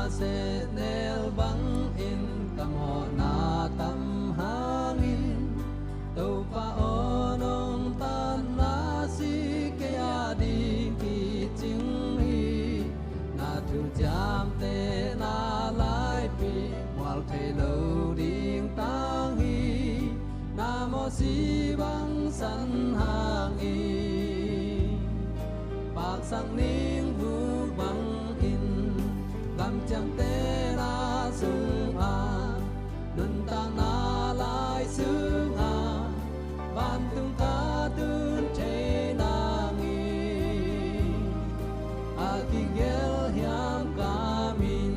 se nel bang in kamo na tam hangin tàu pa onong tan na si kaya di ki ching hi na thu jam te na lai pi wal the lo ding tang hi na mo si bang san hang i bạc sang ning vu bang in lam cham te na sung a nun ta na lai sung a ban tung ta tun te na ngi a ki gel hiam kamin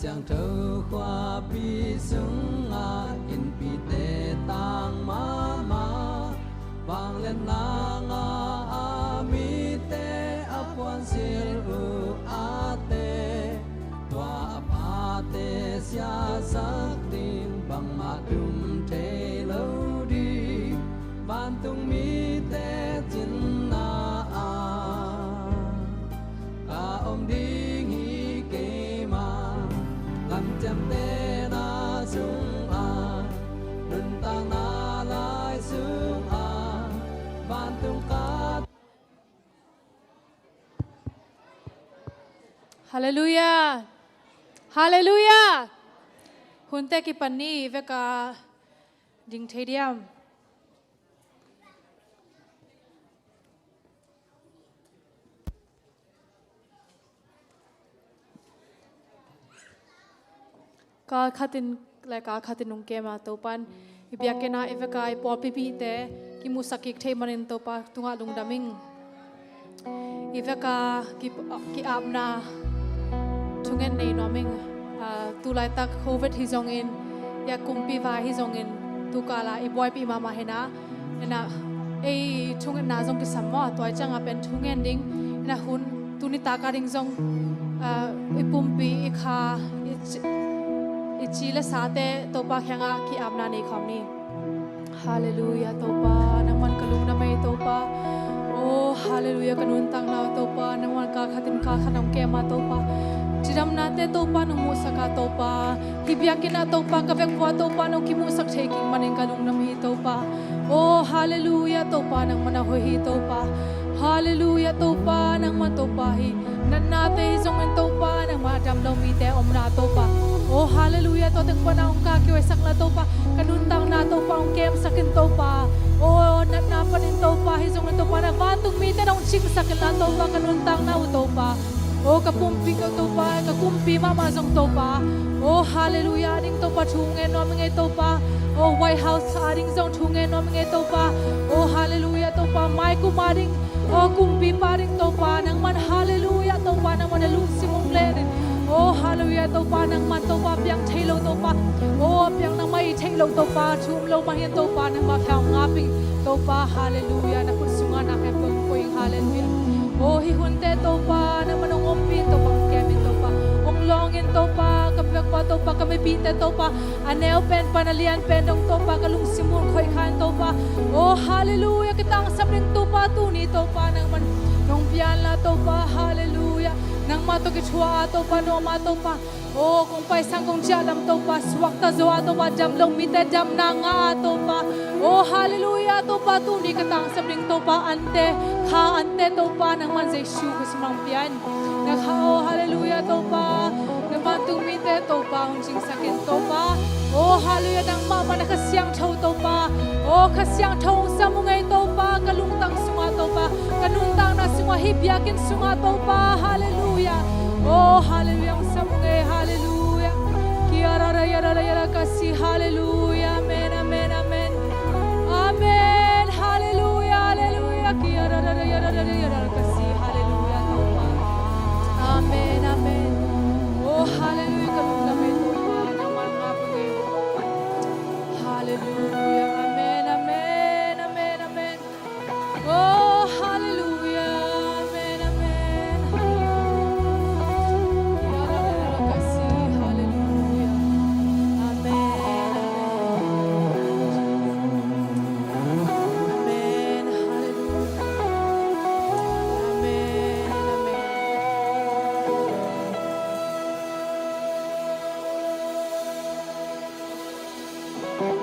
Giang thơ khoa pi sung a in pi te tang ma ma vang lên na nga a mi te a quan sil u a te tua pa te sia sak tin bang ma tum te lo di ban tung mi te chin na a ka om ding hi ke ma lam cham te na sung a nun ta na lai sung a ban tung ka Hallelujah Hallelujah Hunte ki panni veka ding thediam ka khatin la ka khatin nung ke ma to pan ibya ke na eveka I por pipi te ki musakik thei manin to pa tunga lung daming iveka ki apna thungen nei noming tu lai tak covid hi zong in ya kumpi va hi zong in tu kala I boy pi mama hena ena ei thungen na zong ki samma toy changa pen thungen ding na hun tuni ta ka ding zong I pumpi I kha ichile sate topa khanga ki amna nei khomni hallelujah topa naman kalung na mai topa oh hallelujah kanun tang na topa naman ka khatin ka khanam ke ma topa chiram na te topa no mu saka topa hibyakin na topa ka vek wa topa no ki mu sak taking manin kalung na mi topa oh hallelujah topa nang mana hoi hi topa hallelujah topa nang man topa hi nan na te zong en topa nang ma dam lo mi te om na topa oh hallelujah to teng pana ong ka ki we sak la topa kanun tang na topa ong kem sakin topa oh nat na panin topa hi zong en topa na va tung mi te nong ching sakin la topa kanun tang na u topa oh kapumpi ka topa ka kumpi mama zong topa oh hallelujah ding topa thungen no menge topa oh white house ading zong thungen no menge topa oh hallelujah topa mai ku mading oh kumpi paring topa nang man hallelujah topa nang man lu simong le oh hallelujah topa nang man topa piang thailo topa oh piang nang mai thailo topa thum lo ma hian topa nang ma khang ngaping topa hallelujah na kun sunga na ka pong poing hallelujah oh hi hunte topa nang manong ompin topa kemin topa ong longin topa kapek pa topa kami pinte topa aneo pen panalian pen dong topa kalung simon khoi khan topa oh hallelujah kitang sabring topa tu ni topa nang man nong pian la topa hallelujah nang mato ki chua topa no ma topa oh kung pai sang kung chia lam topa swak ta zo topa jam long mi te jam na nga topa oh hallelujah topa tu ni katang sabring topa ante kha ante topa nang man jesu ko simang pian na kha oh hallelujah topa na man tu mi te topa ung jing sakin topa oh hallelujah nang ma man ka siang thau topa oh ka siang thau samungai topa kalung tang sunga topa kanun tang na sunga hibyakin sunga topa hallelujah oh hallelujah samungai hallelujah kiara yara kasi hallelujah amen amen amen amen hallelujah hallelujah kiara yara kasi hallelujah topa amen amen oh hallelujah kalung lamay topa naman ngapagay hallelujah amen amen amen amen oh hallelujah amen amen hallelujah kasi hallelujah amen amen Hallelujah.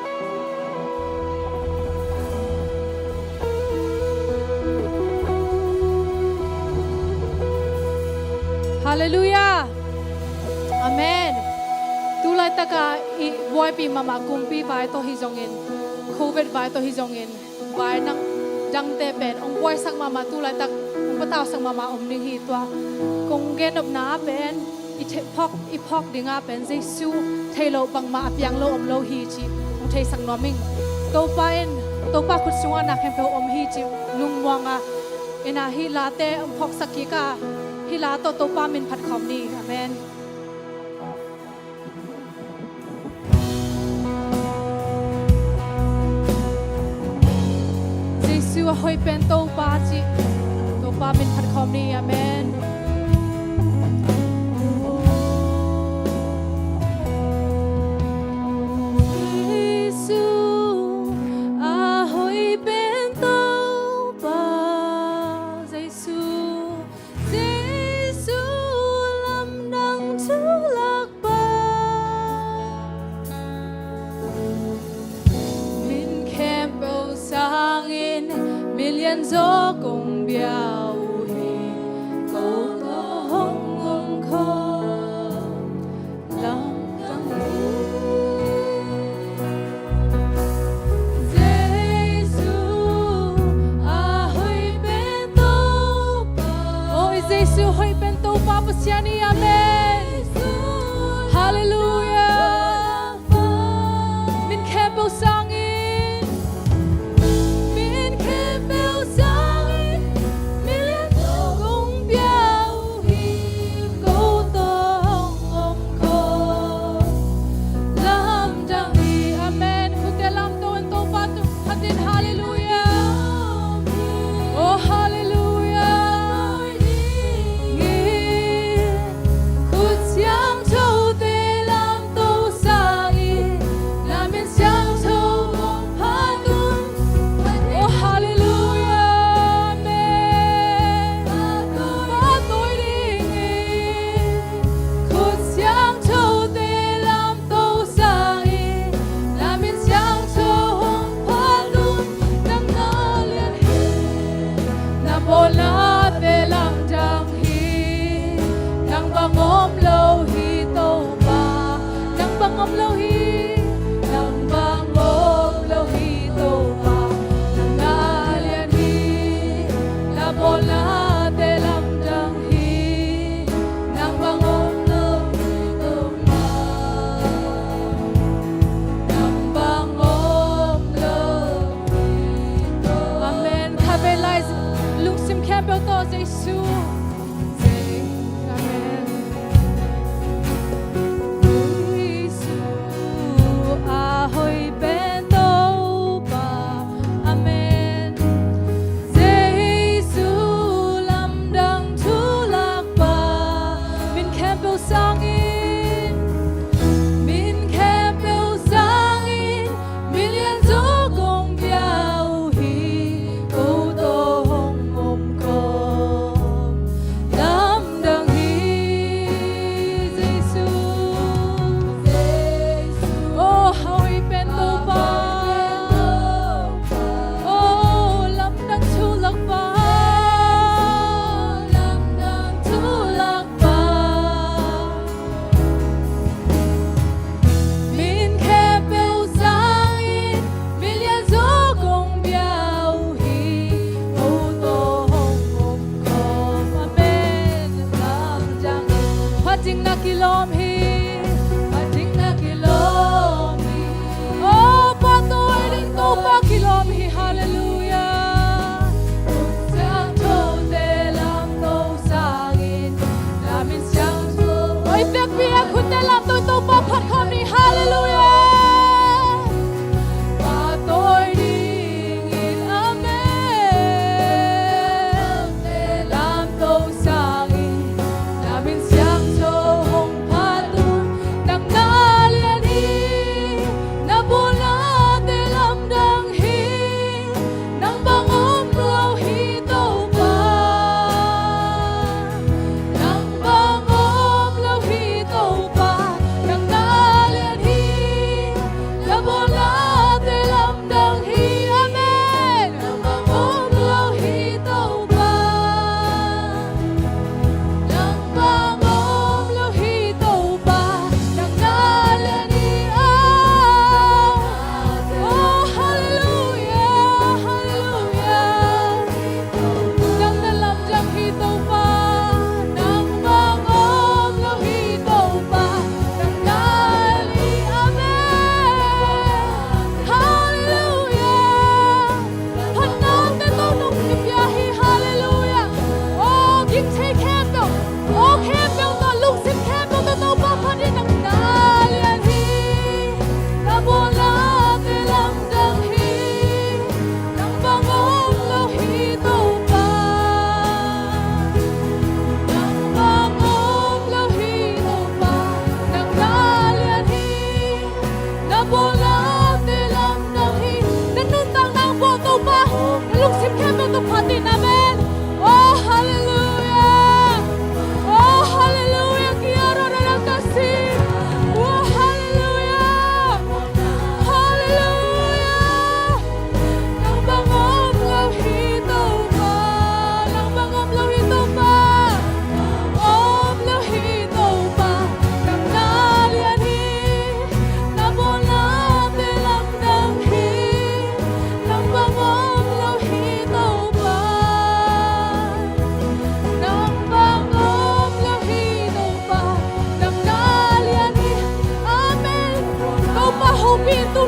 Amen. Tulay taka i boy pi mama kumpi bai to hi jongin. COVID bai to hi jongin. Bai nang dang te pen ong boy sak mama tulay tak ong pataw sak mama om ning hi twa. Kong gen op na pen i phok dinga pen Jesu thailo bang ma apyang lo om lo hi chi ong thai sang noming. To pa khut sunga na khem pe om hi chi lung wanga ina hi la te ong phok sakki ka hi la to pa min phat khom ni. Amen. Jesu hoi pen to pa min phat khom ni. Amen. Gió cùng biao hi câu tơ hong ngông kho lòng tâm Giêsu a hoi bên tô pa ôi Giêsu hoi bên tô pa pasiani. Amen. Hallelujah. Min kempo sangin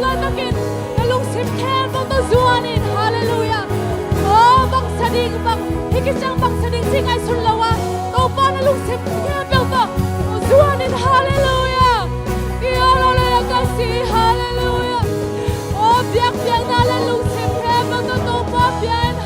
lan takin na lung sim khem bang to zuanin hallelujah oh bang sading bang hikisang bang sading singai sun lawa to pa na lung sim khem bang to zuanin hallelujah kiara le kasi hallelujah oh biak biak na la lung sim khem bang to pa bian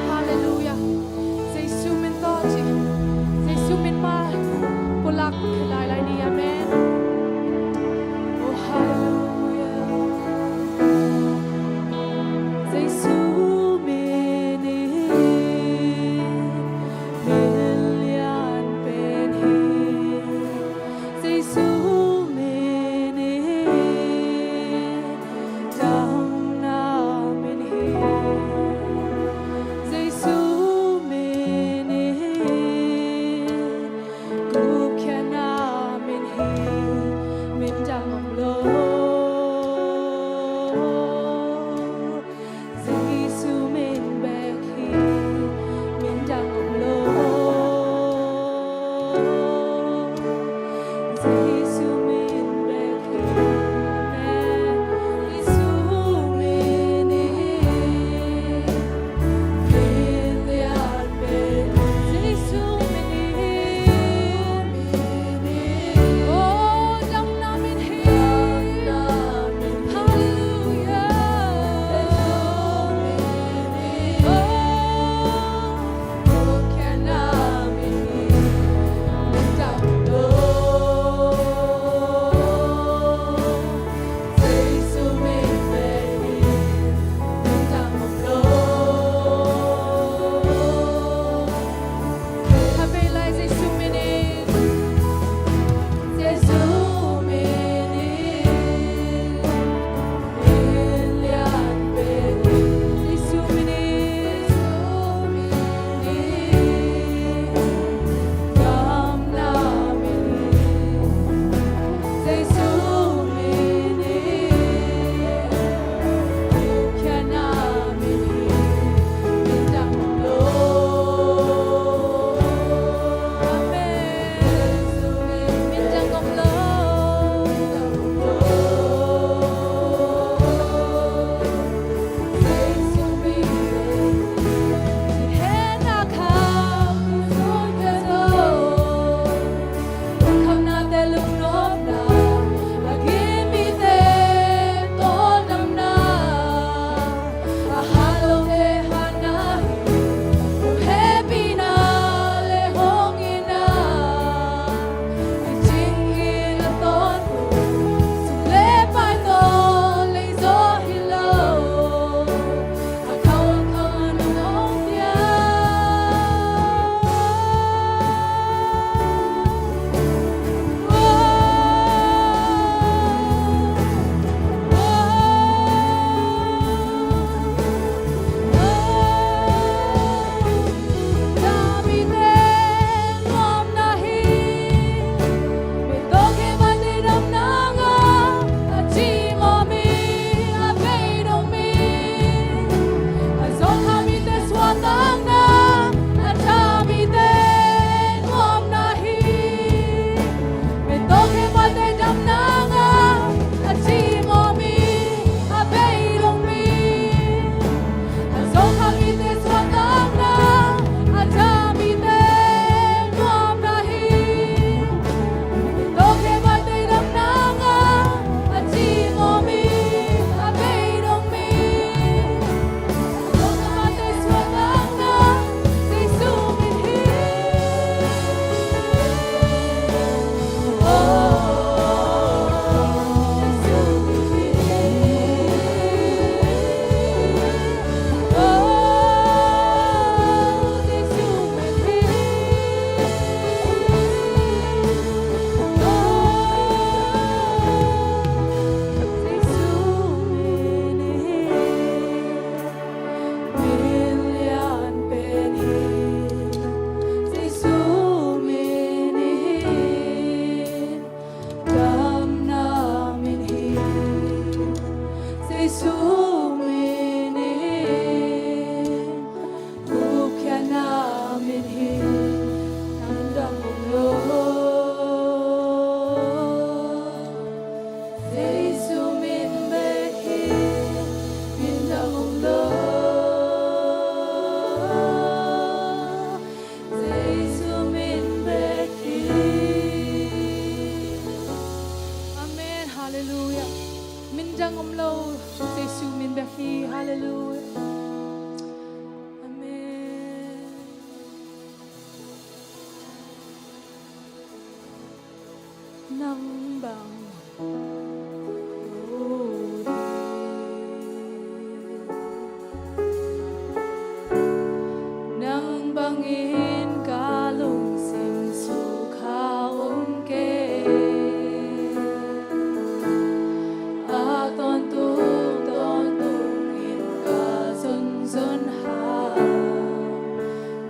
Hallelujah. Say sumin to, say sumin ma, pulak kilala ni Amen. Oh hallelujah. Say sumin million penny. Say sumin dam namin say sumin gup kya na nang bang nang bangin kalung sim su kaun ke a ton tung in ka sun sun ha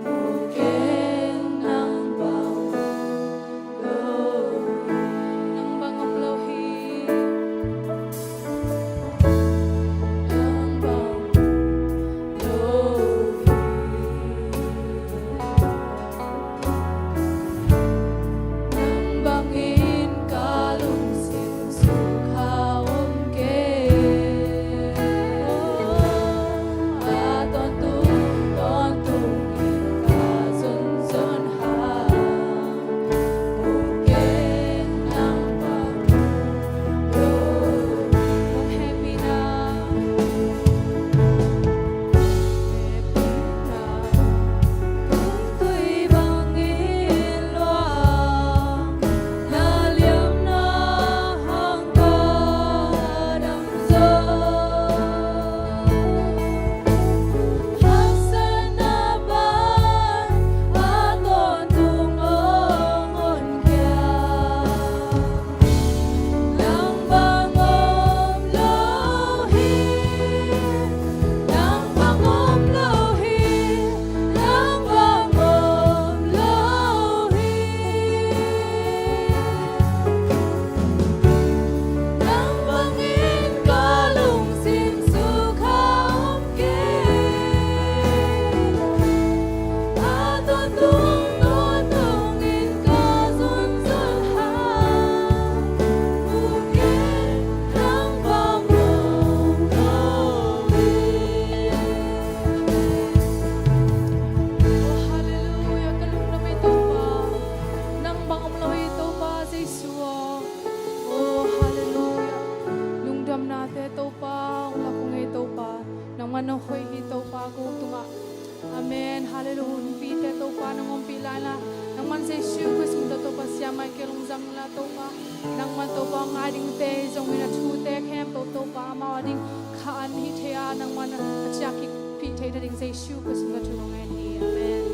mu ken nang bang nang bang om lo hi nang bang lo nang bangin kalung sim su kaum ke a ton tung in ka sun sun ha mu ken nang bang lo mu happy na tuy bằng yên loa na liếm na hang ca đầm dơ hắc sơn na ban a tôn tung ngon kia nang bang om lo hi nang bang om lo hi nang bang om lo hi nang bangin kalung sim su kaum ke a tôn tung in ka sun sun ha mu ken nang bang om lo hi Oh, hallelujah. Kalung na may tupa. Nang bangom lo ito pa sa Iswa. Oh, hallelujah. Lungdam natin ito pa. Ang lakong ito pa. Nang manohoy ito pa. Kung tunga. Amen. Hallelujah. Pite ito pa. Nang umpila na. Nang man sa Iswa. Kus mo ito pa siya. May kilong zang na ito pa. Nang man ito pa. Ang ading te. Zong minatute. Kem ito pa. Mawading kaan hitea. Nang man at siya kipite. Dading sa Iswa. Kus mo ito ngayon. Amen.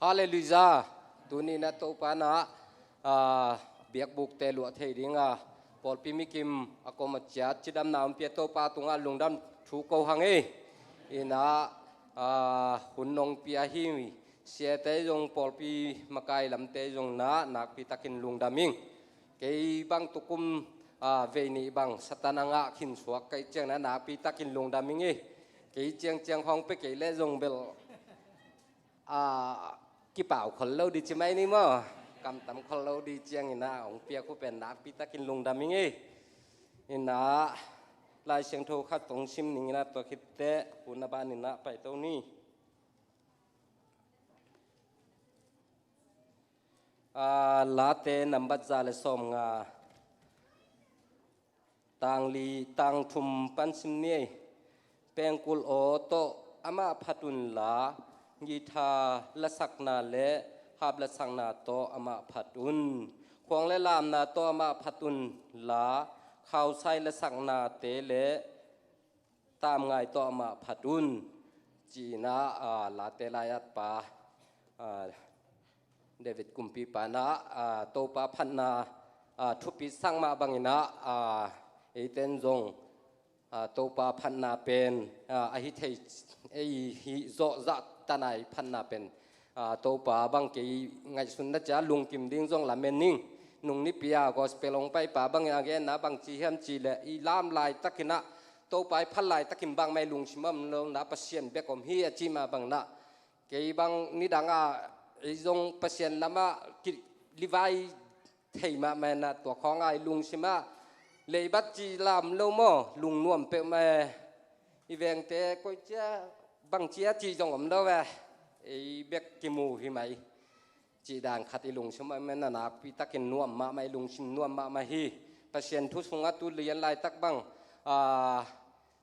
Hallelujah. Tuni na to pa na biak buk te lu thei dinga pol pimikim ako matchat chidam nam pia to pa tunga lungdam thu ko hange ina hunnong pia hi sia te jong pol pi makai lam te jong na nak pi takin lungdaming kei bang tukum ve ni bang satananga khin suak kai chang na nak pi takin lungdaming e kei chang hong pe kei le jong bel cái bảo khẩn lâu đi chứ mấy ní mà cầm tấm khẩn lâu đi chiang ina ông pia cũng bền nát pita kinh lung đam mingi ina lai siang thô khát tông sim ning ina to khít te puna ban ina phải tâu ni lá te number za le som nga tang li tang thum pan sim ni pengkul o to ama phatun la Gita lasak na le hab lasak na to ama phatun kwang le lam na to ama phatun la khao sai lasak na te le tam ngai to ama phatun chi na la te la yat pa David kumpi pa na to pa phan na thupi sang ma bangina eten jong to pa phan na pen a hi thei ei hi zo za tanai phan na pen โตป่าบางกี่ไงสุนนะจ๊ะลุงกิมดิ้งจงละเมนนิ่งนุ่งนิพิยากอสเปลงไปป่าบางอย่างเงี้ยนะบางจีเฮียมจีเลอีลามลายตะกินะโตไปพันลายตะกิมบางไม่ลุงชิมัมลงนะปัสเซียนเบกอมเฮียจีมาบางนะเกี่ยบางนิดังอีจงปัสเซียนละมาลิวายเทียมาแม่นะตัวของไอ้ลุงชิมาเลยบัดจีลามโลโมลุงนวมเปแม่อีเวงเตะก็จะบางจีจีจงอมแล้วเว้ไอ้เบกกิมูหิไหมจีด่างขัดอีลุงชิมาแม่น่ะนักพิทักษ์นวมมาไม่ลุงชิมนวมมาฮีปัสเซียนทุสงตุเลียนลายตักบัง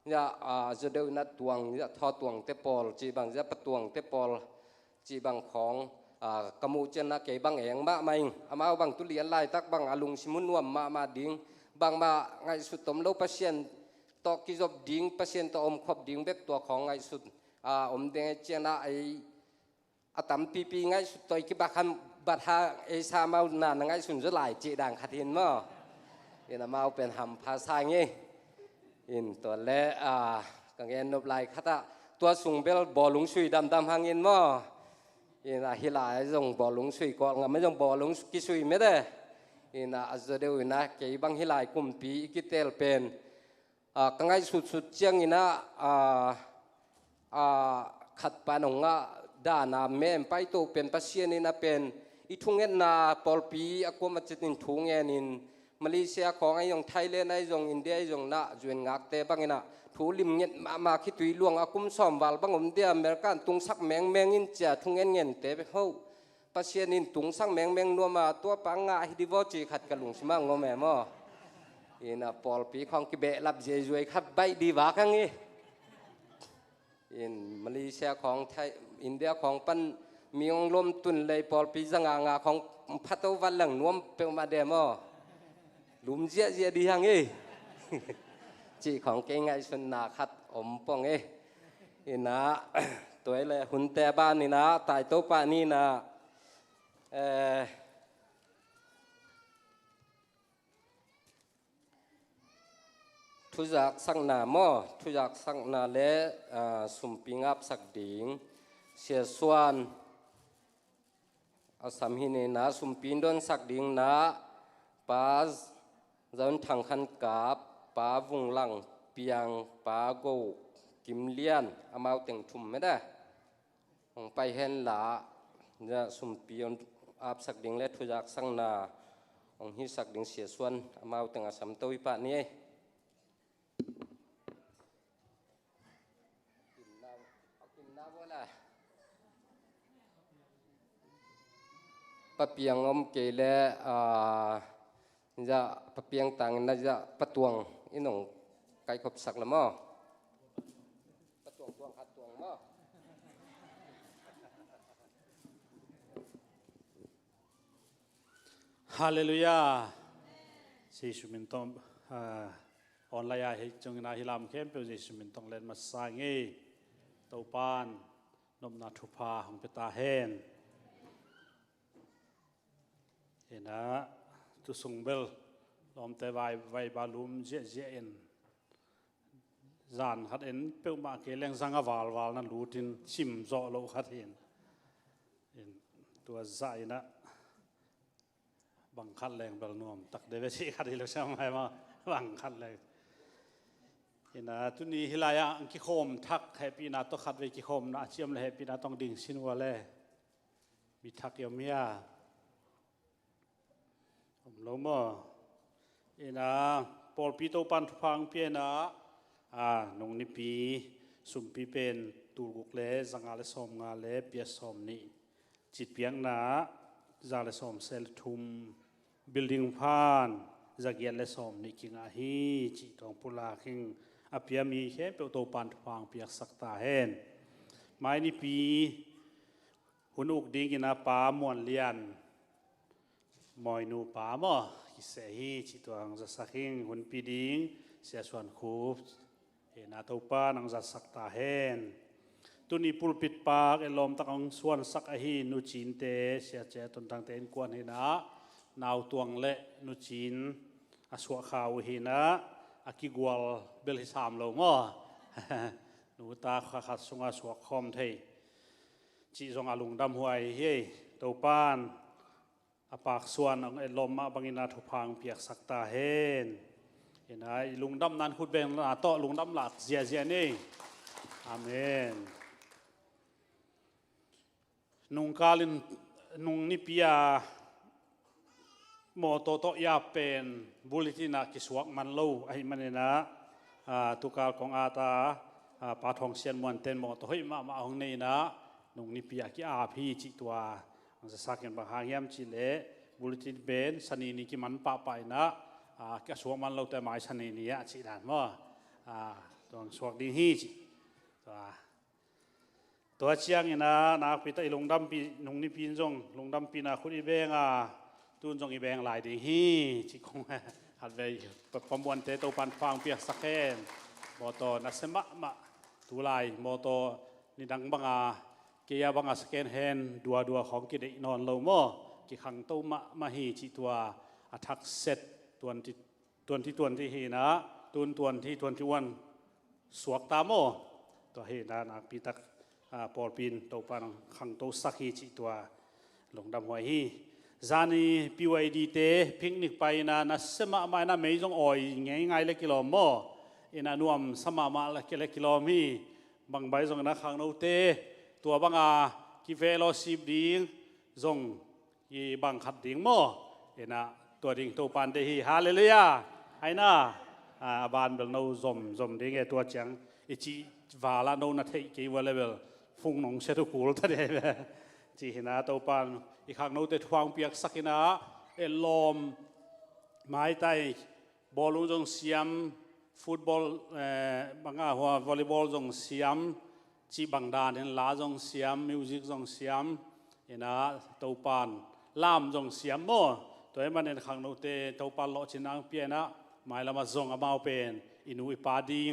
เนี่ยจะเดินนัดตวงเนี่ยทอตวงเตปอลจีบางจะประตวงเตปอลจีบางของกมูเจนะเก็บบางเองมาไม่อามาบางตุเลียนลายตักบางอาลุงชิมุนวมมาดิ้งบางมาไงสุดตมโลปัสเซียนตอกิจบดิ้งปัสเซียนตอมขบดิ้งเบ็กตัวของไงสุดอมเดงเจนะไออาตัมปีไงสุดตัวกิบักฮันบัดฮาเอซามานานไงสุดจะหลายจีด่างขัดเห็นมั้งเอ็นมาเป็นหำภาษาไงอินตัวเล่กังเงินนบลายขัดตัวสูงเบลบอลลุงสุยดำหางเงินมั้งอินฮิลาจงบอลลุงสุยก่อนไม่จงบอลลุงกิสุยไม่ได้อินอาจจะเดี๋ยวนะเกี่ยบังฮิลายกุมปีกิเตลเป็นกังไงสุดเจียงอินะขัดปานงด้านาแม่ไปโตเป็นปัสเซียนินะเป็นอีทุ่งเงินนาปอลปีอากมาจิตนินทุ่งเงินินมาเลเซียของไอ้ยองไทยเลนไอ้ยองอินเดียไอ้ยองน่ะจวนงักเตบังอินะทูลิมเงินมาคิดตุยลวงอากุมซ้อมวัลบังอมเดียอเมริกันตุงสักแมงอินเจ้าทุ่งเงินเตไปเฮาปัสเซียนินตุงสักแมงนัวมาตัวปังงาฮิดิวจีขัดกะลุงสิมังงอแม่มออินะปอลปีของกิเบะรับเจจวยขับใบดีวาคังงี้อินมาเลเซียของไทยอินเดียของปันมีองลมตุนเลยปอลปีจังงาของพัตวันหลังนวมเป็นมาเดมอลุมเจียดีฮังเอจีของเก่งไงชนนาคัดอมปองเออินะตัวเลยหุ่นแต่บ้านนี่นะตายโตปานี่นะทุจักสังนาหม้อทุจักสังนาเละสุมปิงับสักดิ่งเสียส่วนอาสามหินนะสุมปินโดนสักดิ่งนะป้าจะทางขันกับป้าวุงหลังเปียงป้าโกกิมเลียนอามาเต็งทุ่มไม่ได้ของไปเห็นละจะสุมปินอาบสักดิ่งและทุจักสังนาของฮิสักดิ่งเสียส่วนอามาเต็งอาสามตัววิปะนี้ปะเปียงอมเกลจะปะเปียงต่างน่าจะปะตวงอินงไก่ขบสักละมั้งปะตวงขัดตวงมั้งฮาเลลูยาสิสุมินตองออนไลน์ให้จงนาฮิลามเข้มเปสิสุมินตองเล่นมาสางเอเตาปานนมนาทุพาของเปตาเฮนเห็นนะตุสงเบลลอมเตไวบาลุมเจเอ็นจานขัดเอ็นเปิลมาเกลงสังกวาลนั่นรูทินชิมโซโลขัดเห็นตัวใจนะบังคับแรงเบลนวมตักเดวิชีขัดที่เราใช่ไหมมาบังคับแรงเห็นนะทุนี้ฮิลายะอังกิโคมทักให้ปีนาต้องขัดไว้กิโคมนะเชื่อมเลยให้ปีนาต้องดิ่งชินวัวเล่มีทักยมเมียผมรู้มั้งเห็นนะปอลปีโตปันทุพังเปียนะนงนิปีสุมปีเป็นตูกุกเล่สังอาเลสอมงาเล่เปียสอมนี่จิตเปียงนะจาเลสอมเซลทุมบิลดิ้งพานจากเยลเลสอมนี่กิงอาฮีจิตองปุลาคิงอภิยามีแค่เปียวโตปันทุพังเปียกสักตาเฮนไม้นิปีหุ่นอุกดิ้งกินาปามวนเลียนมอยนูปามอกิเสฮีจิตวังจะสักหิงหุ่นปีดิ้งเสียส่วนคูบเห็นอาตูปานังจะสักตาเฮนตุนีปุลปิดปากเอลอมตังส่วนสักอฮีนุจินเตเสียเจตุนตังเตนกวนเห็นะนาวตวงเละนุจินอสวขาวเห็นะอากิกวลเบลฮิสามโลงอนูตาขัดสงอาสวคอมเท จีจงอาลุงดำหวยเฮ้ตัวปานอปากส่วนองเอลมมาบังอินาทุพังเปียกสักตาเฮนเห็นไหมลุงดำนั้นขุดเบงลาโตลุงดำหลักเจียเจียนี่อาเมนนุงกาลินนุงนิพิยาโมโตโตยาเป็นบุลิตินากิสวกมันโลไอมันเนี่ยนะตุกาลของอาตาปาทองเซียนมวนเต็นโมโตเฮ้ยมาของนี่นะนุงนิพิยากิอาพีจิตัวมันจะสักอย่างบางหางยามจิเลบุลิตินเป็นสันนิกิมันปะไปนะกิสวกมันโลแต่หมายสันนิยะจิดานว่าตัวสวกดีฮีจิตัวเชียงนี่นะนักพิทัยลงดำปีลงนิพินจงลงดำปีนาคุณอีเบงตุนจงอีเบงหลายดีฮีจิคงหัดไปประมวลเตโตปันฟังเปียกสักแค่มอโตนัสมะมะตุลายมอโตนี่ดังบังเกียบังสแกนแฮนดัวของกิเดนอนโลโมกิขังโตมะฮีจิตัวอัทักเซตตัวที่ฮีนะตัวที่วันสวกตามโมตัวฮีนะนักพิทักปอลปินตัวปันขังตัวสักฮีจิตัวลงดำหัวฮีจานีพิวไอดีเตพิกนิกไปนะนัสมาไม่นะไม่จงอ่อยง่ายๆเล็กกิโลโมอินานุ่มสมามาเล็กกิโลมีบางใบจงนะขังโนเตตัวบางกิเฟโลสิบดิ้งจงยีบางขัดดิ้งโมอินาตัวดิ้งตัวปันเดฮีฮาเลลูยาไอ้น่ะบานเบลโนซมดิ้งตัวเจียงอิจิวาลาโนนัทเฮกิวาเลเบลฟุงนงเชตุคูลทัดเดบจีหินาตัวปันอีกครั้งโน้ตทวงเปียกสักหินาเอลอมไม้ไตบอลลูนจงเสียมฟุตบอลบางหัววอลเลย์บอลจงเสียมจีบังดานเห็นลาจงเสียมมิวสิกจงเสียมเห็นนะตัวปันลามจงเสียมโม่ตัวเอ็มันเห็นครั้งโน้ตตัวปันโลชินังเปียนะไม้ละมาจงอามาเป็นอินุอิปาดิง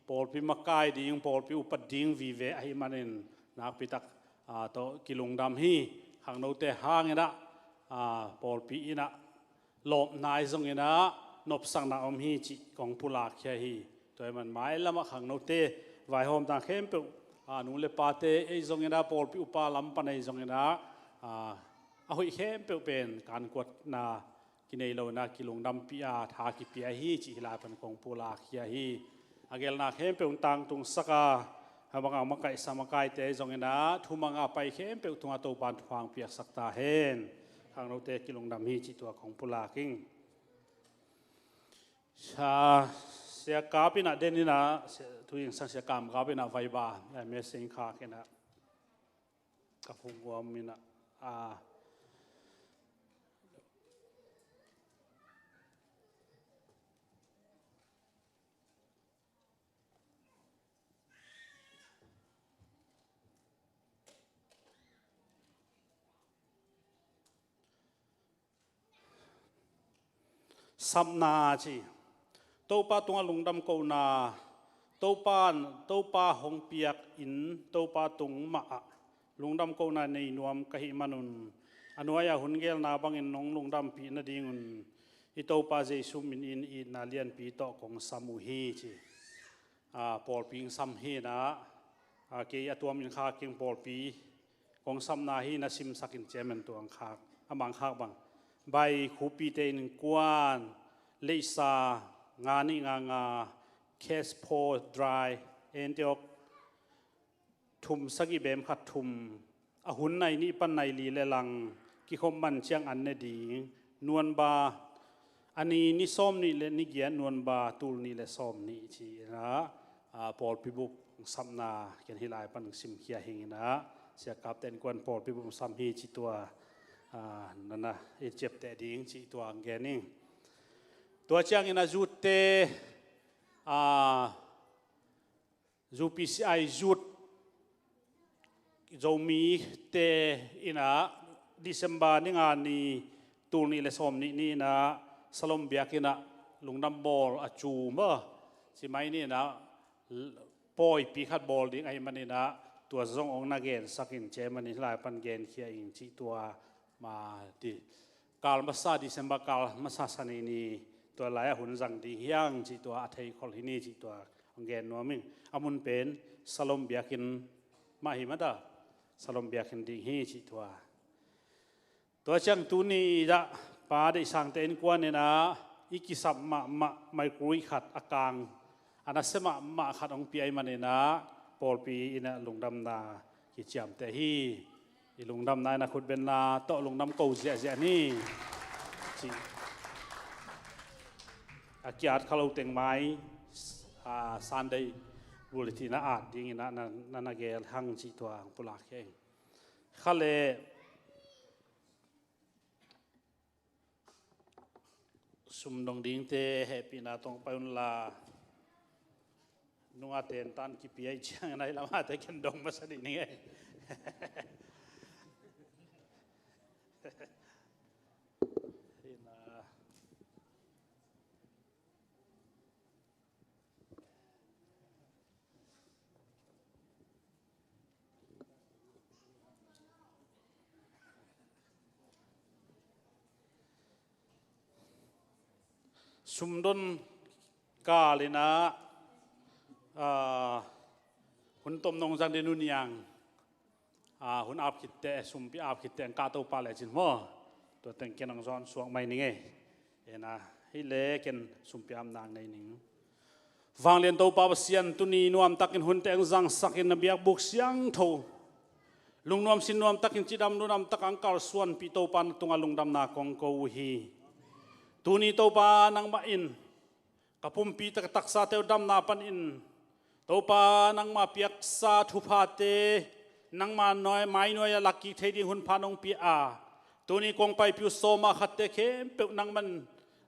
ปอลพิมักไกดิงปอลพิอุปดิงวิเวไอมันเห็นนักพิทักตัวกิลุงดำฮีขังโนเตหางนะปอลปีนะหลบนายทรงนะนบสังนาอมฮีจิของผู้ลากเขียฮีตัวมันหมายละมาขังโนเตไว้หอมต่างเข้มเปนูเลปาเตไอทรงนะปอลปีอุปาลัมปันไอทรงนะหุยเข้มเปเป็นการกดนากินไอโลนะกิลุงดำปีอาทากิปีฮีจิลายเป็นของผู้ลากเขียฮีอาเกลนาเข้มเปต่างตุงสกาหากมังไก่สมังไก่เตะจงเงินะทุ่มงาไปเข้มเปตุงอาตัวบานฟังเปียกสักตาเฮนทางเราเตะกิลงดำฮีจิตัวของปุลาคิงชาเสียกาปินะเดนินะทุยิงสังเสียกามกาปินะไวบาเมสิงคาเกนะกับพงวมินะสัมนาจีตัวป้าตัวลุงดำกูนาตัวป้าหงเปียกอินตัวป้าตุงมาลุงดำกูนาในนวมกะหิมันุนอนุญาหุ่นเกลนาบังอินนงลุงดำปีนาดิงุนอีตัวป้าเจสุมินอินนาเลียนปีโตของสามุฮีจีปอลปิงสัมฮีนะเกียตัวมินคากิงปอลปีของสัมนาฮีนาซิมสักินเจมันตัวอังคากบังคากบังใบคูปีเตนกวนเลซางานิงาเคสโพดรายเอ็นเดียกทุมสกิเบมขัดทุมอาหุนในนี้ปันในลีเลลังกิคมมันเชียงอันเนดีนวลบาอันนี้นิส้มนี่เลนิเกียนวลบาตูลนี่เลส้มนี่จีนะปอลพิบุกสัมนาเขียนฮิลายปันซิมเขียหิงนะเสียกับเต็นกวนปอลพิบุกสัมฮีจิตัวนั่นนะเจ็บแต่ดิ้งจีตัวแกนิ่งตัวเชียงอินาจูเตจูพีซีไอจูดจะมีเตอินาดิเซมบาร์นี่งานนี้ตูนี่เลสอมนี่นะสลมเบียกินะลุงน้ำบอลอจูมะสิไม่นี่นะปอยปีขัดบอลดิ้งไอ้มันนี่นะตัวซององนาเกนสักินเจมันนี่หลายปันเกนเขียอิงจีตัวมาดีกาลมาซาดิเซมบากาลมาซาสันนี่ตัวหลายหุ่นจังดีเฮียงจีตัวอัฐิคอลฮินีจีตัวองเกนนัวมิงอามุนเป็นสลมเบียกินมาหิมะดา สลมเบียกันดิ่งฮีจิตัวจังตุนีจะป้าได้สั่งเต็นกวนเนี่ยนะอีกิสับมาไม่คุยขัดอากางอันนั้นเสมาขัดองปีไอมันเนี่ยนะปอลปีอินะลุงดำนากิจามแต่ฮีลุงดำนายนะคุณเป็นนาโตลุงดำเก่าเสียนี่จิอากิอาดเขาเต็งไม้ซันได้บุริทีน่าอาดดิ่งนั่นเกลหังจิตัวปุลาเข่งข้าเลยสุมดงดิ่งเตะเฮปีนาตรงไปอุนลานุ่งอาเตนตันกิปีไอเชียงไหนละมาแต่กันดงมาสนินี่ไงสุมดนกาเลยนะหุ่นต้มนงจังเดนุนยังหุ่นอาบขิดแต่สุมปีอาบขิดแต่กาโตปาเลจินว่าตัวแต่งเกนองซอนสวงไม่นี่ไงนะให้เล่เกนสุมปีอามนางในหนึ่งฟังเรียนโตปาเสียนตุนีนวมตักินหุ่นแต่งจังสักินนบียกบุกเสียงโถลุงนวมสินนวมตักินจิดำนุนำตักอังกาลส่วนปีโตปานตุงลุงดำนากองโกฮีตุนีโตปานางมาอินกับปุ่มปีตะตักซาเตวดำนาปันอินโตปานางมาเปียกซาทุพาเตนางมาน้อยไม้น้อยลักกี้เทดีหุ่นพานองปีอาตุนีกงไปพิวโซมาขัดเตเข้มเปนางมัน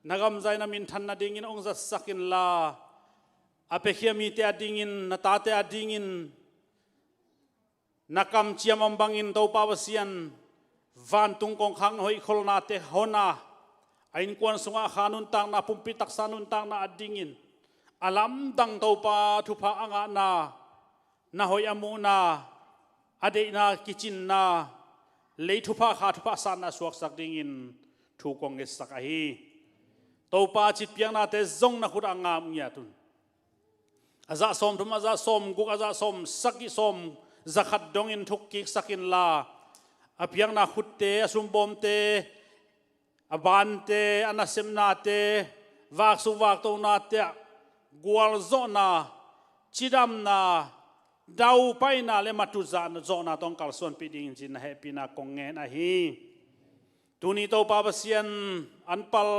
นากำใจนามินทันนาดิ่งินองจัดสักินลาอเปเขียมีเตอดิ่งินนาตาเตอดิ่งินนักำเชียมบังอินโตปาวเสียนวันตุงกงขังหอยโคลนาเตฮอนาไอ้นกวนสงอาขานุนตังนาปุ่มปิตักสานุนตังนาอดิ่งินอาลัมตังโตปาทุพะอ่างนาหอยอามูนาอเดนากิจินนาเลยทุพะขาทุพะสานาสวกสักดิ่งินทุกองเอสักอหีโตปาจิตเพียงนาเตซงนาขุดอ่างามเงียตุนอาซาสมทุมอาซาสมกุกอาซาสมสักิสมจักขัดดงอินทุกกิกสักินลาอเพียงนาขุดเตอสุมบอมเตอบานเตอนาเซมนาเตวากสุวากโตนาเตกัวลโซนาชิดำนาดาวไปนาเลมาตุจานโซนาต้องการส่วนปีดิ่งจินเฮปีนากงเงนฮีตุนีโตปาบเซียนอันปัล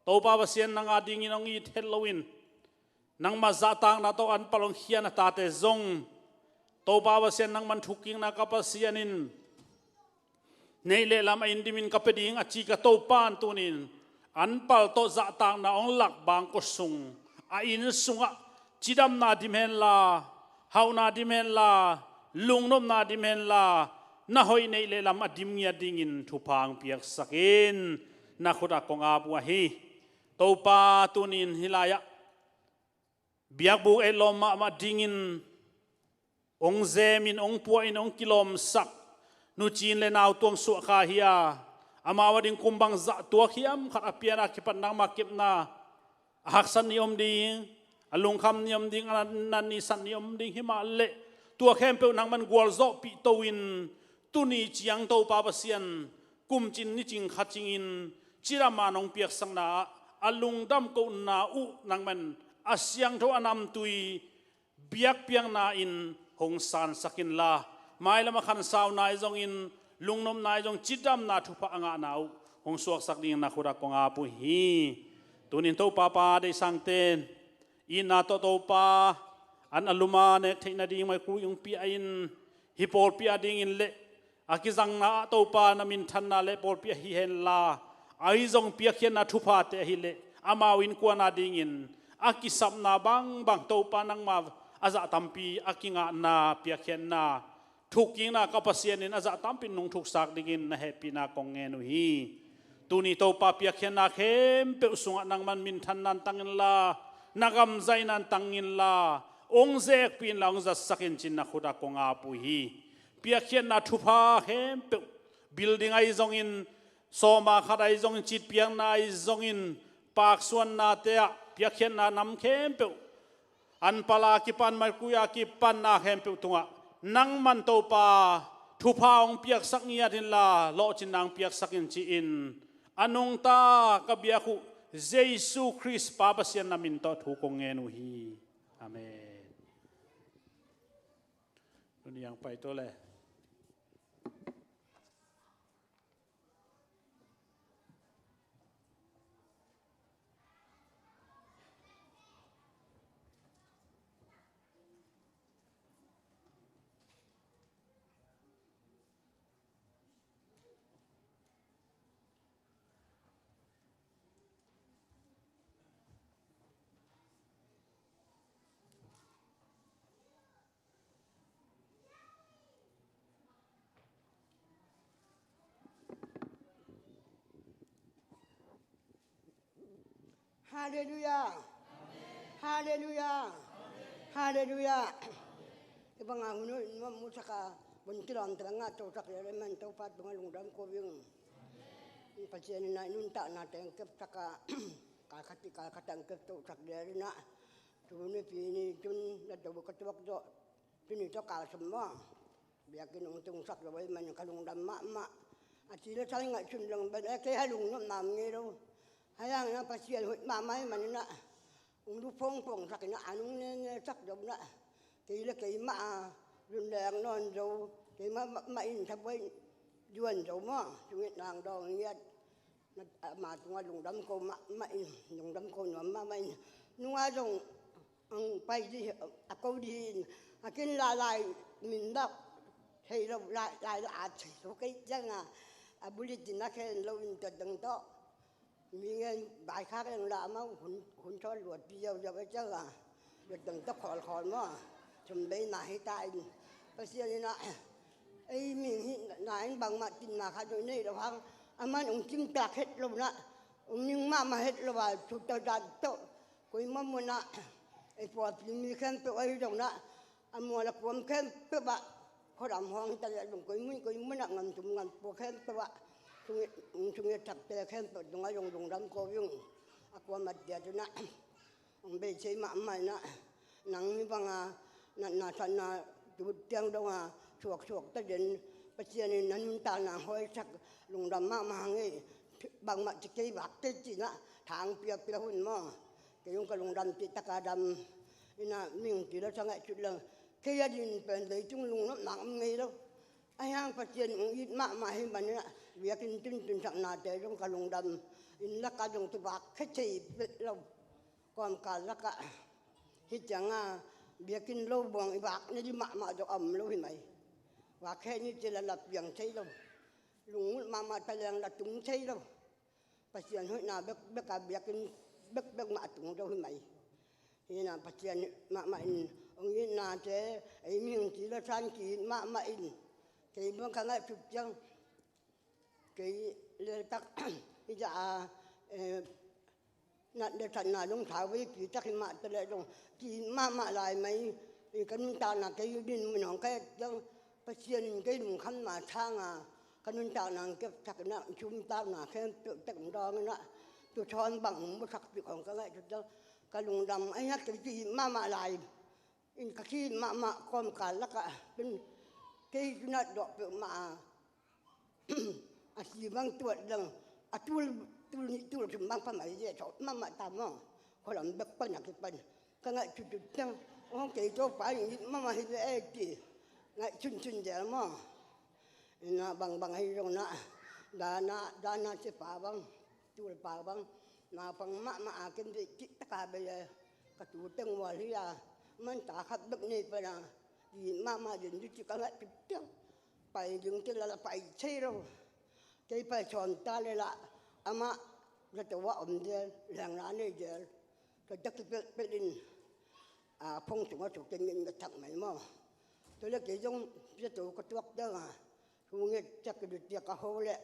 โตปาบเซียนนางอาดิ่งนองอีเทลโลวินนางมาซาตังนาโตอันปัลงเขียนตาเตซงโตปาบเซียนนางมันทุกิงนากับเซียนินในเล่ลำอินดิมินกับดิ่งอาชีกโตปานตุนินอันปัลโตซาตังนาองหลักบางกุสุงอินสุงะจิดำนาดิเมนลาฮาวนาดิเมนลาลุงนมนาดิเมนลานาหอยในเลลำอดิมเงียดิ่งินทุพางเปียกสักินนาขุดกงอาบัวฮีโตปาตุนินฮิลายะเบียกบุเอลอมมาดิ่งินองเซมินองปัวอินองกิลอมสักนูจีนเลนาวตวงสุขาฮิยาอามาวดิงคุมบังจะตัวเขียมขัดอเปียนาคิปันนางมาเก็บนาหักสันนิยมดิ่งอลุงคำนิยมดิ่งนันนิสันนิยมดิ่งหิมาเละตัวเข้มเปนางมันกัวโซปิโตวินตุนีจียงโตปาบเซียนกุมจินนิจิงขัดจิงอินจิรามานองเปียกสังนาอลุงดำกูนาอุนางมันอาเซียงโทอนำตุยเบียกเปียงนาอินหงสานสักินลาไม่ละมาขันสาวนายจงอินลุงนมนายจงจิดำนาทุพะงานาวหงสวกสักดิ่งนาคุรักกงอาปุฮีตุนินโตปาปาได้สังเตนอินนาโตโตปาอันอลุมาเนเทนาดิ่งไม่คุยงปีอินฮิปอลปีอดิ่งอินเละอากิจังนาโตปานามินทันนาเละปอลปีฮิเฮนลาไอจงปีเขียนนาทุพะเตฮิเละอามาวินกวนาดิ่งอินอากิสับนาบังโตปานังมาอาจะตัมปีอากิงานาปีเขียนนาทุกยิงนากับเสียนินอาจจะตามปินนงทุกสักดิ่งนะเฮปีนากงเงนุฮีตุนีโตปาเปียเขียนนาเข้มเปอุสุงนังมันมินทันนันตังอินลานากำใจนันตังอินลาองเซกปีนลางจัดสักินจินนักขุดกงอาปุฮีเปียเขียนนาทุพาเข้มเปบิลดิ้งไอจงอินโซมาขัดไอจงจิตเปียงนาไอจงอินปากส่วนนาเตะเปียเขียนนานำเข้มเปอันปลากิปันมาคุยากิปันนาเข้มเปตัวนังมันโตปา thu phong piak sak nia din la lo chin nang piak sakin chi in anong ta kabiaku Jesus Christ papasian namin to thu kong ngenu hi amen dunia pa ito le Hallelujah. Hallelujah. Hallelujah. Ibang ano mo saka buntilan tanga to sak elemen to pat bungalungdam ko yung pasien na inunta natin kep saka kakatangkep to sak dari na tuni pini tun na to katuwak do tuni to ka semua biakin untung sak lawai man kalungdam ma at sila saling nga sunlang ba kay halung nam ngero hayang na pasien mamay man na lupong pong sa kina anong ne sak dom na kay ma run lang non do kay main sa boy duan do mo sungit nang do ngiat na ma tunga lungdam ko main lungdam ko no main nunga dong ang pai di ako di akin lalay min dak hay lo lai at so kay janga abulit din na kay lo in tadang to miếng bài khác em làm mà hun cho luật bây giờ bây giờ là luật từng tóc khỏi mà chuẩn bị nãy tại bác sĩ này ấy mình nãy bằng mặt tin là khai rồi này đâu hăng anh ông chim tạc hết luôn nè ông nhưng mà hết rồi và chụp tao đặt tao coi mà muốn nè ấy phò mình khen tao ấy đâu nè anh muốn là cuốn khen tao bạn họ làm hoang ta lại dùng coi mình là ngầm chụp ngầm phò khen tao bạn sungai tak terken tu dunga yung dam ko yung aku amat dia tu nak ambil cai mak mai nak nang ni banga na sana tu tiang donga suak ta den pasien ni nan ta na hoi sak lung dam ma ngi bang mak cai bak te chi na thang pia hun mo ke yung ka lung dam ti takadam ina ming ti la sangai chut lang ke ya din pen dei chung lung nam ngi lo ayang pasien ngit mak mai ban na việc tin trạng nào để trong cả lồng đầm in là cả dòng tu bạc khách chỉ lâu còn cả là cả khi chẳng việc in lâu bằng bạc nên đi mạ cho ẩm lâu thì mày và khe như chỉ là lập việc xây đâu lùng mà ta đang là chúng xây đâu bác sĩ hỏi nào biết cả việc in biết mạ chúng đâu thì mày thì là bác sĩ mạ in ông ấy là thế ấy mình chỉ là san kỳ mạ in thì muốn khang lại chụp chân cái lệ tắc bây giờ nạn để thành là đông thảo với kỳ tắc mà từ lệ đông kỳ mà lại mấy cái ta là cái điên mình nói cái trong bác sĩ cái đồng khăn mà sang cái ta là cái tắc là chúng ta là cái tự tắc đó nữa tôi cho anh bằng một sắc việcของcái cái đồng đầm ấy hát cái gì mà lại cái khi mà con cả là cái cái nạn đọt mà asibang tuat lang atul sembang pamai je chot mama tamo kolam bekpan akipan kanga tututang ong ke to pa mama hi e ti ngai chun je mo na bang hi rong na dana che pa bang tul pa bang na pang ma akin de ti ta be ka tu teng wa hi ya man ta khat bek ni pa na di mama din ti kanga tutang pai ding ti la pai che ro cái phải chọn ta lên là ama rất là ổn định làng lá này giờ cái đất cái đình phong chúng tôi kinh nghiệm cái thằng này mà tôi là cái giống cái tổ cái tuốc đó không nghe chắc cái việc cái hồ lệ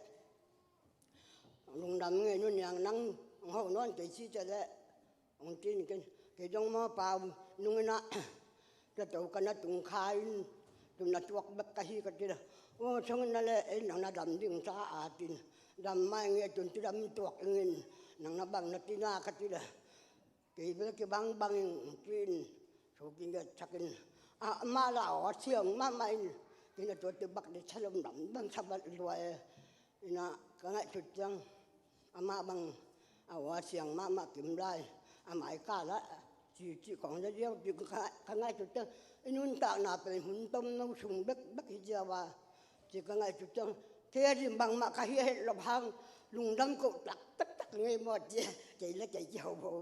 lùng đầm nghe nó nhàng năng hồ nó cái gì cho lệ ông tin cái giống mà bao nung na cái tổ cái nó tung khai tung nó tuốc bất cái cái gì ô xong nó lại nó đầm điên xa tin đầm mai nghe tuần tu đầm tuộc nghe nó bằng nó tin na cái gì đó cái băng tin số kinh cái chắc mà là ở trường mà mày kina to te bak de chalom dam bang sabat luai ina kangai tutjang ama bang awa siang mama kim lai amai ka la chỉ còn ra riêu chỉ cả ngày chút chân inun ta na pe hun tom nâu sung bek bek hija wa chỉ cả ngày chút chân thế thì bằng mà cái hết lộc hang lùng đâm cổ tắc nghe một chạy là chạy chiều bộ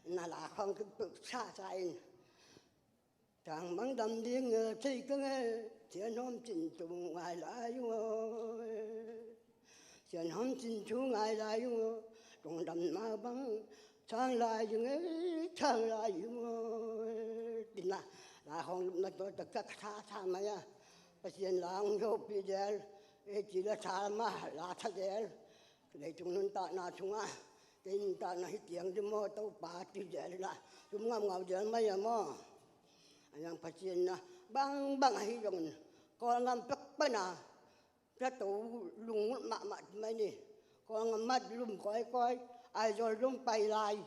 mà là không cái bự xa sai chẳng mang đâm đi ngờ thấy cái nghe chuyện hôm trình trùng ngày lại chuyện hôm trình trùng ngày lại trùng đâm mà băng sang lại sang lại tin là không nó tôi tất cả xa mà ya bây giờ là ông vô bây giờ chỉ là xa mà là thật đấy để chúng nó ta na chúng à tin ta na hít tiếng thì mua tàu ba thì giờ là chúng ngắm ngào giờ mấy giờ mà anh bây giờ na bang bang hay dùng con ngắm bắc na cái tàu lùng mà mấy nè con ngắm mắt lùng coi ai rồi lùng bay lại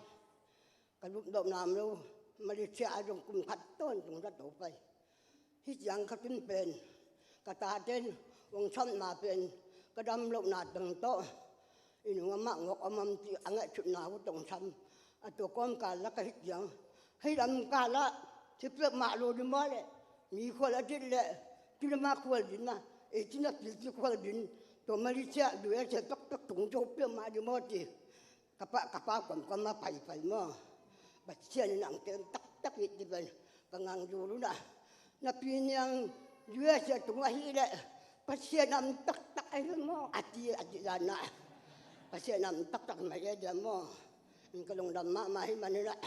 cái lúc đầu làm đâu mà đi chơi dùng cùng khát tôn chúng ta tàu bay hít tiếng khát tin bền cái ta trên vòng sân mà bền cái đâm lục nạt từng to inu ngam ngok amam ti anga chutna ko tong sam ato kom ka la ka hit yang hei ram ka la tipe ma lo di ma le mi ko la ti le ti ma ko din na e ti na ti ko din to ma ri cha du e che tok tung jo pe ma di mo ti kapa kom ma pai mo ba chen ni nang ten tak hit di ben ka ngang ju lu na pi nyang du e che tung a hi le pa chen nam tak ai mo ati na pasal nam tak mai dia mo kalau dah mak mai mana nak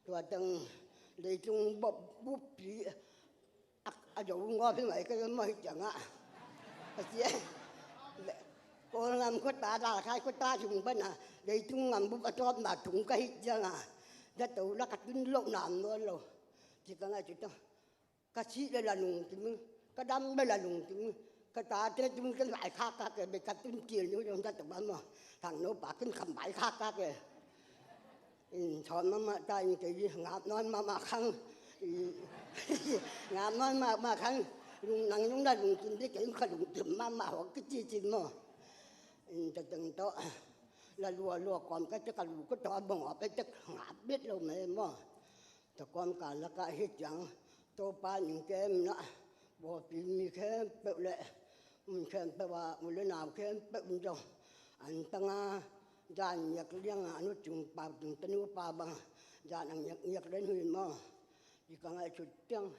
tua teng leitung bob bupi ada ungah pi mai ke mai jangan pasal orang ngam kota dah kai kota chung bana leitung ngam bu atot ma tung kai jangan dah tahu lah katun lok nam lo jika ngai cerita kasih dah lanung tu kadam dah lanung tu cái ta thế chúng cái lại khác cái bị cắt tin tiền như chúng ta tập bán mà thằng nó bảo cái cầm bài khác cái chọn mà tay như cái gì ngáp nói mà khăng ngáp nói mà khăng dùng năng chúng ta dùng tin cái không dùng chấm mà hoặc cái gì mà cho từng đó là lùa còn cái cái lùa cái đó bằng cái cái ngáp biết đâu mà cho con cả là cái hết chẳng tôi ba những cái nó bỏ phim như thế bự lệ mình khen bà một lần nào khen bự trong anh tăng dàn nhạc liang nó chung bà chung tân bà bằng dàn anh nhạc đến huyền mà chỉ có ngày chút tiếng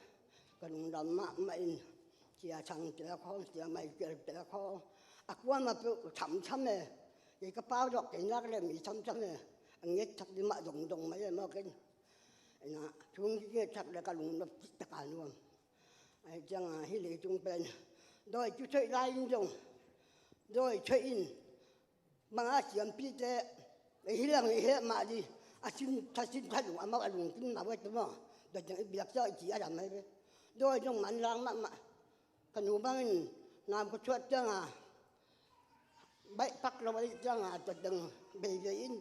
còn làm mạ mày chỉ là chẳng chỉ là khó chỉ là mày chỉ là khó quan mà chăm này cái bao dọc cái nhạc này mình chăm này anh nhét chắc đi mạ đồng mấy mà cái nè chúng cái chắc là cái lùng nó tất cả luôn ai chẳng hi lệ chung bên rồi chú chơi lai in dùng rồi chơi in mà ai chỉ biết thế hi là người hết mà đi xin thay đủ mà lùng tin mà vậy đúng không rồi chẳng biết cho chỉ làm mấy cái rồi trong màn lang mà cái nụ băng làm có chuyện chẳng bậy bắc lo bậy chẳng cho từng bề in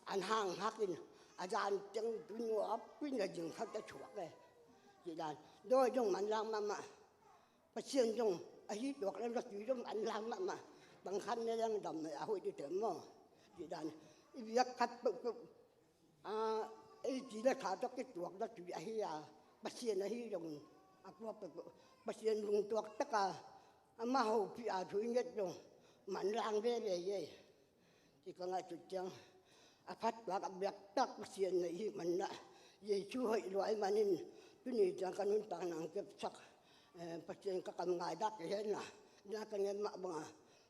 anh hàng hát in anh chẳng tu nhua pin là dừng khắc cái chuột này chỉ là đôi trong màn lang mà bắt xiên trong ấy được lên rất nhiều trong màn lang mà bằng khăn này đang đầm này hồi đi tìm mà chỉ là việc cắt bự ấy chỉ là thả cho cái chuột đó chỉ ấy bắt xiên ấy trong bắt xiên dùng chuột tất cả mà hậu bị thúi nhất trong màn lang về vậy chỉ có ngày chút chẳng phát và đặc biệt tất bắt xiên này mình đã về chú hội loại mà nên cái này chẳng cần những tăng năng tiếp sắc bắt xiên các con ngài đắc cái hết là ra cái nhân mạng bằng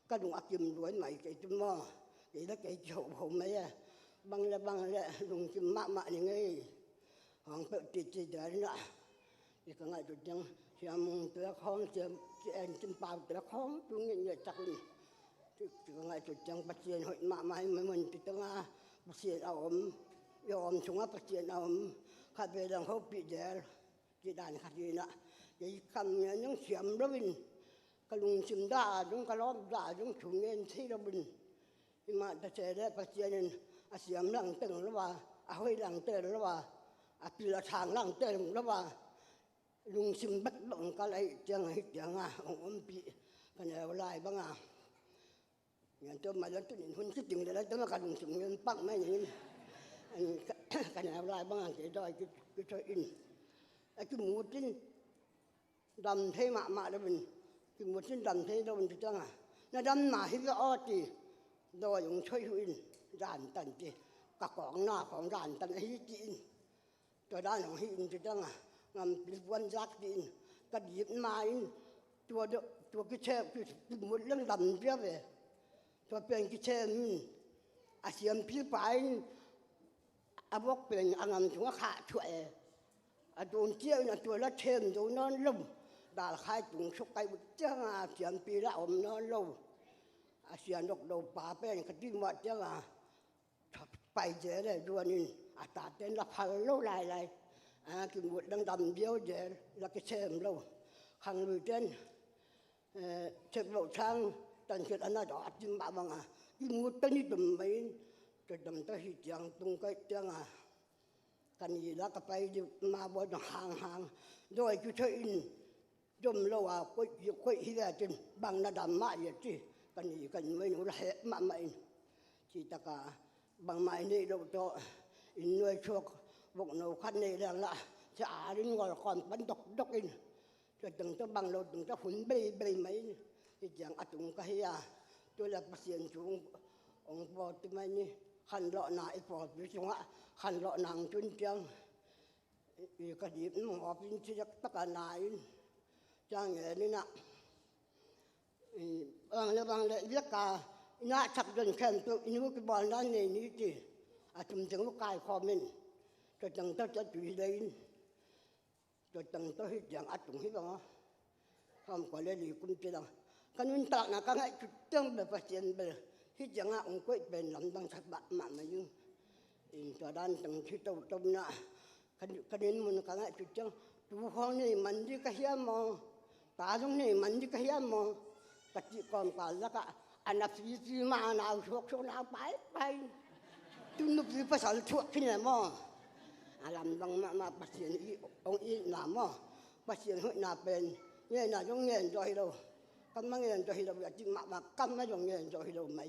cái đúng ác kim đuổi mày cái chim mò thì đó cái chỗ hôm mấy bằng là dùng chim mạng như ngay hoàng tự chỉ đấy nữa thì cái ngày chút chẳng xem từ con xem chim bao từ con chúng người chắc đi thì cái ngày chút chẳng bắt xiên hội mạng mày mình thì tương bắt xiên ôm chúng bắt xiên ôm khai về đang hộp bị dễ chỉ đàn khai gì nữa cái cầm những xiêm đó mình cái lùng xiêm đá chúng cái lót đá chúng chúng nên thấy đó mình nhưng mà ta sẽ để bắt xiên xiêm lăng từng đó và hơi lăng từng đó và bị là thang lăng từng đó và ลุงซิมบัดบังก็เลยจังให้จังองปีกันเอาลายบ้างอย่างตัวมาแล้วตัวนี้คนคิดถึงแล้วตัวมากันลุงซิมเงินปังไม่อย่างนี้กันเอาลายบ้างเกี่ยดอยก็ช่วยอินไอ้ที่หมูทิ้งดำเทมาแล้วเป็นที่หมูทิ้งดำเทแล้วเป็นจังน่าดำหนาที่ก็อ้อตีโดยองช่วยอินด่านตันจีกะของหน้าของด่านตันให้จีนตัวด้านของฮินจะจังงามเป็นวันรักดินกัดหยิบมาอินตัวกิเชฟคือหมดเรื่องดำเรียบเลยตัวเป็นกิเชฟอาเซียนพิพายอาบอกเป็นอันนั้นถึงว่าขาดช่วยอาโดนเจียวนะตัวละเชมโดนนอนลมดาลขายตุงชกไก่บุจ้งอาเซียนปีละอมนอนลมอาเซียนดอกดอกป่าเป็นกระดิ่งวัดจ้งอาไปเจอเลยด้วยนี่อาตาเต้นละพันโลลายกินหมดดังดำเดียวเจอแล้วก็เชมโลขังมือเต้นเช็คโลช่างตันเกิดอันนั้นดอกจิ้มบ้าบังกินหมดตั้งนี่ดำไม่จะดำตั้งหิจยังตรงก็จังกันยีแล้วก็ไปมาบนห่างโดยกุศลจมโลว่าก็ฮิเลจินบางนาดำมาอย่างที่กันยีกันไม่รู้ละเหมาไม่ที่ตะกาบางไม้นี่เราโตอินด้วยช่วงวกโนคันนี่เรื่องละจะอารินงอก่อนปันดกอินจะถึงจะบางเราถึงจะหุ่นเบยไหมที่อย่างอตุงก็เฮียตัวละเปลี่ยนช่วงองค์ปอที่ไม่นี่ขันเลาะหนาไอ้ปอดอยู่ช่วงขันเลาะหนังจุนจังอีกระดิ่งหอบพินที่จะตะการนายจังเงี้ยนี่นะบางเลยเรียกกาน่าชักจนแข็งตัวอินุกบอลนั่นนี่จีอาจจะว่ากายคอมินจะจังต้องจะจุยเลยจะจังต้องให้อย่างอัดตรงที่บ้างทำก่อนเลยดีคุณจีดังกันวินตากนะกันให้จุดจังแบบประเจียนไปที่จังอ่ะองค์ก็เป็นลำดังสักบะมาไม่ยุ่งอินตัวด้านจังที่ตัวต้มนะกันนินมันกันให้จุดจังดูห้องนี่มันที่กระเฮียมองตาตรงนี้มันที่กระเฮียมองกะจิกรกันแล้วก็อันนั้นที่มาหนาวช่วงหนาวไปจุนนุบที่ภาษาชั่วที่ไหนมั่งอารมณ์บางมาปัจจัยนี้องค์อีหนามั่งปัจจัยหัวหน้าเป็นเนี่ยหน้าต้องเงินจอยเรากำลังเงินจอยเราอยากจิมากำไม่ต้องเงินจอยเราไหม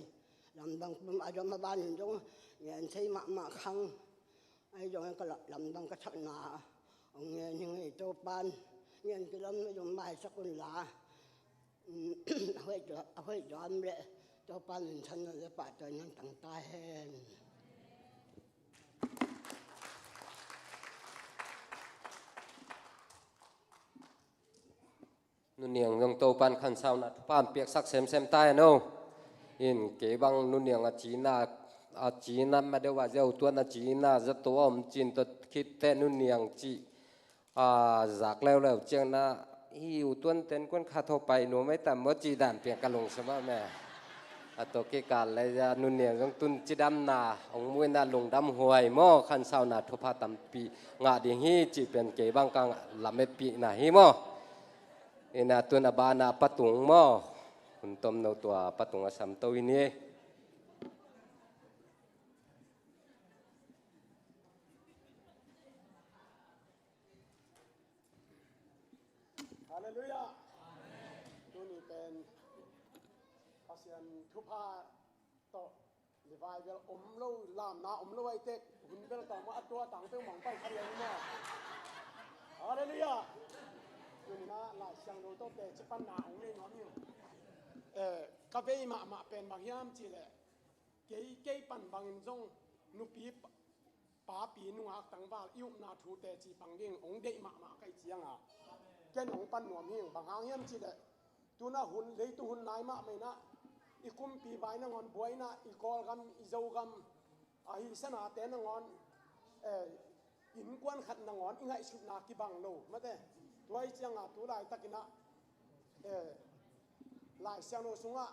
ลำบางผมอาจจะมาบ้านอยู่ตรงเงินใช้มาคังไอ้ตรงนั้นก็ลำบางก็ชักหนาองเงินยังไงโตปานเงินก็ลำไม่ต้องไม่สักคนละเอาไว้จอมเลยเจ้าปั้นฉันจะปะใจนั้นต่างตาแห้งนุ่นเนียงยงโตปันขันสาวนัดป้ามเปียกสักเซมใต้โน่อินเก็บังนุ่นเนียงจีน่าไม่ได้ว่าเจ้าตัวน่ะจีน่าจะตัวอมจีนตัวคิดแต่นุ่นเนียงจีจากแล้วเจ้าน่ะหิวตัวเต้นก้นขาทไปหนูไม่แต่เมื่อจีด่านเปียกกะลงใช่ไหมแม่ตัวกิการเลยจะนุ่นเนียงต้องตุนจีดำนาองมวยนาลงดำหวยหม้อขันสาวนาทุพาตัมปีงาดีฮีจีเป็นเก็บังกังลำไม่ปีนาฮีหม้ออินาตัวนาบานาปัตุงหม้อคุณต้มเอาตัวปัตุงอาสัมตัวนี้ฮาเลลูยาตัวนี้เป็นอาเซียนทุพาโตรีไวเวลลู่ลามนาลู่ไอเต็กหุ่นเวลต่อมาตัวต่างเป้าหมองไปขัดเลยนะฮาเลลูยาตัวนี้นะหลายเสียงเราต้องเตะจะปั้นหนาของนี่น้องนี่กาแฟมาเป็นบางยามจีเลยเก๋ปั่นบางจงนุปีป้าปีนุ่งอักต่างว่ายุ่งนาทูเตะจีบางยิ่งองเดมาใกล้เจียงอ่ะแกหนองปั้นหนวมหิ้งบางหางเยี่ยมจีเลยตัวน่ะหุ่นเลยตัวหุ่นนายมาไม่นะอีกุมปีใบนั่งงอนบวยนะอีกอลกันอีเจ้ากันอีสนาเต้นนั่งงอนอินกวนขัดนั่งงอนอีไงสุดนากีบังโลมาเต้ตัวไอ้เจียงอ่ะตัวลายตะกินะลายเสียงโนสุงอ่ะ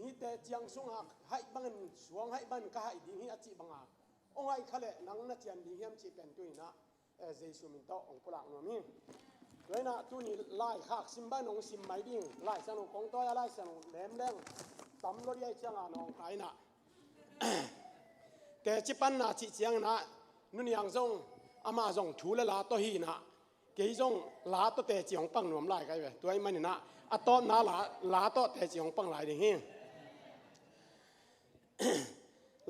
มีแต่เจียงสุงอ่ะให้บังสวงให้บังก็ให้ดีให้อจิบังอ่ะองไอ้ขะเละนังนัดเจียนดีเยี่ยมจีเป็นตัวนะเจสุมินโตองกุลังหนวมหิ้งด้วยนะตัวนี้ไล่ขากซิมบ้านองซิมไม่ดิ้งไล่สนุกของตัวไล่สนุกแหลมแดงตำรถใหญ่เชียงอ่ะน้องไก่นะแต่จิปันนะจิเชียงนะนุ่นยังทรงอามาทรงถูละลาตัวหีนะ เกี่ยจงลาตัวแต่จีของปังหนวมลายกันไปตัวไอ้มันนี่นะอะตอนน้าลาตัวแต่จีของปังลายเด้ง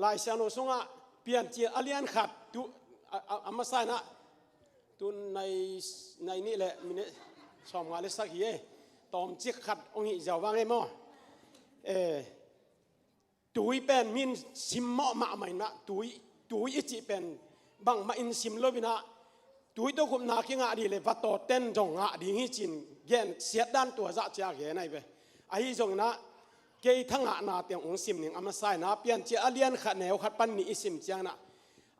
ลายเสียงโนซุงอ่ะเปลี่ยนจีอเลียนขัดตุอามาใส่นะตุนในนี่แหละมินสอมงานเลสักเย่ตอมจิกขัดองค์เจ้าว่าไงมั่งตุยเป็นมินซิมมะมาใหม่นะตุยอิจิเป็นบางมาอินซิมโลบินะตุยตัวคุมนาคิงอาดีเลยวัดต่อเต้นจงอาดีฮิจินเย็นเสียด้านตัวจะเจ้าเห็นไงไปไอ้จงนะเกยทั้งอานาเตียงองค์ซิมหนึ่งอามาใส่นะเปลี่ยนเจ้าเลียนขัดแนวขัดปันนี่อิซิมเจ้านะ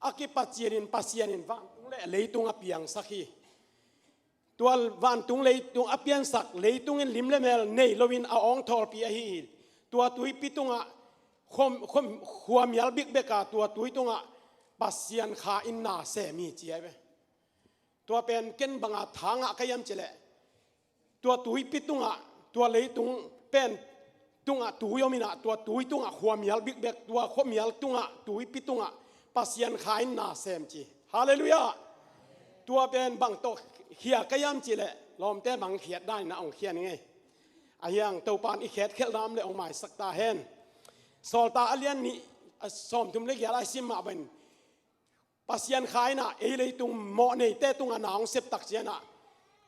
อากิปัจเจียนินปัจเจียนินฟังเลยตุงอเปียงสักทีตัววันตุงเลยตุงอเปียงสักเลยตุงอินลิมเลเมลเนยโลวินเอาองทอร์ปีอาฮีตัวตุยปิตุงอะคมหัวมีอัลบิกเบกาตัวตุยตุงอะปัสเซียนขาอินนาเสมีเจียไปตัวเป็นเกินบังอาทางอะขยำเจเลตัวตุยปิตุงอะตัวเลยตุงเป็นตุงอะตุยอมินะตัวตุยตุงอะหัวมีอัลบิกเบกตัวหัวมีอัลตุงอะตุยปิตุงอะปัสเซียนขาอินนาเสมจีฮาเลลูยาตัวเป็นบังโตเขียกยำจีเลลอมแต่บังเขียดได้นะองเขียนไงอายังตัวปานอีเขียดเขียดน้ำเลยองหมายสักตาเห็นสอลตาอเลียนนี่สอมทุมเล็กยาไลซิมมาเป็นปัสยันขายนะเอเลยตุงโมเนเตตุงอนางเสพตักเจนะ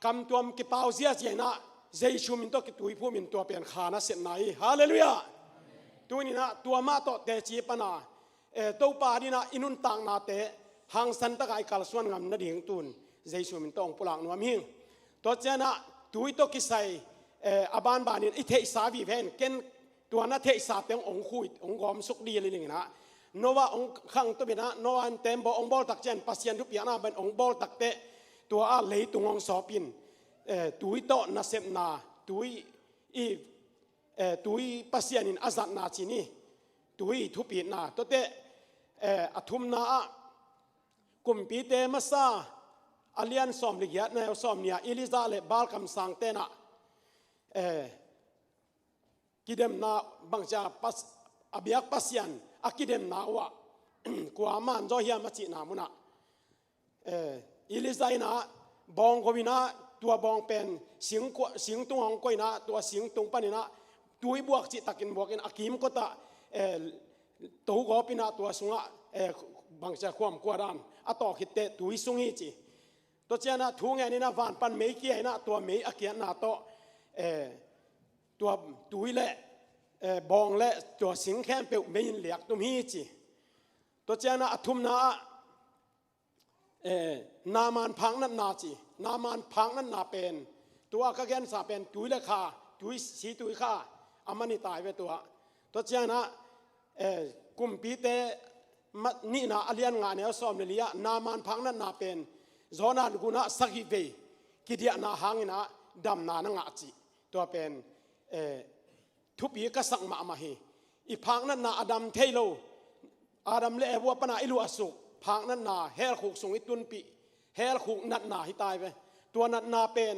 คำตัวมกิปาวเสียเจนะเจชูมินโตกิตุยผู้มินตัวเป็นขานะเสพไหนฮาเลลูยาตัวนี้นะตัวมาโตเตจีปนาตัวปาดีนะอินุนตังนาเตหางสันตะไกกัลส่วนงามนาดิ่งตุนเจชูมินโตองปุลังนัวมิงตัวเจนะตุยโตกิไซอบานบานินอิเทสาวีเพนเกนตัวนั้นเทศาเตียงองคุยองกอมสุกดีเลยนะโนว่าองขังตัวเป็นนะโนวันเต็มบ่องบอลตักเจนปัสยันทุกอย่างนะเป็นองบอลตักเตะตัวอาเลยตุงองสอปินตุยโตนาเซมนาตุยปัสยันินอาซัดนาจีนี่ตุยทุปีนาตัวเตะอธุมนากุมปีเตมาซาอเลียนสอมลิกยะแนวสอมเนี่ยอิลิซาเลบาลคำสั่งเตนะกิเดมนาบังจาปัสอบิยักปัสยันอากิเดมนาวะกว่ามันจอเฮียมาจีนามุนะอิลิซายนะบองกวินะตัวบองเป็นสิงตุงองกวยนะตัวสิงตุงปานินะตุยบวกจิตตะกินบวกินอากิมก็ตะตัวกอปินะตัวสุงะบังจาความกวาดานอต่อขิดเตตุยสุงฮีจีตัวเจ้านะทุ่งนี่นะวันปันเมย์เกียนะตัวเมย์อาเกียนะโตตัวตุยเละบองเละตัวสิงแค่เปียวไม่ยินเหลียกตุ้มฮีจีตัวเจ้านะอธุมนานามันพังนั่นนาจีนามันพังนั่นนาเป็นตัวก็แกนสาเป็นตุยเละขาตุยสีตุยขาอามันนี่ตายไปตัวเจ้านะกุมปีเตนี่นะอเลียนงานเนี่ยซ้อมเลยะนามันพังนั่นนาเป็นจอนันกุนะสักฮิเวกิเดียนาหางนะดำนานังอาจีตัวเป็นทุบยีกสังมามาฮีอีพังนั่นนาอดัมเทโลอาดัมเล่วัวปนาอิลูอสุพังนั่นนาเฮลขุกสงอิตุนปีเฮลขุกนัดนาฮิตายไปตัวนัดนาเป็น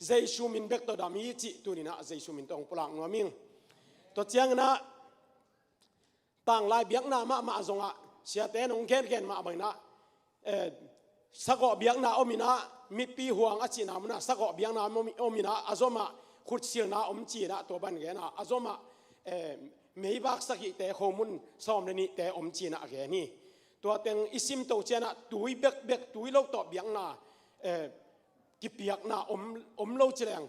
เจชูมินเบกตัวดามีจิตัวนี้นะเจชูมินตองปลางนัวมิงตัวเจียงนะต่างลายเบียงนามาจงอ่ะเสียแต่นงแก่นมาบังนะสกอเบียงนาอมินะมีปีห่วงอาจินามุนะสกอเบียงนาอมินะอาจมาขุดเสียนาอมจีนะตัวบันแกนะอาจมาไม่บักสักแต่ข้อมูลซ้อมนี่แต่อมจีนะแกนี่ตัวเต็งอิซิมโตเจนะตุยเบกตุยโลกต่อเบียงนากิเปียกนาอมโลเจริญ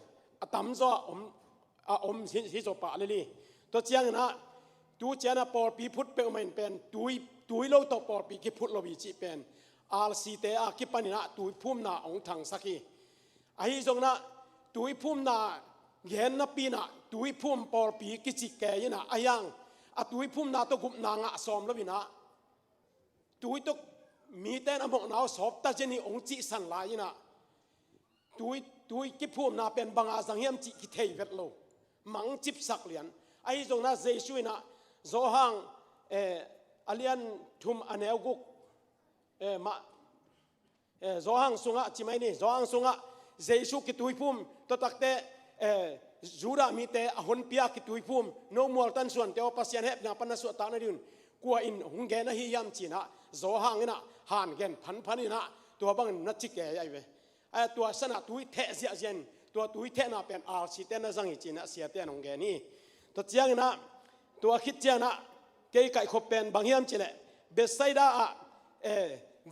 ตั้มจ้าอมฮิโซปะเลยตัวเจียงนะตัวเจนะปอปีพุทธเป็นมันเป็นตุยโลกต่อปอปีกิพุทธโลบิจิเป็นอาลซีเตอากิปานินะตุยพุ่มนาองทังสักีไอ้จงนะตุยพุ่มนาเย็นนะปีนะตุยพุ่มปอปีกิจิแกยนะอายังตุยพุ่มนาตกุบนางะสอมแล้วบินะตุยตกมีแต่นำบอกนาสอบตาเจนี่องจิสันลายนะตุยกิพุ่มนาเป็นบางอาสังเฮียมจิกิเทยเวทโลมังจิบสักเหรียญไอ้จงนะเจช่วยนะโซฮังอเลียนทุมอเนลกุกมาโซฮังสุงะจิไม่นี่โซฮังสุงะเจชูกิตุยพุ่มตัวตักเตจูรามีเตอหุนพิอากิตุยพุ่มโนมัวตันส่วนเตอปัสยันเฮบนาปนัสวตานาดินกัวอินหุงแกนะฮิยามจีนะโซฮังนะฮานแกนพันนี่นะตัวบังนัดจิแกใหญ่เว ตัวสนะตุยเทเสียเจนตัวตุยเทน่ะเป็นอาร์สิเตนะจังหิจินะเสียเตนองแกนี่ตัวเจียงนะตัวคิดเจียนะเกยไก่ขบเป็นบางเฮียมจิเลเบสไซดา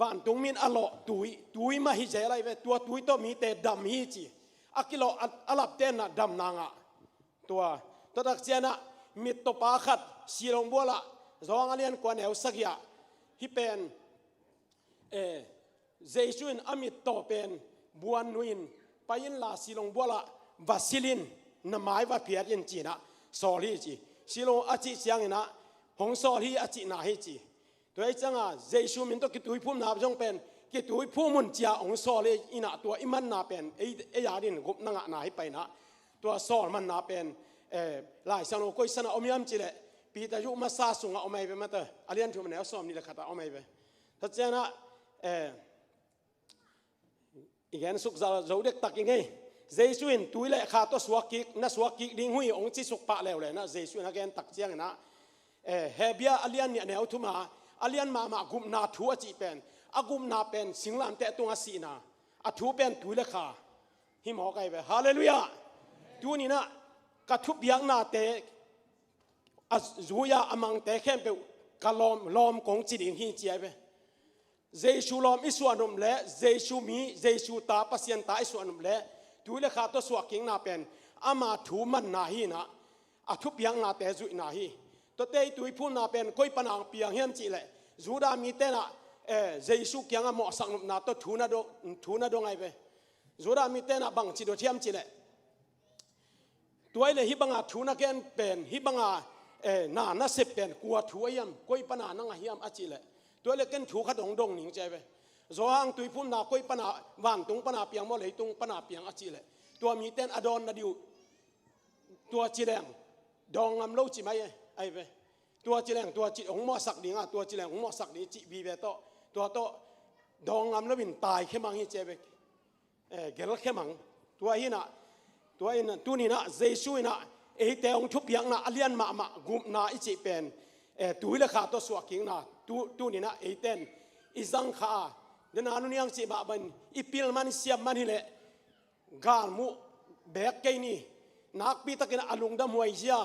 วันตรงมินอโลตุยมาฮิเจอะไรเวตัวตุยตัวมีแต่ดำฮิจิอากิโลอลับเตนะดำนางะตัวตักเจียนะมิตรปาขัดสีลงบัวละร้องเลียนกวนแนวสักยาฮิเป็นเจสุนอมิตโตเป็นบัวนุอินไปยินลาสีลงบัวละวาซิลินนามายว่าเพียรินจีนะสอลีจีสีลงอาจิเสียงนะหงสอลีอาจินาฮิจีตัวไอ้จังอ่ะเจสุมินต้องกิตุยพุ่มนาจงเป็นกิตุยพุ่มมุนจีอาหงสอลีอินะตัวอิมันนาเป็นไอ้ยาดินกุบนังนาให้ไปนะตัวสอมันนาเป็นหลายสังโลกุยสนะอมยามจีเลปีตายุมาซาสุงเอาไม่ไปมาเตออาเลียนทุกมันแล้วซ้อมนี่แหละขัดเอาไม่ไปถ้าเจ้านะอีกอย่างสุกจะเราเด็กตักยังไงเจสุนตุยเล่ขาตัวสวกิกนะสวกิกดิ้งหุยองค์ที่สุกปะแล้วเลยนะเจสุนอะไรตักเจียงนะเฮเบียอาเลียนเนี่ยแนวทุมาอาเลียนมากุมนาทัวจีเป็นอากุมนาเป็นสิงลามเตะตัวสีนาอาทัวเป็นตุยเล่ขาหิมหอกไก่ไปฮาเลลูยาตัวนี้นะกระทุบยังนาเตะจูยาอมังเตะเข้มไปกะลอมของจีดิงหินเจียไปเจสูลอมอิสวานุมเล่เจสูมีเจสูตาปัสยันตาอิสวานุมเล่ตุยเลขาตัวสวกิงนาเป็นอามาถูมันนาฮีนะอาทุบยังนาเตจุนาฮีตัวเตยตุยพูนนาเป็นก้อยปนังเปียงเฮียมจีเล่จูดามีเตนะเจสูเกียงอะหมอสังนุมนาตัวถูนาดงไงไปจูดามีเตนะบังจีโดเทียมจีเล่ตัวไอ้เลยฮิบังอาถูนาเกนเป็นฮิบังอานาเสพเป็นกัวถูยมก้อยปนานังเฮียมอาจีเล่ตัวเล็กกันถูกขดงดงหนิงใจไปโซฮังตุยพุ่มนาก้อยปนาวันตุงปนาเปียงมอเลยตุงปนาเปียงอาจีเลยตัวมีเต้นอดอนนาดิวตัวจีแรงดองงำเล่าจีไหมไอ้ไปตัวจีแรงตัวจีองมอสักดิงอ่ะตัวจีแรงองมอสักดิจีบีเบโตตัวโตดองงำแล้วบินตายแค่มังฮีเจไปเกลแค่มังตัวฮีน่ะตัวนี้น่ะตัวนี้น่ะเจสุยน่ะแต่องทุบยังน่ะอเลียนมากุมน่ะอิจิเป็นตุยเลขาตัวสวกิงน่ะตูนี่นะเต้นอิจังข้าเดินอานุยังสิบาบันอีพิลมันเสียบมันนี่แหละกาลมุเบกเกนี่นักปีตะกินอลุงดำหวยเสีย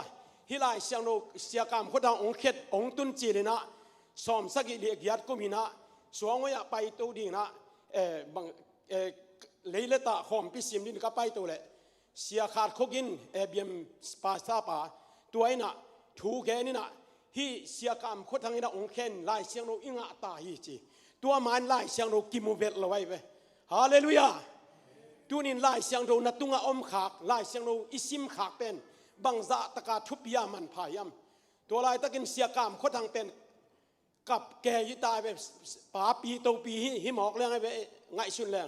ฮิลายเสียงโนเสียกามคนทางองเข็ดองตุนจีเลยนะสอมสักิเลียกยัดกุมินะสวงไว้ไปตัวดีนะบางเลยเลตาหอมพิสิมดินก็ไปตัวเลยเสียขาดขกินเบียมปาซาปาตัวไอ้น่ะถูแกนี่น่ะฮีเสียกรรมคนทางนี้นะองค์เข็นไล่เสียงเราอิงอาตาฮีจีตัวมันไล่เสียงเรากิมูเวตเราไว้ไปฮาเลลูยาตัวนี้ไล่เสียงเรานัตุงอมขากไล่เสียงเราอิซิมขากเป็นบังซาตะกาทุบยามันพายำตัวไล่ตะกินเสียกรรมคนทางเป็นกับแกยิตายไปป่าปีโตปีหิมอกเรื่องไอ้ไปไงสุนแรง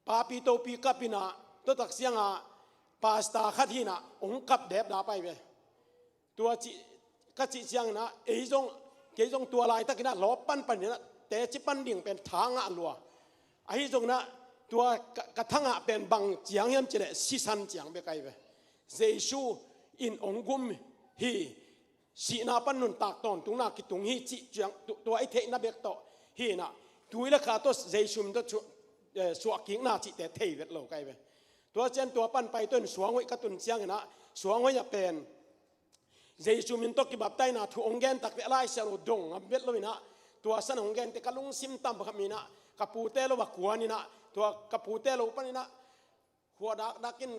ป่าปีโตปีกับปีนาตัวตักเสียงอ่ะปาสตาขัดที่น่ะองค์กับเด็บดาไปไปตัวจีก็จีเสียงนะเกยจงตัวลายตะกินนะล้อปั้นเนี่ยนะแต่จิปั้นดิ่งเป็นทางอ่ะลัวไอ้จงนะตัวกระทั่งอ่ะเป็นบังเจียงยามจีเลยสิสันเจียงไปไกลไปเจสูอินองกุมฮีสีนาปั้นนุนตากตอนตุงนาคิตุงฮีจีเจียงตัวไอ้เทน่ะเบกโตฮีน่ะตุยละขาตัวเจสูมันตัวสวกิงนาจีแต่เทเวทโลไกลไปตัวเจนตัวปั้นไปต้นสวงไว้กระตุนเจียงนะสวงไว้อย่าเป็นเจสุมินตกิบับไตนาทุองเกนตักเวลาเสียงดงอับเวทลอยนะตัวสันองเกนเตกลุงซิมตัมบขมินะกับปูเตโลบักหัวนี่นะตัวกับปูเตโลปนี่นะหัวดักกิน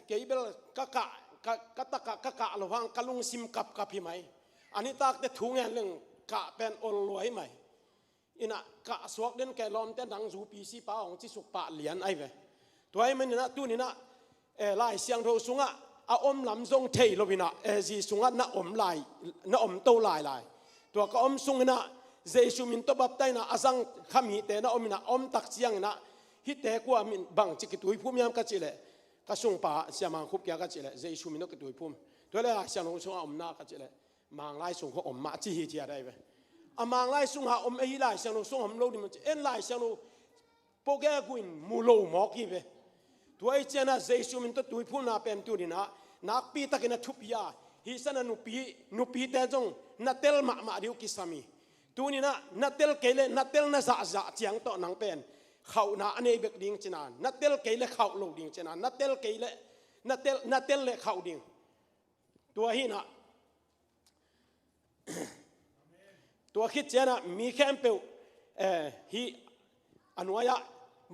เกยเบลกะกะระวังกลุงซิมกับพี่ไหมอันนี้ตักแต่ทุงเงินเรื่องกะเป็นอลรวยไหมอินะกะสวกเด่นแกลอมเต้นดังจูปีซีป้าของที่สุกปะเหรียญไอ้เวตัวไอ้มันนี่นะตัวนี้นะไล่เสียงโทสุงะอาอมลำทรงเทยลบินะจีสุงะน่ะอมลายน่ะอมโตลายตัวก็อมสุงนะเจสุมินตบับไตนะอาซังขมีเตนะอมนะอมตักเสียงนะฮิเตกัวมินบังจิกตุยพุ่มยามกัจจิเลก็ส่งป่าเสียมังคุบแกกัจจิเลเจสุมินตกตุยพุ่มตัวเลยเสียงลงสุงะอมนากัจจิเลมังไล่ส่งเขาอมมาจีฮิจีอะไรไปอามังไล่สุงะอมเอฮิไล่เสียงลงสุงะอมโลดิมันเอ็นไล่เสียงลงโปแกกุนมูโลมอกีไปตัวไอ้เจนะเจสุมินตตุยพุ่มนาเป็นตัวนี้นะนักปีตะกินทุบยาฮิสันนุปีเตจงนัตเตลมาดิวกิสามีตัวนี้นะนัตเตลเกเลนัตเตลน่ะจะเจียงต่อนังเป็น เขาหน้าอันนี้เบกดิ่งเจนานนัดเตลเกยเลเขาโลดิ่งเจนานนัดเตลเกยเลนัดเตลเลเขาดิ่งตัวหินะตัวคิดเจนะมีแค่เปลฮีอันวายะ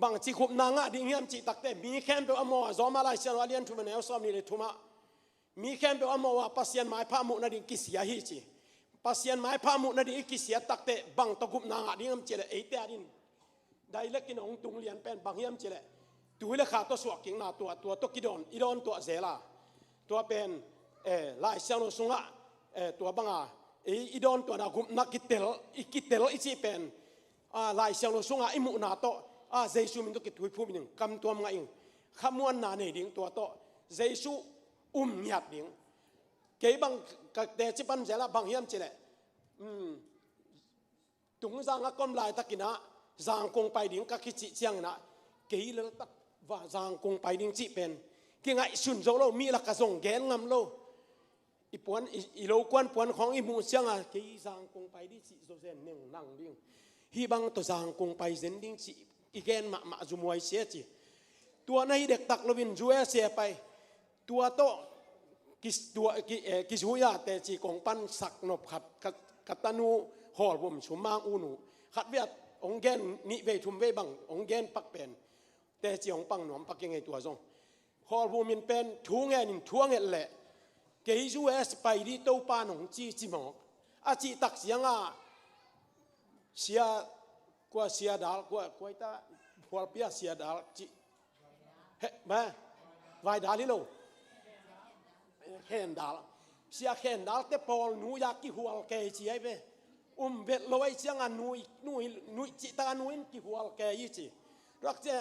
บางจีคุบนางะดิ่งเฮียมจีตักเตมีแค่เปลอมอจอมาลายเชนวาเลียนทุมันเอลซอมนี่เลยทุมามีแค่เปลอมว่าปัสยันไม้พามุนาดิ่งกิเสียฮีจีปัสยันไม้พามุนาดิ่งกิเสียตักเตบางตะคุบนางะดิ่งเฮียมจีเลเอเตอดินได้เล็กกินองตุงเลียนเป็นบางเฮียมจีเลตัวเล็กขาตัวสวกกิ่งนาตัวตกิดอนอีดอนตัวเซลาตัวเป็นลายเชนโนสุงะตัวบางอีดอนตัวนักกุมนักกิเตลอีจีเป็นลายเชนโนสุงะอิมุนาโตเจสุมินตุกิตุยพูมินึงคำตัวมั้งอิงขมวนนาเนดิ่งตัวโตเจสุหยัดดิ่งเกี่ยบังกับเดจิปันเจละบางเฮียมจีเลตุงจางก็กำลายตะกินะจางคงไปดิ่งกับคิจิเจียงนะเกี่ยเลยตักว่าจางคงไปดิ่งจีเป็นกี่ไงสุนโจโลมีลักกระทรงแกนงำโลอีปวนอีโลกวนปวนของอีมูเชียงอ่ะกี่จางคงไปดิ่งจีโซเซนหนึ่งนั่งดิ่งฮีบังตัวจางคงไปเซนดิ่งจีอีแกนมาจุมวยเสียจีตัวในเด็กตักลวินจัวเสียไปตัวโตกิสุยาแต่จีของปันสักนบขัดกัตนูหอลบุมชุมมางอูนูขัดเวียดองแกนนิเวทุมเวบังองแกนปักเป็นแต่จีของปังหนอมปักยังไงตัวทรงหอลบุมินเป็นทุ่งเงินทุ่งเงินแหละเกยจูเอสไปดีโตปานของจีหมอกอาจีตักเสียงเสียกว่าเสียดาลกว่าตาพอลเปียเสียดาลจีเฮ้แม่ไว้ดาลิโลเข็นดาลเสียเข็นดาลแต่พอลนูอยากกี่หัวเกยจีไอเวเวทลอยเสียงนุยจิตานุยกี่หัวเกยจีรักเจ้า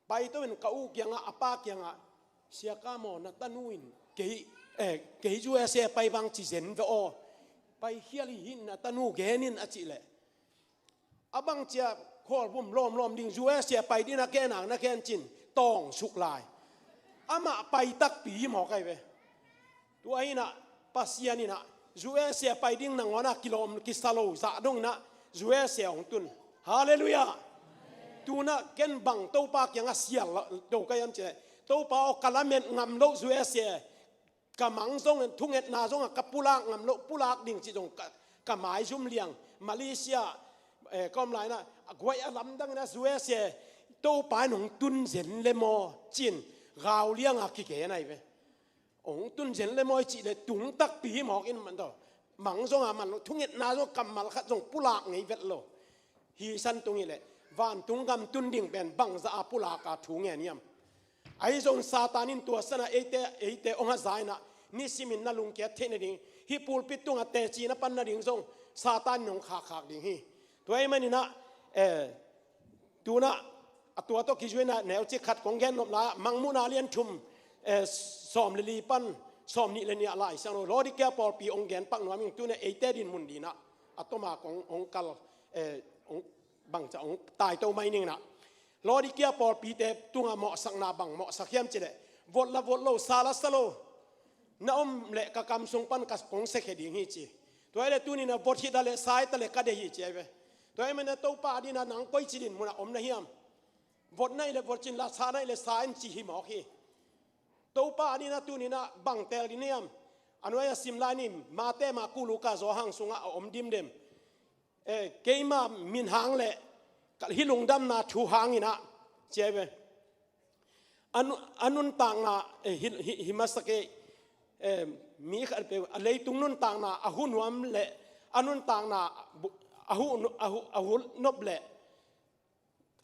ไปตัวเป็นก้าวเกียงอาปาเกียงเสียก้ามอนัตนุยเกยจูเสียไปบางจีเซนเวอไปเฮียลิหินนัตนูเกนินอจิเลอบางเจ้าขอบุมล้อมดิ่งจูเสียไปดินักแกนังนักแกนจินตองสุกลายอามาไปตักปีหมอไก่เวตัวไอ้น่ะปัสยานี่น่ะจูเสียไปดิ่งนังวานากิโลกิสาโลจะดงน่ะจูเสียของตุนฮาเลลูยาตัวน่ะเกนบังโตปากยังเสียละโตก็ยังเจโตปาอกลาเมนงำโลจูเสียกำมังซงทุ่งเอ็ดนาซงกับปุลากงำโลปุลากดิ่งจิจงกับหมายจุ่มเลียงมาเลเซียก็หลายนะกวยอลัมดังนะจูเสียโตปาหนงตุนเซนเลมอจินกาวเลี้ยงอักเกไหนเวองตุนเซนเลมอจิเลยตุงตักปีหมอกอินมันต่อมังซงมันทุ่งเอ็ดนาซงกำมาขัดซงปุลากไงเวทโลฮีสันตรงนี้แหละวันตุงกำตุนดิ่งเป็นบังจะอาปุลากาทุ่งเงี้ยมไอ้ซงซาตานินตัวสนะเอเตองค์ใจนะนิสิมินนาลุงเกียเทนดิ่งฮิปูลปิตุงเตจีนะปันนาดิ่งซงซาตานนงขากดิ่งฮีตัวไอ้มันนี่นะตัวนะตัวโตกิจเวนะแนวจิขัดของแกนนบละมังมุนาเลียนชุมสอมลีปันสอมนี่เลนี่อะไรสังโรอดิแกปอลปีองแกนปังหนวมิงตัวเนี่ยเอเตดินมุนดีนะอัตมาขององกัลองบังจะองตายตัวไม่นิ่งนะรอดิแกปอลปีเตตัวเหมาะสังนาบังเหมาะสักเขียมเจเลวอลโลซาลาสโลน้อมเละกะกำทรงปันกับของเสกดิ่งฮีจีตัวไอ้ตัวนี้นะวอที่ตะเลสายตะเลกะเดฮีจีไอ้เว้ตัวไอ้มันเนี่ยตัวป่าดีนะหนังก้อยจีดินมุนะอมนะเฮียมวอดในเลวอจินลาซาในเลสายจีหิมอกฮีตัวป่าดีนะตัวนี้นะบังเตลดิเนียมอันว่าสิมลานิมมาเตมากูลูกาโซหังสุงะอมดิมเดมเกยมามินหางเละกับฮิลงดำนาชูหางอินะเจ้าเว้อันนุนต่างนะหิมัสเกมีขัดเปอะไรตุงนุนต่างนะอาหุนวมเละอันนุนต่างนะอาหุนบเละ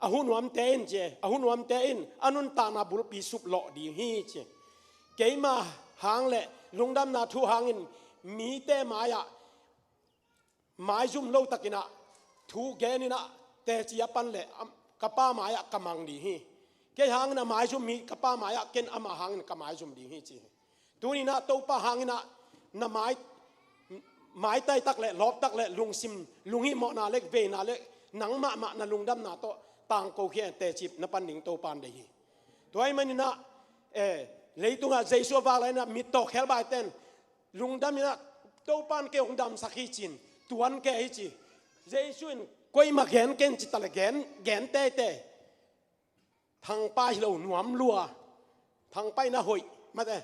อาหุนวมเตนเจอาหุนวมเตนอันนุนต่างนะบุรปีสุบหล่อดีฮีเจเกยมาหางเละลงดำนาชูหางอินมีเตมายะหมายจุ่มโลตะกินะทูเกนินะแต่จียปันเละกับป้าหมายะกำมังดีฮีเกยหางนะหมายจุ่มมีกับป้าหมายะเกนอามาหางกับหมายจุ่มดีฮีจีตัวนี้นะตัวป้าหางนะนะหมายไตตักเละลอบตักเละลุงซิมลุงฮิมอนาเล็กเวนาเล็กหนังมะนะลุงดำนาโตต่างโกเขียนแต่จีบนะปันหนิงตัวปานได้ฮีตัวไอ้มันนี่นะเลยตัวใจชัววาเลยนะมีโตเขลบายเต้นลุงดำนี่นะตัวปานเกี่ยวกับดำสักฮีจินตัวอันแกฮีจีใจชัวกวยมาแกนเกนจิตตะเลแกนเต ทางป้ายเราหนวมลัวทางไปน่ะหอยมาแต่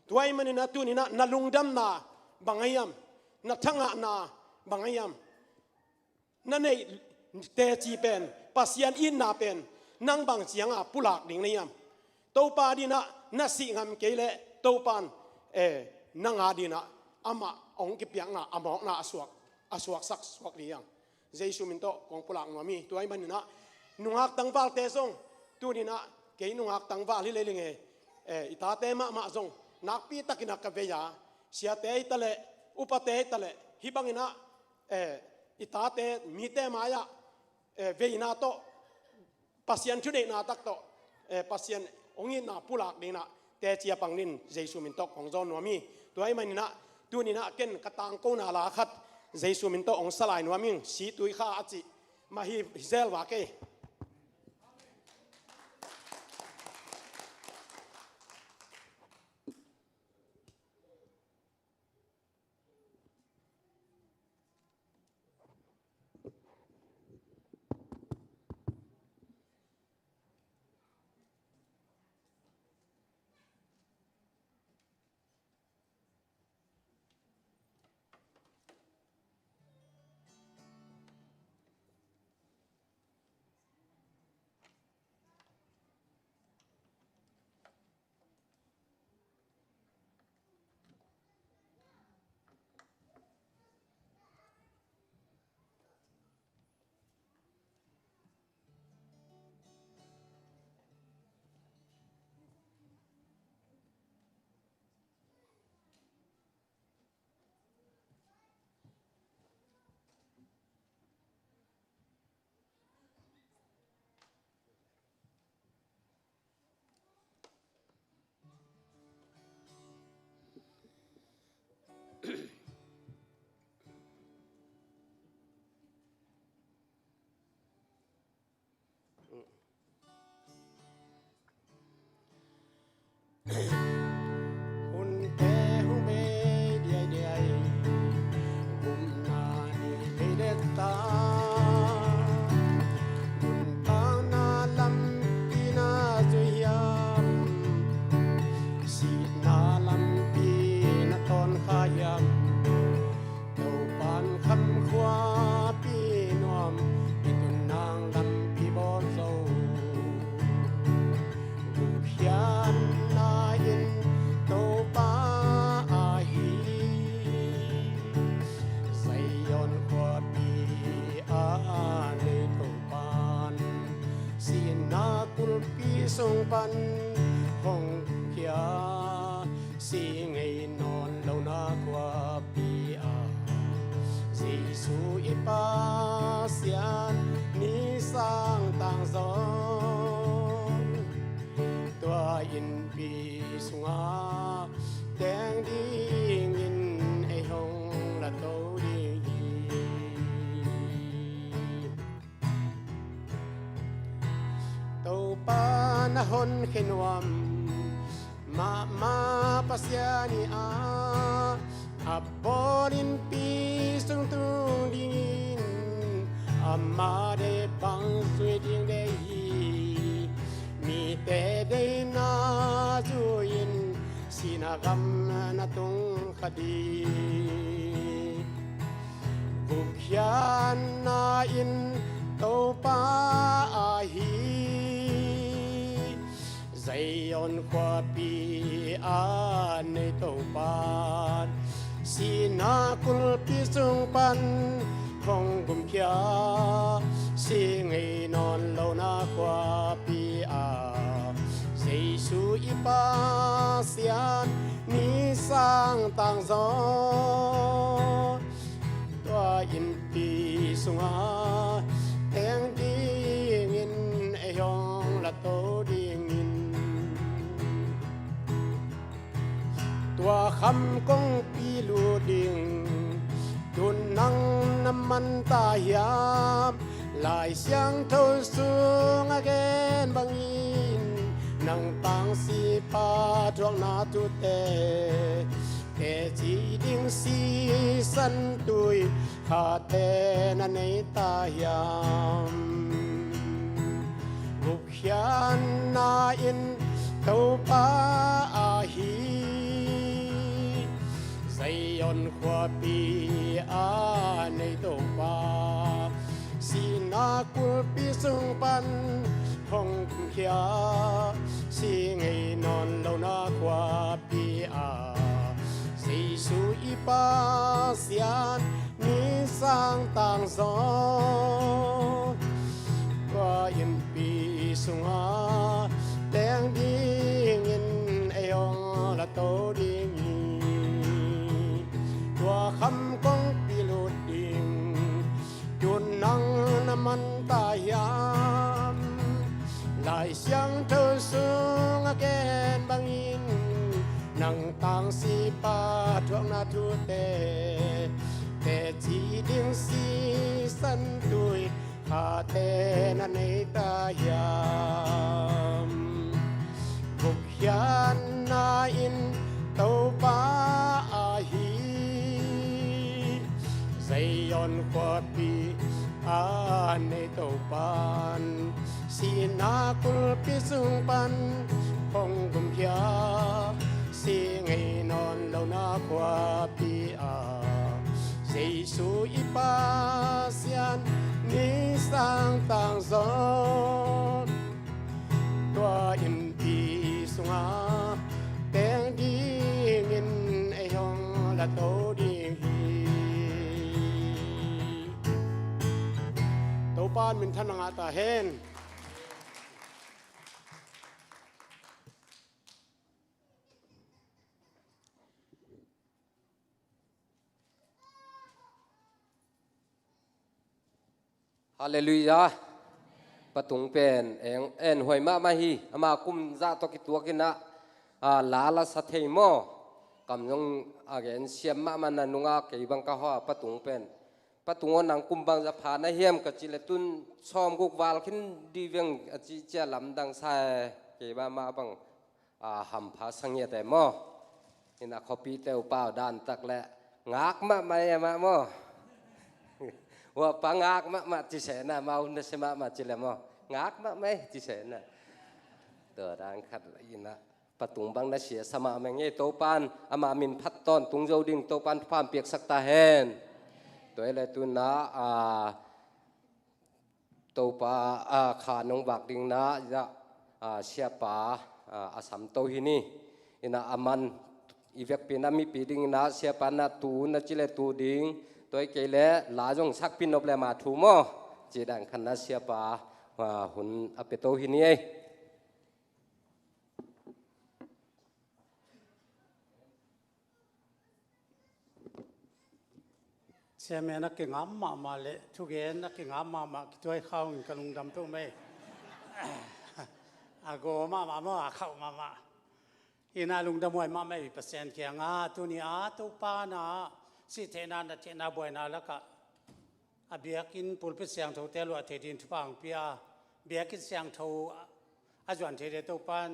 ตัวไอ้มันนี่นะตัวนี้นะน่ะลุงดำน่ะบางไงยำน่ะทั้งอ่ะน่ะบางไงยำนั่นเองเตจีเป็นปัสยันอินน่ะเป็นนั่งบางเสียงอ่ะปุลักดิ่งนี่ยำตัวป้าดีนะน่ะสิงามเกลเลตัวปานนั่งอาดีนะอามาองกิบยังน่ะอามอกน่ะอสวกสักสวกเรียงเจสุมินโตของปุลักนัวมีตัวไอ้มันนี่นะนุ่งหักตั้งฟัลเตซงตัวนี้นะเกยนุ่งหักตั้งฟัลที่เลยลิงอิตาเตมาซงนักปีตะกินักกะเวียเสียเตยตะเลอุปเตยตะเลฮิบังอินะอิตาเตมีเตมายะเวียนาโตปัสยันชุดเดนาตักโตปัสยันองค์น่ะปุลักดีนะเตจียปังนินเจสุมินโตของจอนนัวมีตัวไอ้มันนี่นะตัวนี้นะเก่นกระตังโกนาลาขัดเจสุมินโตองสลายนัวมิงสีตุยข้าอจิมาฮิเซลวาเกหุ่นเตหุ่นเบเดียเดียบุมนานีเดตาหุ่นตานาลำปีนาจุยามสีนาลำปีนาตอนขายามเต่าปานคำขวาปีนวมปีตุนนางลำปีบอลโซบุพยานโตปาอาฮีใส่ย้อนขวาปีอาในโตปานสีนากุลปีทรงปันห้องเขียสีไงนอนเหล่านาขวาปีอาสีสูอิปาเสียนนิสร้างต่างซอนตัวอินปีสุงาแดงดีงินไอหงละโตดีโตปานหนเขนวมมาปัสยานีอาอับบอรินปีสุงตุดินอามาเดบังสวยดิงเดยีมีแต่เดนาจุยินสีนากำนาตุงคดีบุกยานนาอินโตปาอาฮีใจยอนขวาปีอาในโตปานสีนาคุลปีสุงปันของกุมเขียสีไงนอนเหล่านาขวาปีอาเจสุอิปาเสียนนิสร้างต่างซอนตัวอินปีสุงาแทงดีงินไอยองละโตดีงินตัวคำกงปีลูดิงดุนนังน้ำมันตายามลายเสียงเท่าสูงอาเกนบางอินนังตังสีปาดวงนาตุเตเตจีดิงสีสันตุยขาเตนันในตายามบุก hian na in to pa a hi dây on khoa pi a nei to pa si na kul pi sung pan hong khia si ngei non lo na khoa pi a si su i pa sian ni sang tang zo qua in pi sung a teng ding in ayong la to ding tua kham kong pi lu ding chun nang naman ta yam lại xiang thơ sung again bangin nang tang si pa thuang na thu te chi ding si san tui ha te na nei ta yam buk hian na in to pa a hi dây on qua pi a nei to pan si na kul pi sung pan hong gum hia si ngei non lo na qua pi a dây su i pa sian ni sang tang zo tua im pi sung a teng ding in ai hong la to ding to pan min than nga ta hen Hallelujah. Patung pen en hoi ma ma hi ama kum za to ki tua kina la la sa thei mo kam jong again siam ma man nunga ke bang ka ha patung pen patung nang kum bang za pha na hiam ka chile tun som guk wal khin di veng chi cha lam dang sa ke ba ma bang ham pha sang ye te mo ina copy te pa dan tak le ngak ma ma moว่าปังงากมาจิเสนามาอุนเสมาจิเลมองากมาไม่จิเสนาตัวร่างขัดอินะปตุงบังนัเสียสมาเมงเงโตปันอามามินพัดตอนตุงโจดิ่งโตปันพามเปียกสักตาเฮนตัวอะไรตัวนะโตปาขานงบักดิ่งนะจะเสียปาอาสัมโตหินีอินะอามันอีเวกปีนามีปีดิ่งนะเสียปานาตูนะจิเลตูดิ่งตัวเกล้ลาจงสักพินอบเลมาทูโมจีดังคันนัสเซียปาว่าหุ่นอเปโตหินีเชื่อไหมนักเก่งมาเลยทุกเย็นนักเก่งมาช่วยเข้ากันลุงดำตุ้งไม่อาโกมาเข้ามาอีน่าลุงดำมวยมาไม่มีเปอร์เซ็นต์เขียงตัวนี้ตัวป้านะสิเทนาเจนาบวยนาแล้วก็เบียกินปุลพิเสียงทูเตลัวเทดินทุพังเปียเบียกินเสียงทูจวนเทเดตุปัน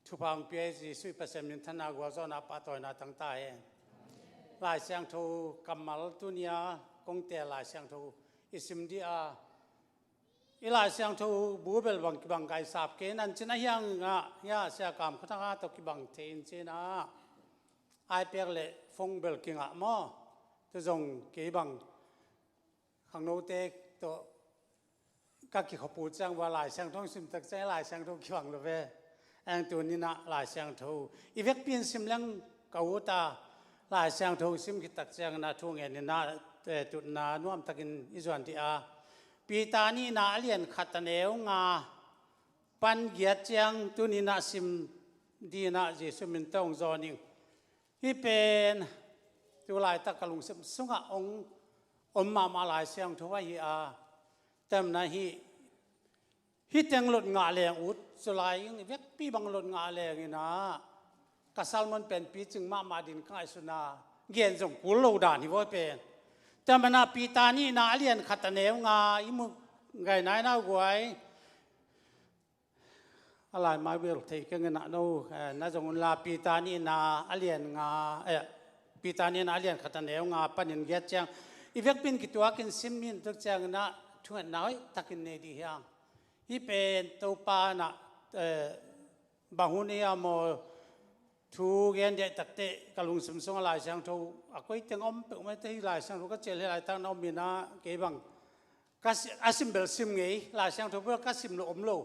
ทุพังเปียสิสุยเปอร์เซ็นต์มินทนากวาซอนาปาตอยนาตั้งตายลายเสียงทูกัมมัลตุนียกงเตลายเสียงทูอิสิมดีอีลายเสียงทูบูเบลบังไกสาบเกนันจินะยังยาเสียกรรมขทังตกิบังเทนเจนะไอเปียกเล่ฟงเบลกิงมอตัวจงเกี่บังขังโนเตกตัวกักกิขปูจังว่าหลายเสียงทงซิมตักใจหลายเสียงทงขวังเลยเว้แองตัวนี้นะหลายเสียงทูอีเวกเปลี่ยนซิมเลี้ยงเกาตาหลายเสียงทูซิมกิตักเสียงนาทุ่งเงินนาแต่จุดนาน่วมตะกินอิจวันที่ปีตานี้นาเลียนขัดเนวงาปันเกียรเจียงตัวนี้นาซิมดีนาเจสุมินตงจอนิงที่เป็นตัวลายตะกลุงสุงะองมาลายเสียงทว่าเต็มนะฮิเต็งหลุดงาแรงอุดสุลายยังเวกปีบังหลุดงาแรงนี่นะกษัตริย์มันเป็นปีจึงมาดินข้าสุนาเกียนส่งกุลโลดานที่ว่าเป็นแต่มันนาปีตานี่นาเลียนขัดเนวงาอิมุไงนายน่ากวยอะไรมาเวลที่กันนะโน่น่าจะงุลาปีตานี่นาเลียนงาปีตานี่นาเลียนขัดเนวงาปัญญาเจียงอีเวกเป็นกิตัวกินซิมมินทุกเจียงนะทุกน้อยตักินเนดีเฮียง hi pen to pa na bahunia mo thu gen de takte kalung sum song lai sang tho akoi teng om pe mai te lai sang ro ka chel lai tang no mina ke bang kas asim bel sim ngei lai sang tho ka sim lo om lo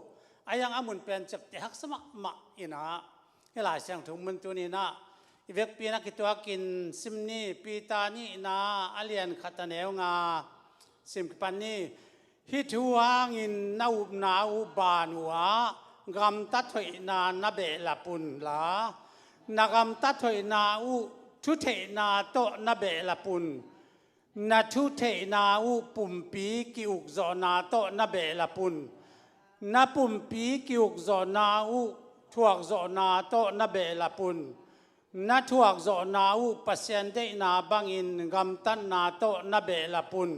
ayang amun pen chak te hak sama ma ina he lai sang tho mun tu ni na ivek pina ki to kin sim ni pi ta ni na alian khataneu nga sim pan ni hi thuang in nau na u banwa gam ta thoi na na be la pun la nagam ta thoi na u thu the na to na be la pun na thu the na u pum pi ki uk zo na to na be la pun na pum pi ki uk zo na u thuak zo na to na be la pun na thuak zo na u pasien de na bangin gam tan na to na be la pun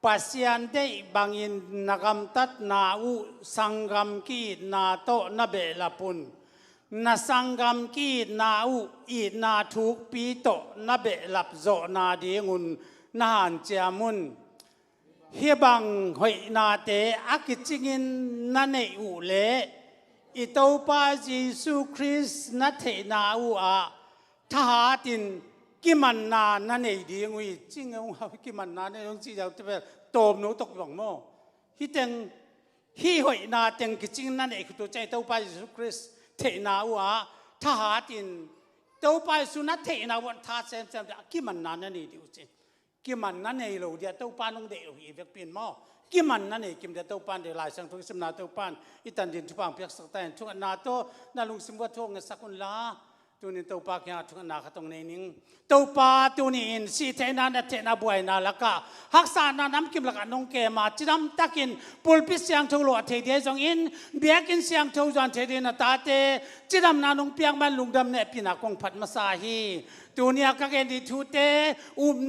pasien de bangin nagam tat na u sangam ki na to na be la pun na sangam ki na u i na thuk pi to na be lap zo na dingun na han chamun hi bang hoi na te akichingin na nei u le i to pa Jesu Christ na the na u a tha tin ki man na na nei dingui chingeu ha ki man na ne yong chi jaw te tom no tok bang mo hi teng hi hoi na teng ki ching na nei tu chai to pa Jesu Christ thế nào à tha hạt in đâu phải số nát thế nào vẫn tha xem cái mình năn này điều gì cái mình năn này rồi dia đâu pan ông để hiểu việc pin mò cái mình năn này kim dia đâu pan để lại sang thôi xem nào đâu pan ít tần din chupang piak sắc tay chung na to na lung sim wat thong sakun la tu ni đâu pa kya chung na khatong nei ning đâu pa tu ni in si thế na buai na laka hak sa na nam kim laka nong ke ma chidam takin pulpit siang thong lo the dia jong in biakin siang thong jan the dia na ta te chidam na nong piang man lungdam ne pina kong phat ma sa hi tu ni ka gen di thu te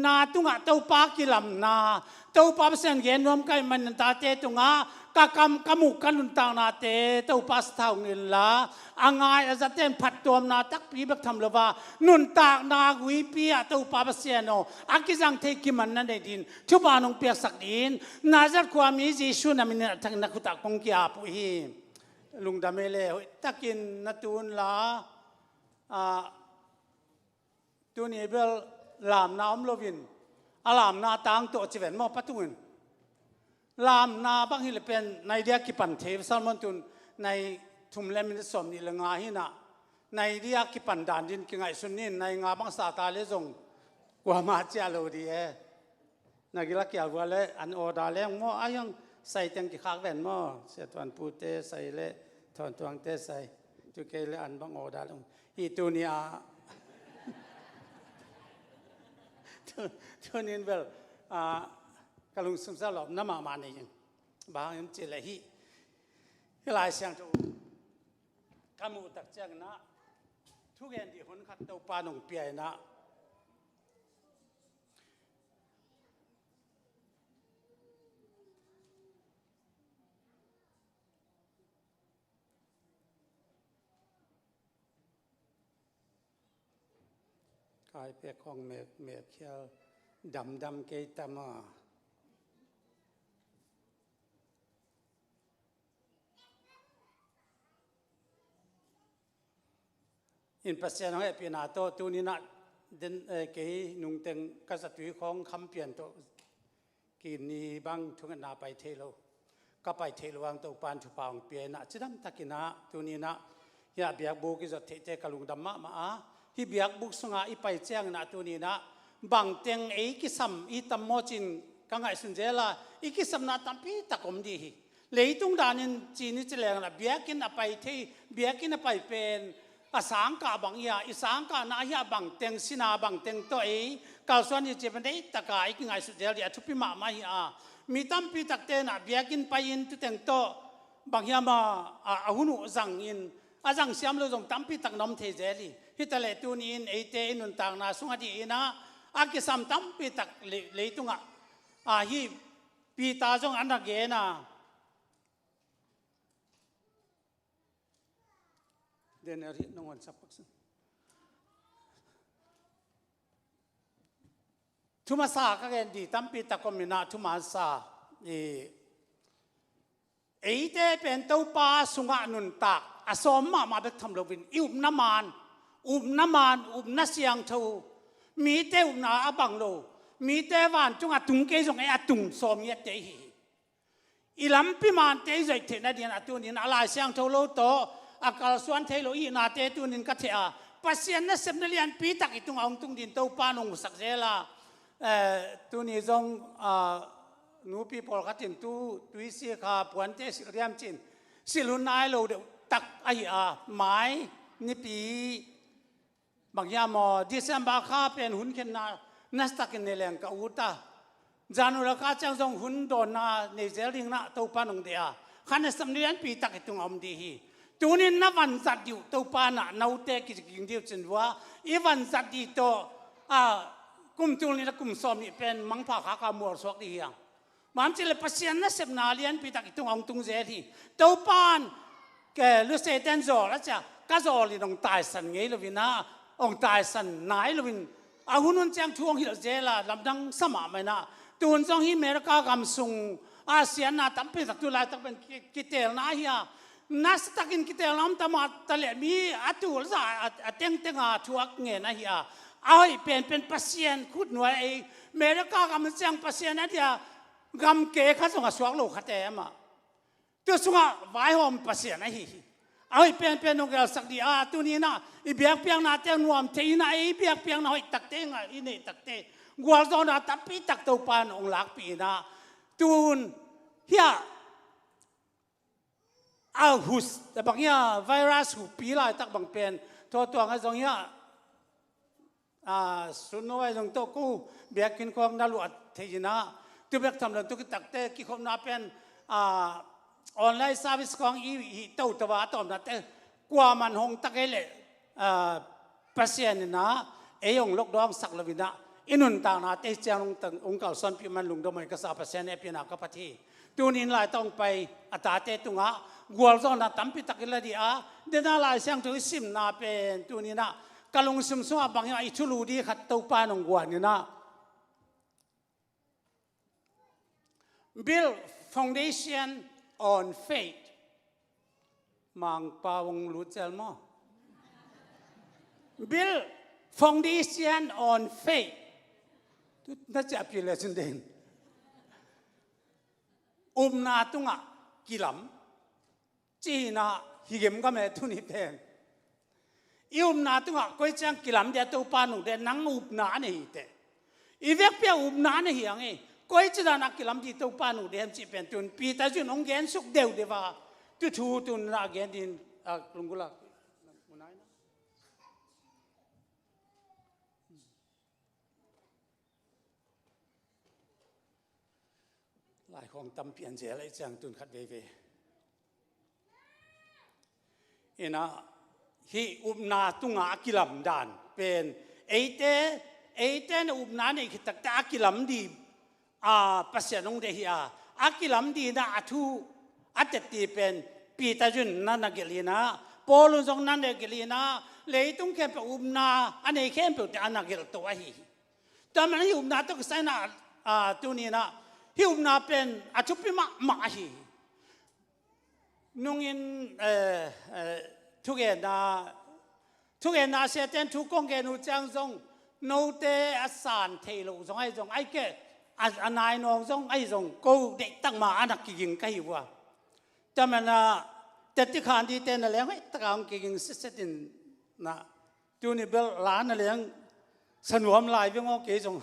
na tunga đâu pa ki lam na đâu pa sen gen nom kai man ta te tunga kakam kamu kanun tang na te đâu pa thau ngin la angai azaten phat tom na tak pi bak tham lova nun tak na gui pi a đâu pa sen no akizang te ki man na din thu ba nong piak sak din nazar kwa mi Jesu na min thang na khuta kong kya pu hi lungdamele takin natun la tu ni bel lam na om lovin alam na tang to chiven mo patungin lam na bang hi le pen nai dia ki pan the salmon tun nai thum lem ni som ni la nga hi na nai dia ki pan dan din ki ngai sun nin nai nga bang sa ta le jong kwa ma cha lo di e na gila kya wa le an o da le mo ayang sai teng ki khak ven mo se tuan pu te sai le thon tuang te sai tu ke le an bang o da long hi tu ni a cho nên vel kalung sum sa lop na ma ni ba em che le hi lai sang tu kamu tak chang na thu gen di hon khat to pa nong pi na kai pe khong me khel dam ke tama in pasien ho pi na to tu ni na den ke nung teng ka sa tui khong kham pian to ki ni bang thung na pai thelo ka pai thelo wang to pan thu paung pi na chidam takina tu ni na ya biak bu ki zo the te kalung dam ma a hi biak buk sunga i pai chang na tu ni na bang teng e ki sam i tam mo chin ka ngai sun jela i ki sam na tam pi takom di hi leitung danin chi ni cheleng na biakin a pai the biakin a pai pen asang ka bang ya isang ka na ya bang teng sina bang teng to e kal swan ni chepan dei taka i ki ngai su jel ya thupi ma ma hi a mi tam pi tak te na biakin pai in tu teng to bang ya ma a hunu zang in azang siam lo jong tam pi tak nom the jeli hitale tu ni in e te inun tang na sunga di ina aki sam tam pi tak le tunga a hi pi ta jong an ge na den ri nongon sapak sun thuma sa ka gen di tam pi tak ko mina thuma sa e ไอ้เต้เป็นเต้าป้าสุงะนุนตากอาสมมาเบ็กทำโลวินอุบน้ำมันอุบน้ำเสียงทูมีเต้อุบน้าอบังโลมีเต้วันจงอาตุงเกจงไอ้อาตุงสมเยเตหีอีลำพิมานเต้ใจเทนเดียนอาตุนินอะไรเสียงทูโลโตอากาศส่วนเทโลอีนาเตตุนินกัทเทอาปัสยานนัสเซมเนลียนปีตักอิตุงองตุงดินเต้าป้านงสักเจลาตุนิจงนูปีพอลกัตินตุวิเสียขาปวนเตสิเรียมจินสิลุนนายโลเดตักไอไม้นิปีบางยามอดิเซมบาคาเป็นหุ่นเข็นนานัสตักินเนเลงกอูตาจานุลกาจังจงหุ่นโดนนาเนเจลิงนาเต้าปานงเดียขันสำเนียนปีตักอิตุงอมดีฮีตูนินนับวันจัดอยู่เต้าปานะนาเตกิจกิงเดียวจินว่าอีวันจัดดีโตกุมตูนินกุมสอมนี่เป็นมังพาขากามัวสวกดียังมันจะเลยพัศยันนัสเซมนาเลียนปีตักอิตุงองตุงเจลีเต้าปานแกลุเซเตนโซแล้วจ้ะก็จะอลีนองตายสันไงลวินะองตายสันนายลวินอาหุนุนจังช่วงฮิลเจลาลำดังสมาไม่นะตูนจงฮิเมริกากำสุงอาเซียนนาตั้มเป็นสักตุลาตั้งเป็นกิเตลนาเฮียนัสตักินกิเตลน้ำตมาตะเลมีอัตุลซาเต็งเต็งอาทัวกเงินนะเฮียเอาให้เป็นพัศยันขุดหน่วยเมริกากำจังพัศยันนั่นเดียกำเกะข้าส่งสวกโลกขัดเตะมาตัวส่งไว้หอมพัศยันนะเฮียเอาให้เป็นนกเกลสักดีตัวนี้นะอีเบียกเปียงนาเตงนวมเทีน่ะอีเบียกเปียงนาอีตักเตงอีนี่ตักเตงวัวจอนาตับปีตักเต้าปานองหลักปีนะตูนเฮียเอาหุสแต่บางอย่างไวรัสหูปีลายตักบางเป็นตัวงั้นตรงเฮียสุนไว้ตรงโต๊ะกูเบียกกินของนาลวดเทีนะตัวเบียกทำเรื่องตัวกิตักเตกิคมนาเป็นออนไลน์เซอร์วิสของอีเต้าตัวตอมนะแต่กว่ามันหงตะเกลพัศยันนะยงลกดองสักลวินะอินุนต่างนะเตจางตังองค์เก่าสันพิมันลุงดมก็สาพัศยันเปียนักปฏิตัวนี้ลายต้องไปอัตราเตตุงะกัวจอนะตั้มพิตักเลดีเดินลายเสียงตัวซิมนาเป็นตัวนี้นะกะลงซิมสวบางอย่างอิชุลูดีขัดเต้าปานองกัวนี่นะ build foundation on faith มังปาวงลุเจลมอ build foundation on faith ทุกนั่นจะพิเลสินเดนนาตุงะกิลัมจีน่าฮิเกมก็ไม่ทุนิเป็นนาตุงะก็จังกิลัมเดียตัวปานุเดนังนาเนี่ยเตอีเวกเปียนาเนี่ยยังไงก็จะได้นักกิลัมที่ตัวปานุเดมจีเป็นตุนปีตาจุนองเกนสุกเดียวเดียวตุนนักเกนดินลุงกุลาหลายของตำเปลี่ยนเสียอะไรจังตุนขัดเวนะฮีอุบนาตุงอากิลัมดานเป็นเอเตนอุบนาเนี่ยคิดตักแต่อากิลัมดีปัสยานงเดียอากิลัมดีนะอัตุอัตติเป็นปีตาจุนนั่นนักเกลีนะปอลุนจงนั่นนักเกลีนะเลยตุงแค่เป็นอุบนาอันนี้แค่เป็นอันนักเกลตัวฮีแต่มันอุบนาตุกใส่นะตัวนี้นะฮิวนาเป็นอาชุปิมาฮีนุ่งอินทุกเอ็นาเสด็จทุกกงเกนุจังจงโนเตอสานเทโลจงไอจงไอเกอันนายนองจงไอจงกูเด็กตั้งมาอันนักกิงกันอยู่ว่าแต่มันแต่ที่ขันดีเต้นอะไรไม่ตั้งกิงเสด็จนะจูนี่เบลล้านอะไรยังสนวมลายเพื่อเกจง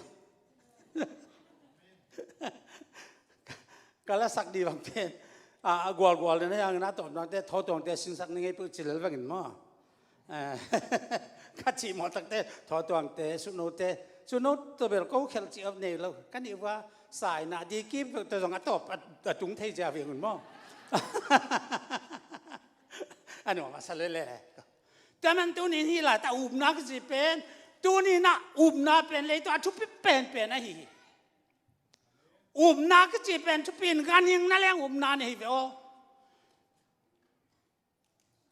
ก็ละสักดีบางเป็นกวลเนี่ยยังน่าตอบน้องแต่ทอตรงแต่สิ่งสักนึงให้พูดจิเลวกันมั้งขัดจีมอตักแต่ทอตรงแต่สุนทตัวเบลก็เขลจีอับเนี่ยเรากันดีว่าสายน่ะดีกิ๊บตัวตรงตอบจุงเทจะเวียนมั้งอันนี้ว่าสเลเลยแต่มันตัวนี้ที่ละแต่อุบนักจีเป็นตัวนี้นะอุบนักเป็นเลยตัวชุบเป็นนะฮีอุบนาก็จีเป็นทุปินกันยังนั่นแหละอุบนาเนี่ยเว้ย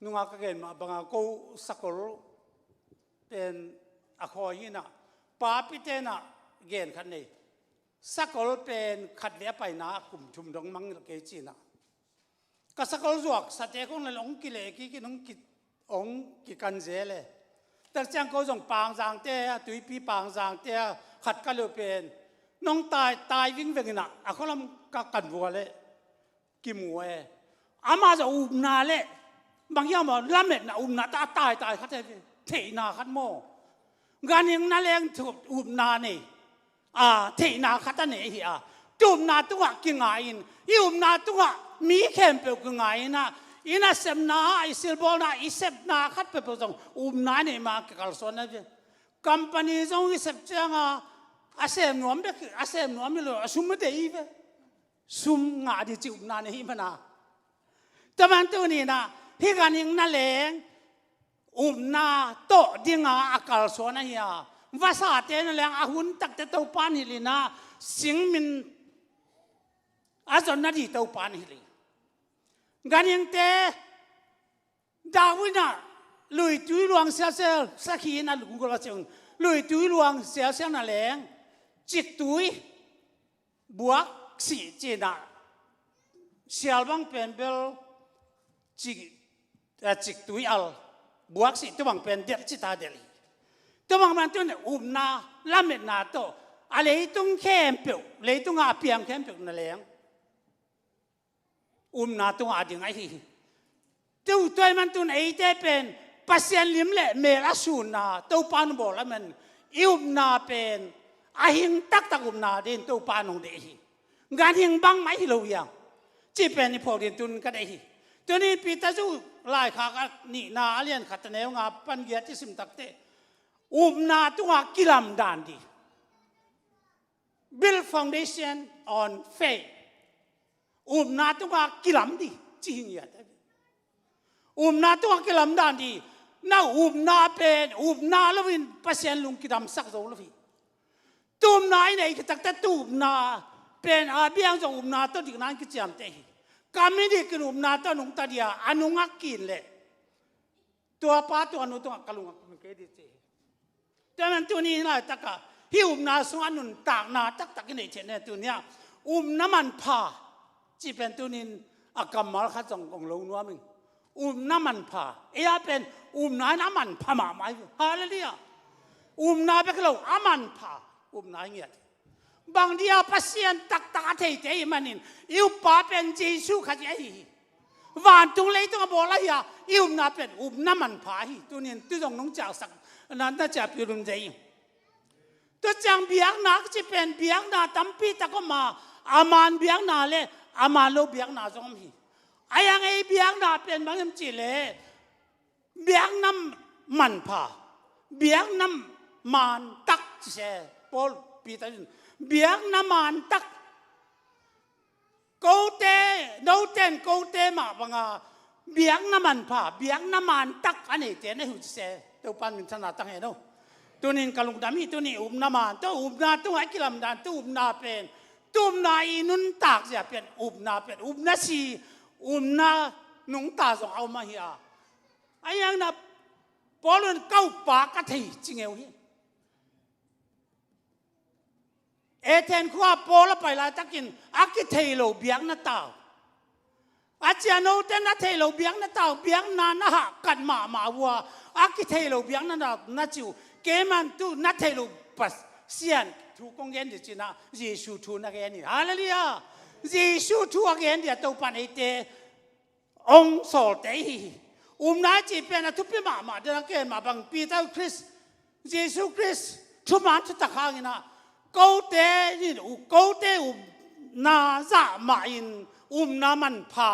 นุ่งอาก็เกิดมาบางกูสักคนเป็นอาคอยนะป้าพิเตนะเกิดขันนี้สักคนเป็นขัดเลี้ยไปนะกลุ่มชุมดงมังเกจีนะ ก็สักคนรวกสัตย์คงเลยองกิเลกิน้องกิองกิกันเจเลยแต่จังเขาส่งปางจางเตะตุยปีปางจางเตะขัดกันเลยเป็นน้องตายวิ่งไปกันนะอ่ะเขาลำกันวัวเลยกิมัวอามาจะอุ้มนาเลยบางอย่างบอกละเม็ดนะอุ้มนาตายเขาจะเทนาขัดโมงานยังนั่นเองถูกอุ้มนานี่เทนาขัดเนี่ยเฮียจุ่มนาตัวกินไงอุ้มนาตัวมีแค่เปลือกไงนะอินาเซมนาไอซิลบอลนาอิเซมนาขัดเปลือกตรงอุ้มนาเนี่ยมาเกี่ยวกับส่วนนั้นคอมพานีจงอิเซมจังอาเซมนวมเด็กอาเซมนวมนี่เลยสุ่มไม่ได้อีเวสุ่มงาดีจิอุ้มนาเนี่ยมันนะแต่มันตัวนี้นะที่การยิงนั่นเองอุ้มนาโตดิ้งอากาศส่วนนั้นเนี่ยภาษาเทนเรื่องอาหุนตักเตตัวปานฮิลินะสิงมินอาจารย์นาดีตัวปานฮิลิการยิงเตดาวินะลุยตุยหลวงเสียสักขีนะลุงก็ว่าเสียงลุยตุยหลวงเสียนั่นเองจิตตุยบวกสี่จีน่ะเสียบังเป็นเบลจิตตุยอัลบวกสี่ตัวบังเป็นเด็ดจิตตาเดลีตัวบังมันตัวเนี่ยอุ้มนาละเม็ดนาโตอะไรตุ้งเข้มเปียวเลยตุ้งอาเปียงเข้มเปียวนั่นเองอุ้มนาตุ้งอาดิ่งไอ้ที่ตัวมันตัวไหนได้เป็นปัสยันลิมเล่เมลัสูนาตัวปานบอกแล้วมันอุ้มนาเป็นอาหิงตักอุ้มนาเดินตัวปานงเดียงานหิงบังไม่หิโลยังจีเป็นนี่พอเดินตุนก็ได้ตัวนี้ปีตาจูไล่ขากันนี่นาเลียนขัดเนวงาปันเกียรติสิมตักเตอุ้มนาตัวกิลามดันดี build foundation on faith อุ้มนาตัวกิลามดีจริงอย่างนั้นอุ้มนาตัวกิลามดันดีน่าอุ้มนาเป็นอุ้มนาแล้ววินปัสยันลุงกิลามสักโซลฟีตุ้มนายเนี่ยตักแต่ตุ้มนาเป็นอาเบียงจะอุ้มนาตัวดิกนั้นกิจามเตะกามิดีกินอุ้มนาตัวนุ่งตาเดียอนุงักกินเลยตัวป้าตัวนุตัวกะลุงมันเกิดดีเจแต่มันตัวนี้นะตะกะหิวนาสวรรค์ตากนาตักกินเฉยเนี่ยตัวเนี้ยน้ำมันผ่าจีเป็นตัวนี้อากาศมาขัดจงของลงนัวมึงน้ำมันผ่าเป็นน้ำมันผ่ามาไหมฮาเลลูยานาเป็นเราอามันผ่านาเงี้ยบางเดียวพัศยันตักตาเทยมันนี่ป้าเป็นเจสูขัดยัยวันตรงเลยต้องบอกอะไรอ่ะนาเป็นน้ำมันผ่าตัวนี้ตัวตรงน้องเจ้าสักนั่นน่าจะพิรุณใจตัวจังเบียงนักจะเป็นเบียงนาตั้มปีตะก็มาอามันเบียงนาเลยอามันโลเบียงนาจงมีไอ้ยังไงเบียงนาเป็นบางอย่างจีเลยเบียงน้ำมันผ่าเบียงน้ำมันตักเช่พอปีตะเบียงน้ำมันตักกูเตโนเตนกูเตมาบังอาเบียงน้ำมันผ่าเบียงน้ำมันตักอันนี้เจนให้หุ่นเช่ตัวปันมินชนะตั้งเห็นโนตัวนี้กลุงดามีตัวนี้น้ำมันตัวนาตัวไอ้กิลามดานตัวนาเป็นตัวนาอินุนตักจะเป็นนาเป็นนาสีนานุ่งตาส่งเอามาเฮียไอ้ยังนะพอลุนเก้าปากกะทิจริงเหรอเฮียเทนขวาพอละไปลายตะกินอากิเทโลเบียงนาตาอาจารย์โนเตนนาเทโลเบียงนาตาเบียงนานะฮะกันมาวัวอากิเทโลเบียงนาจิวเกมันตูนาเทโลปัสเซียนทุกองเงินดิจินะเยซูทูนักเงินนี่ฮาเลลูยาเยซูทูนักเงินเดียตัวปันเตองโสเตยนาจีเป็นทุกปีมาเดินเกณฑ์มาบังปีเต้าคริสเยซูคริสทุกมันทุกตะข้างนะกูเตนี่กูเตนาจะมาอินน้ำมันผ่า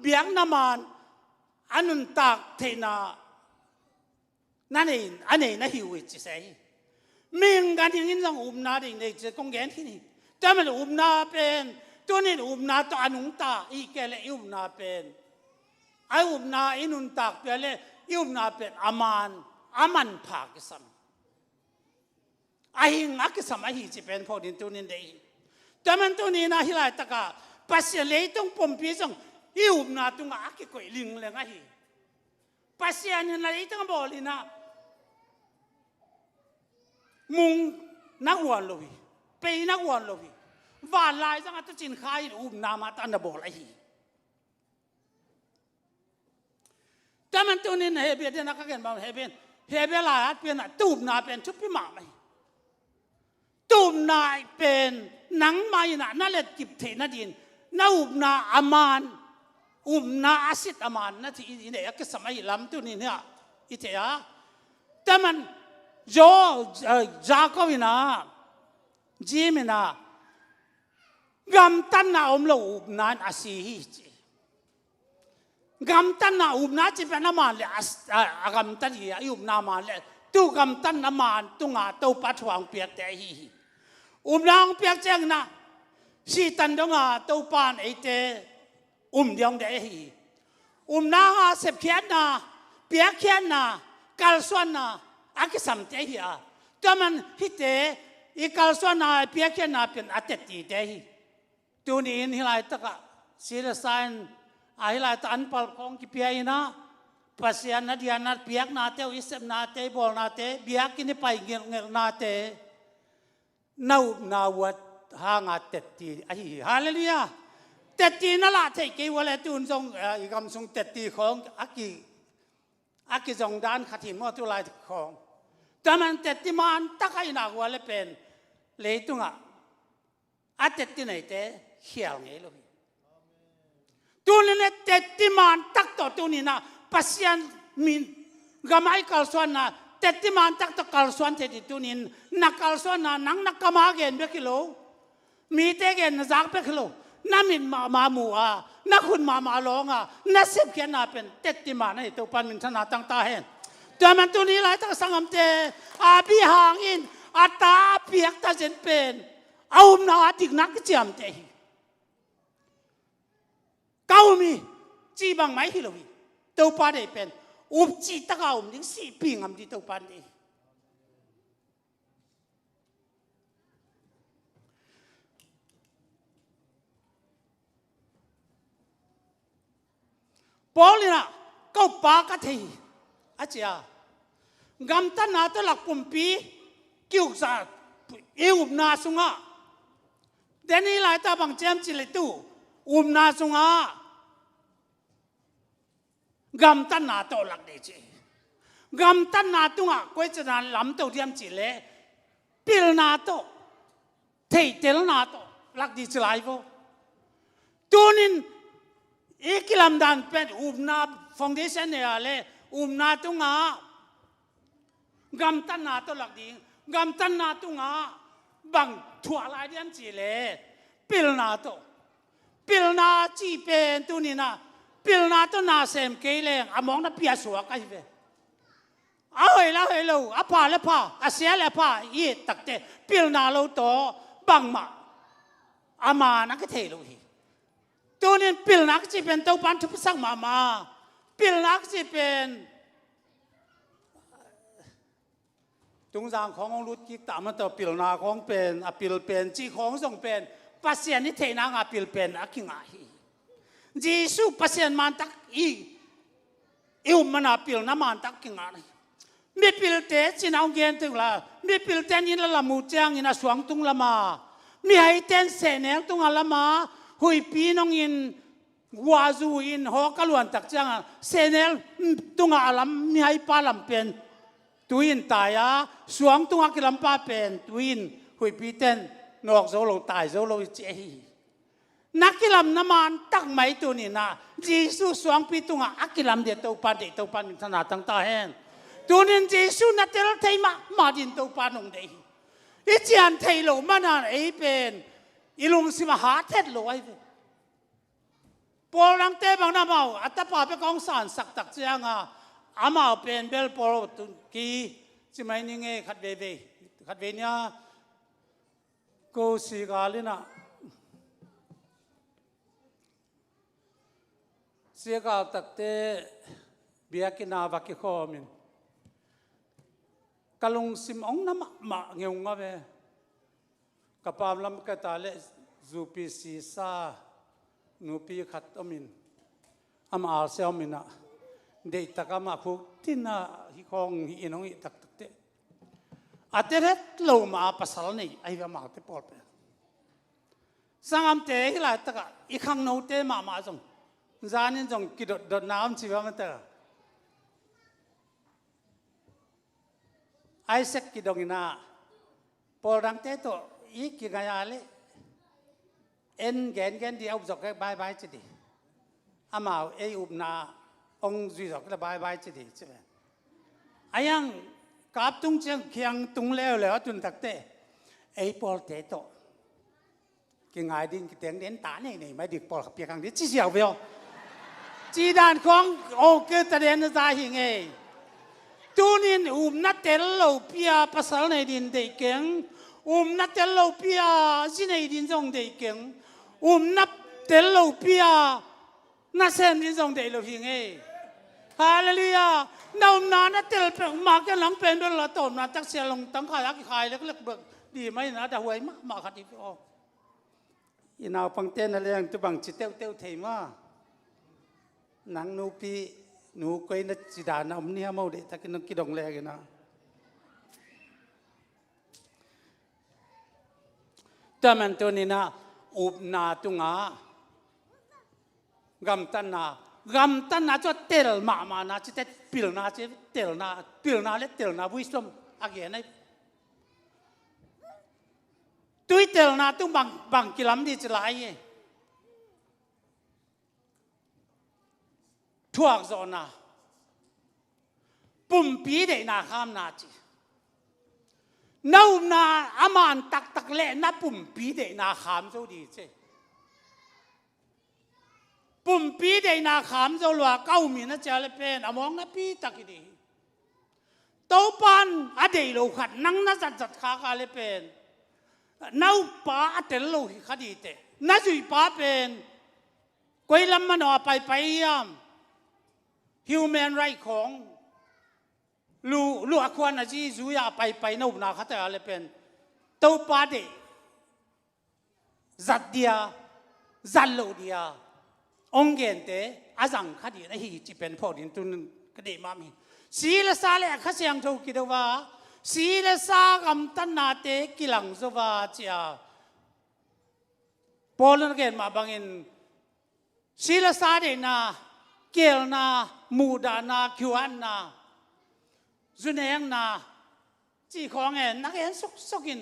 เบียงน้ำมันอันนั้นตักเทนานั่นเองอันนี้น่าหิวจิเสยมิงกันที่นี่ต้องนาเองในจะกงแกนที่นี่แต่มันนาเป็นตัวนี้นาตัวอนุตาอีกแค่นาเป็นไอ้นาอินุนตักเป็นเลยนาเป็นอามันผ่ากิสัมไอ้หิงอักษรมาหิจิเป็นพอดินตัวนี้ได้แต่มันตัวนี้นะฮิลายตะกาปัสยันเลยต้องปมพิจงนาตัวอักก็ลิงเลยไงฮิปัสยันนี่เลยต้องบอกเลยนะมุงนักวันเลยไปนักวันเลยว่าลายจังตัวจินขายนามาตันบอกอะไรฮิ แต่มันตัวนี้เฮเบียนนักเรียนบางเฮเบียลาเป็นตูบนาเป็นชุบพิมาไหมตูบนาเป็นหนังไม้น่ะนั่นแหละจิบเทนดินน่าอุบนาอามานนาอาศิตอามานนั่นที่นี่เนี่ยก็สมัยลำตัวนี้เนี่ยอิเทียแต่มันโยจากวินาจีมินากำตันนาอมโลอุบนานอาศิฮิกำตันนาอุบนาจีเป็นน้ำมันเลยกำตันยี่อุบน้ำมันเลยตู้กำตันน้ำมันตู้งาตู้ปัดหวังเปียกแต่ฮีอุบนางเปียกเจงนะสีตันดงาตู้ปานไอเตเดียงแต่ฮีนางเสพเขียนนะเปียกเขียนนะกัลส่วนนะอากิสัมแต่ฮีแต่มันฮิเตอีกัลส่วนนะเปียกเขียนนะเป็นอัตติแต่ฮีตัวนี้นี่ไรตะกะศิลสันไอ้ไรตันปลของกิเปียนะภาษานาเดียนาเปียกนาเตอิสเมนาเตบอลนาเตเบียกินไปเงี้ยนาเตนาวัดหางาเตตีไอ้ฮาเลลูยาเตตีนั่นละเทกี่วันละตุนทรงอีกคำทรงเตตีของอากิจงดานขัดหิมอตุลายของแต่มันเตตีมันตักไอ้นักวันละเป็นเลยตุงอาเตตีไหนเตเขียวไงลูกตัวนี้เนี่ยเตติมันตักต่อตัวนี้นะปัสยันมินกำไอ้กัลส่วนนะเตติมันตักต่อกัลส่วนเทติตัวนี้นักกัลส่วนนะนักกำมาเกณฑ์เบกิโลมีเตเกณฑ์จากเบกิโลน้ำมินมามัวนักคุณมาลองนักเสพเขียนเป็นเตติมันให้ตัวปันมินชนะตั้งตาเห็นแต่มันตัวนี้หลายตั้งสังคมเตบิหางอินอัตตาเปียกตาเจนเป็นเอาหน้าติกนักเจียมเตเก้ามีจีบังไม่ฮิโลวีตัวปาได้เป็นอุบจีตะก้าถึง4 ปีงามที่ตัวปานนี้ปอลินะก็ปากะทีอาจารย์กำตันนาตลักปุ่มปีคิวซาอุบนาสุงะเดนี่หลายตาบังเจมจิเลตูอุบนาสุงะกำตันนาโตหลักเดจิกำตันนาตุงะก็จะนั่นลำโตเดียมจิเลปิลนาโตเทเตลนาโตหลักดิจิไลโฟตัวนี้อีกลำดันเป็นอุบนาฟาวเดชั่นเนี่ยเลอุบนาตุงะกำตันนาโตหลักดีกำตันนาตุงะบังถั่วลายเดียมจิเลปิลนาโตปิลนาจีเป็นตัวนี้นะปิลนาตัวนาเซมเกเลงอมองนับเปียสวกไอ้เวเอาเฮล่าเฮลูอาพาเลพาอาเซียเลพายี่ตักเตปิลนาโลโตบังมาอามานักเทลูฮีตัวนี้ปิลนักจีเป็นตัวปันทุบสังมาปิลนักจีเป็นตรงจางของรุดกิกตามมาตัวปิลนาของเป็นอปิลเป็นจีของส่งเป็นปัสเซียนนี่เทนางอปิลเป็นอากิงาฮีจีสุปัสเซียนมันตักอิวมันอาปิลน้ำมันตักกิงาฮีมีปิลเตจินเอาเงินถึงละมีปิลเตนินละมูเจียงอินะสวงตุงละมามีให้เต้นเสนลตุงละมาหุยปีนองอินวาจูอินฮอกลวนตักเจียงเสนลตุงละลำมีให้ปาลำเป็นตุยนตายสวงตุงกิลำปาเป็นตุยนหุยปีเต้นนอกโซโลตายโซโลเจฮีนักกิลำน้ำมันตักไม่ตัวนี้นะจีสุสวงปีตุงอักกิลำเดียตัวปันธนาตั้งตาเห็นตัวนี้จีสุนัดเตลเทมาดินตัวปานงเดียอีเจียนเทโลมันอะไรเป็นอีลุงสิมาหาเท็ดโลไอ้ปอลังเตบังน้ำเอาอัตปาเป็นกองสารสักตักเจียงอามาเป็นเบลปอลตุกีจิไม่นิ่งขัดเวเนี่ยกูสิกาลินะเสียกาตักเตเบียกินาบักกิโคมินกะลงซิมองน้ำมาเงียงเวกับปามลำกะตาเลจูปีซีซานูปีขัดอมินอามาอาเซอมินะเด็กตะกามาคุกที่น่าฮิคองฮิอินองอิตักเตอาเตเรตโลมาปัสสาวะนี่ไอ้เวมาเตปอลเปสังอัมเตฮิลายตะกะอีขังโนเตมาจงจานินจงกิดดน้ำชีวมันเตะ ไอเซ็กกิดงนาพอดังเตโตอีกิกายาเลเอ็นแกนดีเอาจอกไปบายจิดีอามาเออุบนาองจุยจอกเลยบายจิดีใช่ไหมไอ้ยังกับตุงเชียงเคียงตุงแล้วจนตักเตไอพอเตโตกิงไงดิ้งกิเตียงเด่นตาเนี่ยไม่ดิพอเปียกังดิจีเสียวเบลจีดานของโอเกตเดนใจหิงเอตูนินนัดเตลโลเปียภาษาในดินเด็กเก่งนัดเตลโลเปียจีในดินจงเด็กเก่งนัดเตลโลเปียนัดเซนดินจงเด็กโลหิงเอฮาเลลูยาน้ำนานัดเตลเปมากันหลังเป็นด้วยละต้นนาตักเสียลงตั้งขายขายเล็กๆเบิกดีไหมนะแต่หวยมาขัดอีกอ๋ออีนาวปังเต้นอะไรอย่างตัวบังจิตเต้วเทมานังนูปีนูก็อินจิดานาอมเนี่ยมาเดตะกินกิดงแลกันนะแต่มันตัวนี้นะอุบนาตุงากำตันนาจะเตลมานะจิตปิลนาจะเตลนาวิสลมอาเกนไอตุยเตลนาตุบังกิลัมดีจะไหลทั่วโซนาปุ่มปีเดนาข้ามนาจีน้านาอามันตักเล่นับปุ่มปีเดนาข้ามโซดีเจปุ่มปีเดนาข้ามโซลัวเก้ามีนะเจริญเป็นอมองนะปีตักดีโตปันอเดโลขัดนั่งน่าจัดขากาเลเป็นน้าป้าเตลโลหิคดีเตน้าจุยป้าเป็นกุยลำมันอไปยามhuman right ของลูกควรนะจีจูยาไปนู่นนะเขาแต่อะไรเป็นตัวป้าเดจัดเดียจัดโลเดียองเกนเตอาจังคดีนะฮีจีเป็นพอดินตุนกระเดมามีสีเลสาเลข้าเสียงทูกิดว่าสีเลสากำตันนาเตกิลังสวาเจียพอลนเกนมาบังอินสีเลสาเดนาเกลนามูดานาคิวันนาจุนเองนาจีของเอ็นนักเอ็นสุกิน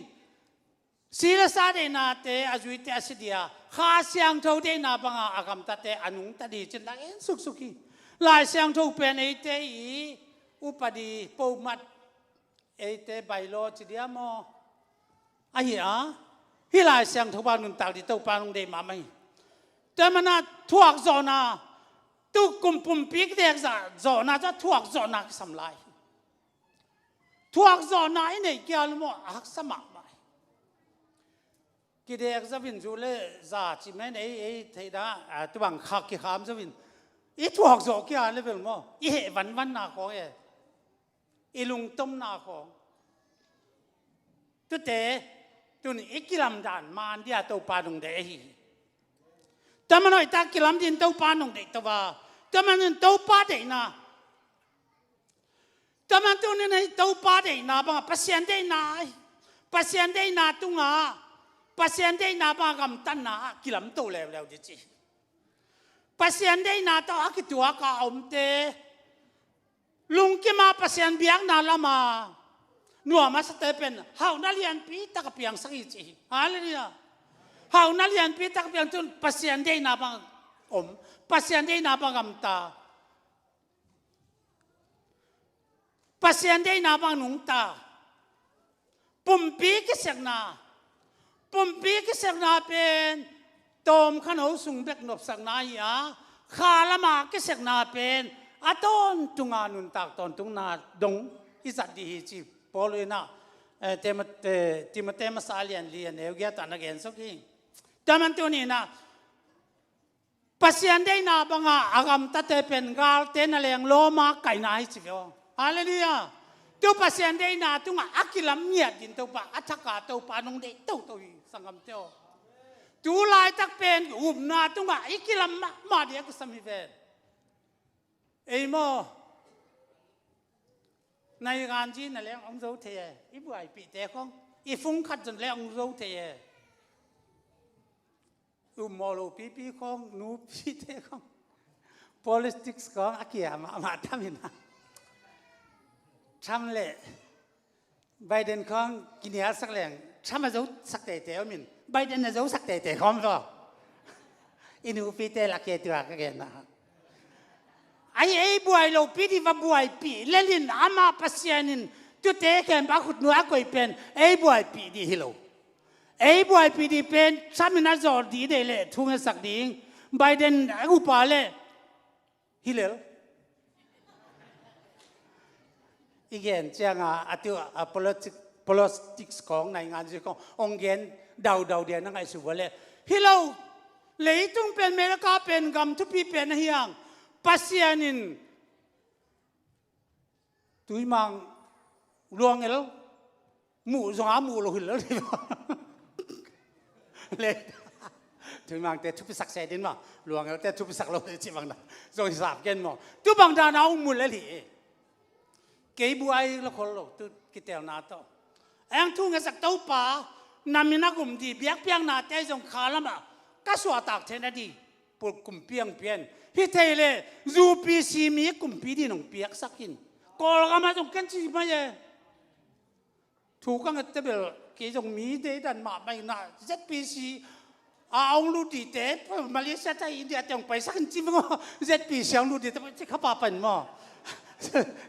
ศิลสาเดนาเตอจุยเตอสิเดียข้าเสียงทูเดนาบังอากรรมตัดเตอนุงตัดดีจนนักเอ็นสุกิลายเสียงทูเป็นเอเตอีอุปดีปูมัดเอเตใบโลจิเดียมอไอ้เหี้ยฮิลายเสียงทูบานุนตักดิโตปานุงเดมาไม่แต่มันน่ะทวกโซนาตุกุมปุ่มปีกเด็กจะโจน่าจะทวกโจนักสำลัยทวกโจน่าไอ้เนี่ยเกี่ยวกับมันอักษรมาไปกิเด็กจะวินจูเล่จะจิเมนไอ้เทียดาตัวบังคักกี่คำจะวินไอ้ทวกโจเกี่ยวกับมันไอ้วันนาของไอ้ลุงต้มนาของตัวเตะตัวนี้ไอ้กิลำดานมันเดียตัวปาดงเดะแต่มันหน่อยตากิลำดินตัวปานงเด็กตัวแต่มันตัวปาเด็กนะแต่มันตัวนี้ตัวปาเด็กนะบังปัสยันเด็กนะตุงปัสยันเด็กนะบังกำตันนะกิลำตัวแล้วดิจีปัสยันเด็กนะตัวกิตัวก้าอมเตลุงกิมาปัสยันเบียงนาละมาหนัวมาสเตเป็นเฮานาเลียนปีตะกับเปียงสักอีจีฮาเลลูยาเฮานั่นเรียนพิทักษ์เพียงจนปัสยันได้นาบังปัสยันได้นาบังกำตาปัสยันได้นาบังนุงตาปุ่มปีกิเสกนาเป็นตอมขนมสุงเบกนบสักนายาขาละมากิเสกนาเป็นอาต้นตุงานุนตากตอนตุงนาดงอิสัดดีฮิจิพอเลยนะเตมมาสาเลียนเลียนเอวเกียตันนักเอ็นสักทีแต่มันตัวนี้นะปัสยันได้นาบังอากรรมตัดเป็นกาลเตนอะไรอย่างโลมาไก่นายสิเดียวฮาเลลูยาตัวปัสยันได้นาตัวอักลัมเนียดินตัวปะอัชกาตัวปานงเดตัวสังกัมเดียวตัวลายตักเป็นอุบนาตัวอักลัมมาเดียกสมิเวเอโมในงานจีนอะไรองโจเทียอีบุยปีเตะของอีฟุ้งขัดจนแล้วองโจเทียมอลปีของนูปีเตะของ politics ของอาเกียมาทำยังไงทำเลย ไบเดนของกินยาสักแหล่งถ้ามาจะสักแต่มินไบเดนจะสักแต่คอมก็อินูฟิเตลักเกตัวก็แกนะไอ้บวยเราปีที่ว่าบวยปีเล่นอามาปัสยานินจุดเตะแกนปาขุดนัวก็เป็นไอ้บวยปีดีฮิโลไอ้บวยปีดีเป็นสามีน่าจอดดีเดเลยทุ่งสักดีไบเดนอุปาเลฮิเลอีกอย่างเจ้าอ่ะตัวpolitics ของในงานที่ขององค์เงินดาวเดียนนั่งไอ้สุวรรณฮิโลเลยต้องเป็นเมริกาเป็นกำทุพีเป็นเฮียงปัสยานินตุยมังลวงเอลหมู่สงอาหมู่โลหิตแล้วที่ว่าเลยตุยมังแต่ทุบสักเสดินมาลวงเอลแต่ทุบสักโลหิตจีบังดาสงสารกันมั้งตุบังดานาอุมุลเลยเกี่ยบุไอละคนโลตุกิเตลนาโตเอ็งทุ่งสักเต้าป่านามินักกุมดีเบียกเปียงนาเตยจงขาละมาก็สวดตักเทนดีปลุกกุมเปียงเปียนพี่เทเลรูปีซีมีกุมปีดีนงเปียกสักกินกอลก็มาจงกันจีมาเยถูกกันเตเบลกี่จงมีเดดันมาไม่น่าเจ็ดปีซีเอาลูดีเตะมาเลเซียไทยอินเดียจงไปสักจีมั้งเจ็ดปีเสียงลูดีแต่จะขับป่าเป็นมั้ง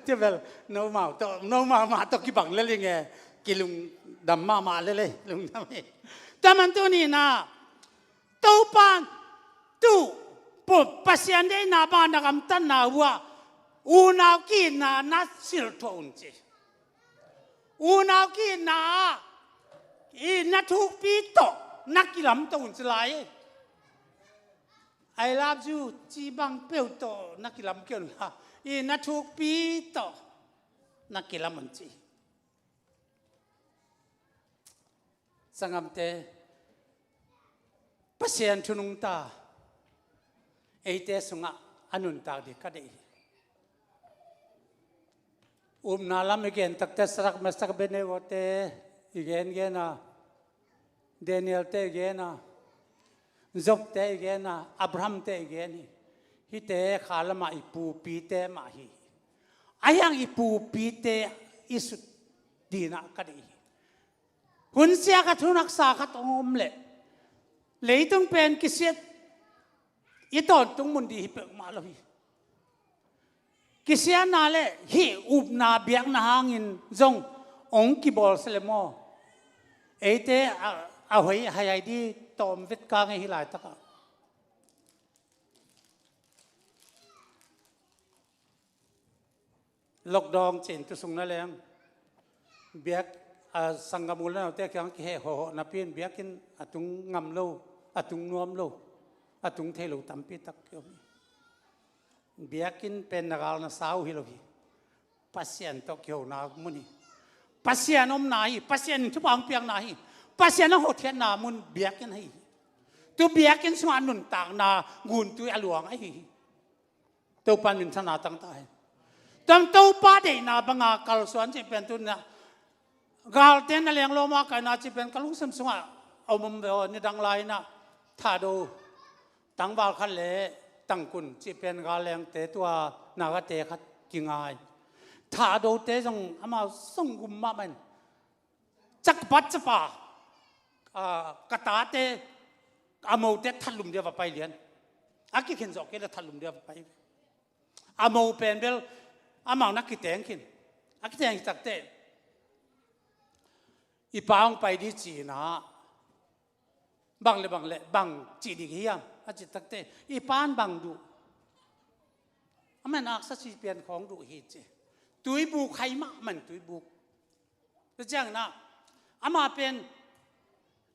เจ้าเบลโนมาตกี่บังเลยไงกิลุงดำมาเลยลุงทำไมแต่มันตัวนี้นะตัวปานตัวปุ๊บปัสยันได้นาบานนักตันนาว่าอูนากีนานัดสิลทอนเจอูนากีนาอีนัดทุกปีโตนักกิลำตัวอุ่นสลาย I love you จีบังเปียวโตนักกิลำเกี่ยวนะอีนัดทุกปีโตนักกิลำมันจีสังคมเตปัสยันชุนุงตาไอเตสุงะอนุนตาดีก็ได้นาลามเกนตักเตสรักมัสตักเบเนโวเตอีเกนนะเดนิเอลเตเกนะจบเตเกนะอับราฮัมเตเกนี่ฮิเตขาลมาอิปูปีเตมาฮีอายังอิปูปีเตอิสุดดีนะก็ได้หุ่นเสียกัทุนักษากัตองมเล่เลยต้องเป็นกิเสียอีตอนต้องมุนดีฮิเปกมาเลยกิเสียนาเล่ฮิอุบนาเบียกนาหางินจงองกิบอลเซเลโมเอเตเอาไว้ให้ดีตอมวิทกางฮิลายตะกะล็อกดองเจนตุสุงนั่นแหละเบียกสังกมูลแล้วแต่ยังแค่หัวนับเป็นเบียกินอตุงงำโลอตุงนวมโลอตุงเทลูตัมปีตักเกี่ยวเบียกินเป็นนักการสาวฮิโลฮีปัสยันตกเกี่ยวนามุนีปัสยันอมนาฮีปัสยันทุบางเปียงนาฮีปัสยันหัวเทียนนามุนเบียกินให้ตัวเบียกินสมานุนต่างนากุนตัวอลวงไอ้ตัวปันมินธนาตั้งตายตั้งตัวป้าเดนาบังอาคัลสวนจะเป็นตัวน่ะกาลเตนนั่นเลี้ยงโลมากันน่าจะเป็นกลุสมสงะเอามุมเบลนี่ดังไลนะถ้าดูตั้งบาลคันเล่ตั้งกุนจะเป็นกาลเลี้ยงเตตัวนากเตขัดกิงไงถ้าดูเตจงอามาส่งกุมมาเป็นจักปัจจปากตาเตอามูเตทัลลุมเดียวไปเรียนอากิขินจอกเกลทัลลุมเดียวไปอามูเป็นเบลอามานักกิเตงขินอากิเตงจักเตอีปางไปดีจีนะบังเลยบังจีดีเฮียมอาจิตตักเตอีปานบังดูอามันอักษรเปลี่ยนของดูฮีเจตุยบุกใครมามันตุยบุกแล้วจังนะอามาเป็น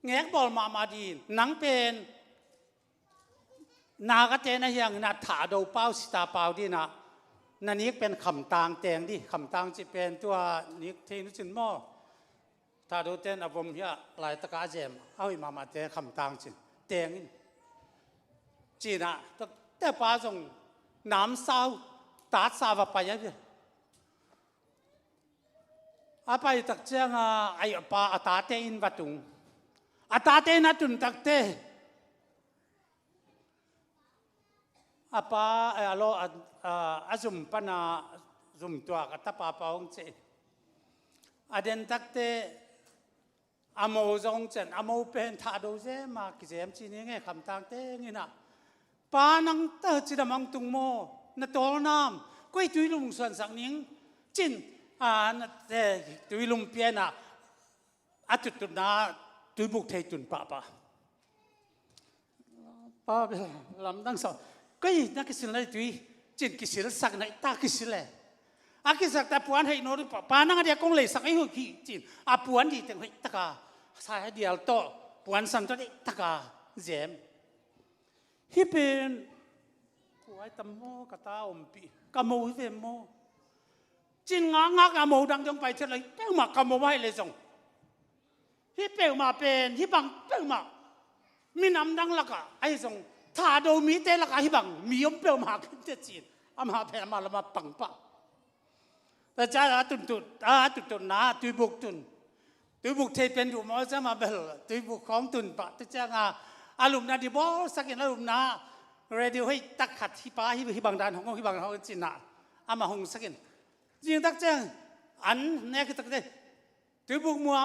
แงกบอลมาดีนังเป็นนากเตนะยังนาถาดูเป้าสตาเป้าดีนะนันนี้เป็นคำต่างแตงดิคำต่างจะเป็นตัวนี้เทนุจินมอถ้าดูเต้นอารมณ์เฮียหลายตะกาเจมเอาอีมาเตะคำต่างจิเตงจีน่ะแต่ป้าส่งน้ำสาวตาสาวไปยังไงอาไปตักเจ้าไอ้ป้าอาตาเตอินวัตุงอาตาเตนัตุนตักเตอาป้าอาโลอาจุมปนาจุมตัวกัตตาป้าองเจ อเดนตักเตอโมจงเจนอโมเป็นท่าดูเจมากิเจมจีนี่ไงคำต่างเตงี้นะปานังเตจิดามังตุงโมนตัวน้ำก็ตุยลุงส่วนสักนิงจินเตตุยลุงเปียนะจุดนาตุยบุกเทจุนป้าเป็นลำดังสองก็ยิ่งนักศิลป์ตุยจินกิศิลสักไหนตากิศิลป์อากิสักแต่ปวนให้โน้ตปานังเดียกงเลยสักไอ้หัวขี้จินปวนดีแต่ให้ตะกาสายเดียวโตปวนสันตัวนี้ตะกาเจมฮิเป็นผู้ไอ้ตำโมกตาอมปีกะโมเวโมจินงากะโมดังจงไปเท่าไรเป้ามากะโมไว้เลยส่งฮิเป้ามาเป็นฮิบังเป้ามามีน้ำดังละกะไอ้ส่งถ้าดูมีเตละกะฮิบังมียมเป้ามาขึ้นเจจีนอามาแผ่มาละมาปังปะแต่จ้าตุนนาตุยบุกเทเป็นอยู่มอจะมาเบลตุยบุกของตุนปะแต่จ้าอารมณ์นาดิบอสักอย่างอารมณ์นาเรดิโอให้ตักขัดที่ป้าที่บางด้านของที่บางเขาจีน่ะอามาหงสักอย่างจริงตักเจ้าอันเนี่ยคือตักเจ้าตุยบุกมัว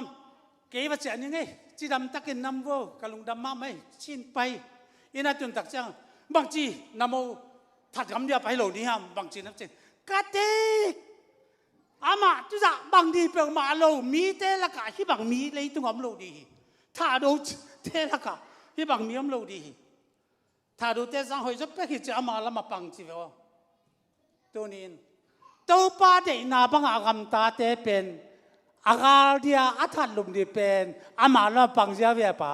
เกี่ยวกับอันยังไงจีดำตักกินน้ำวัวกะลุงดำมาไม่ชินไปอินาตุนตักเจ้าบางจีน้ำโมถัดคำเดียวไปเหล่านี้ฮะบางจีนับเจ้ากาเตกอามาจุจ่าบางทีเปล่ามาเรามีเตละกะที่บางมีเลยตรงอัมโลดีถ้าดูเตละกะที่บางมีอัมโลดีถ้าดูเตสังหอยจะไปคิดจะอามาละมาปังจีวะตัวนี้ตัวป้าเด็กนาบังอากำตาเตเป็นอากาเดียอัฐลุมดีเป็นอามาละปังเสียเวียป่า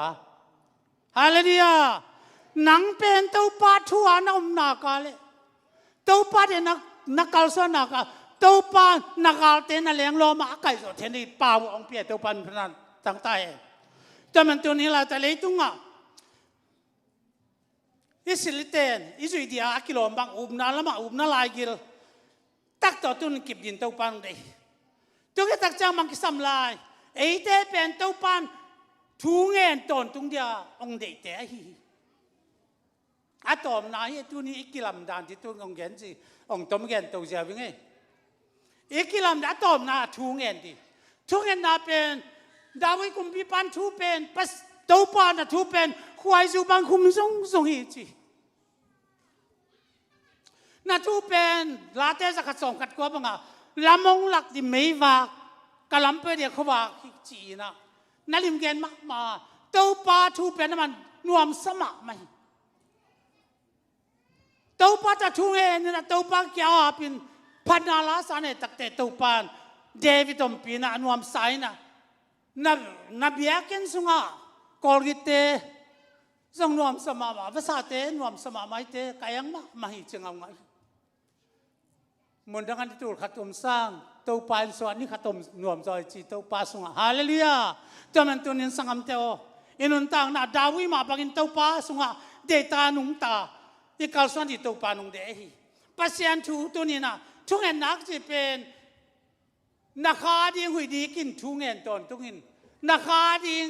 ฮาเลลูยาหนังเป็นตัวป้าทัวน้ำนากาเลยตัวป้าเด็กนักการสอนนากาตัวป้านักการเต้นเลี้ยงโลมาไก่สดเทนี่ป่าวองเปียตัวปันพนันต่างใต้แต่มันตัวนี้เราจะเลยตุ้งอ่ะอิสลิเตนอิสุดีอากิโลบังอุบนาละมาอุบนาลายกิลตักต่อตุนกิบยินตัวปันเดตัวก็ตักจ้างมังคิสัมลายไอเตเป็นตัวปันทุ่งเงินตอนตุงเดียองเดเตฮีอาตอมนายตัวนี้กิลำดานที่ตัวองเงินสิองตอมเงินตัวเจ้าเป็นไงกิลำดาตอมนาทุ่งเงินดิทุ่งเงินนาเป็นดาวิคุมพิปันทูเป็นปัสตัวปันทูเป็นควายจูบังคุมทรงฮีจีน่าทูเป็นลาเตสกัดส่งกัดกว่าบังอ่ะลำมงหลักที่ไม่ว่ากะลำเปเดียเขาว่าจีนะนั่นลิมเกนมากมาตัวปลาทูเป็นมันนวมสมัครไหมตัวปลาจะทูเองนี่นะตัวปลาเกี่ยวเป็นพันนาลาสานตักเตตัวปลาเดวิดอมปีนะนวมไซนะนับเบียกินสุงะกอลกิเตจงนวมสมามาภาษาเตนวมสมาไม่เตกายังมาหิจังเอาไงมันดังนั้นตัวขัดตมสร้างตัวปานสวรรค์นี่ขัดตมนวมจอยจีตัวปาสุงะฮาเลลูยาตัวมันตัวนี้สังคมเตโออินุนต่างน่ะดาวิมาบังตัวปาสุงะเดตานุงตาอีกาลส่วนที่ตัวปานุงเดฮีปัสยันทูตัวนี้น่ะทุกเงินนักจะเป็นนักขาดิ้งหุยดีกินทุกเงินตอนทุกเงินนักขาดิ้ง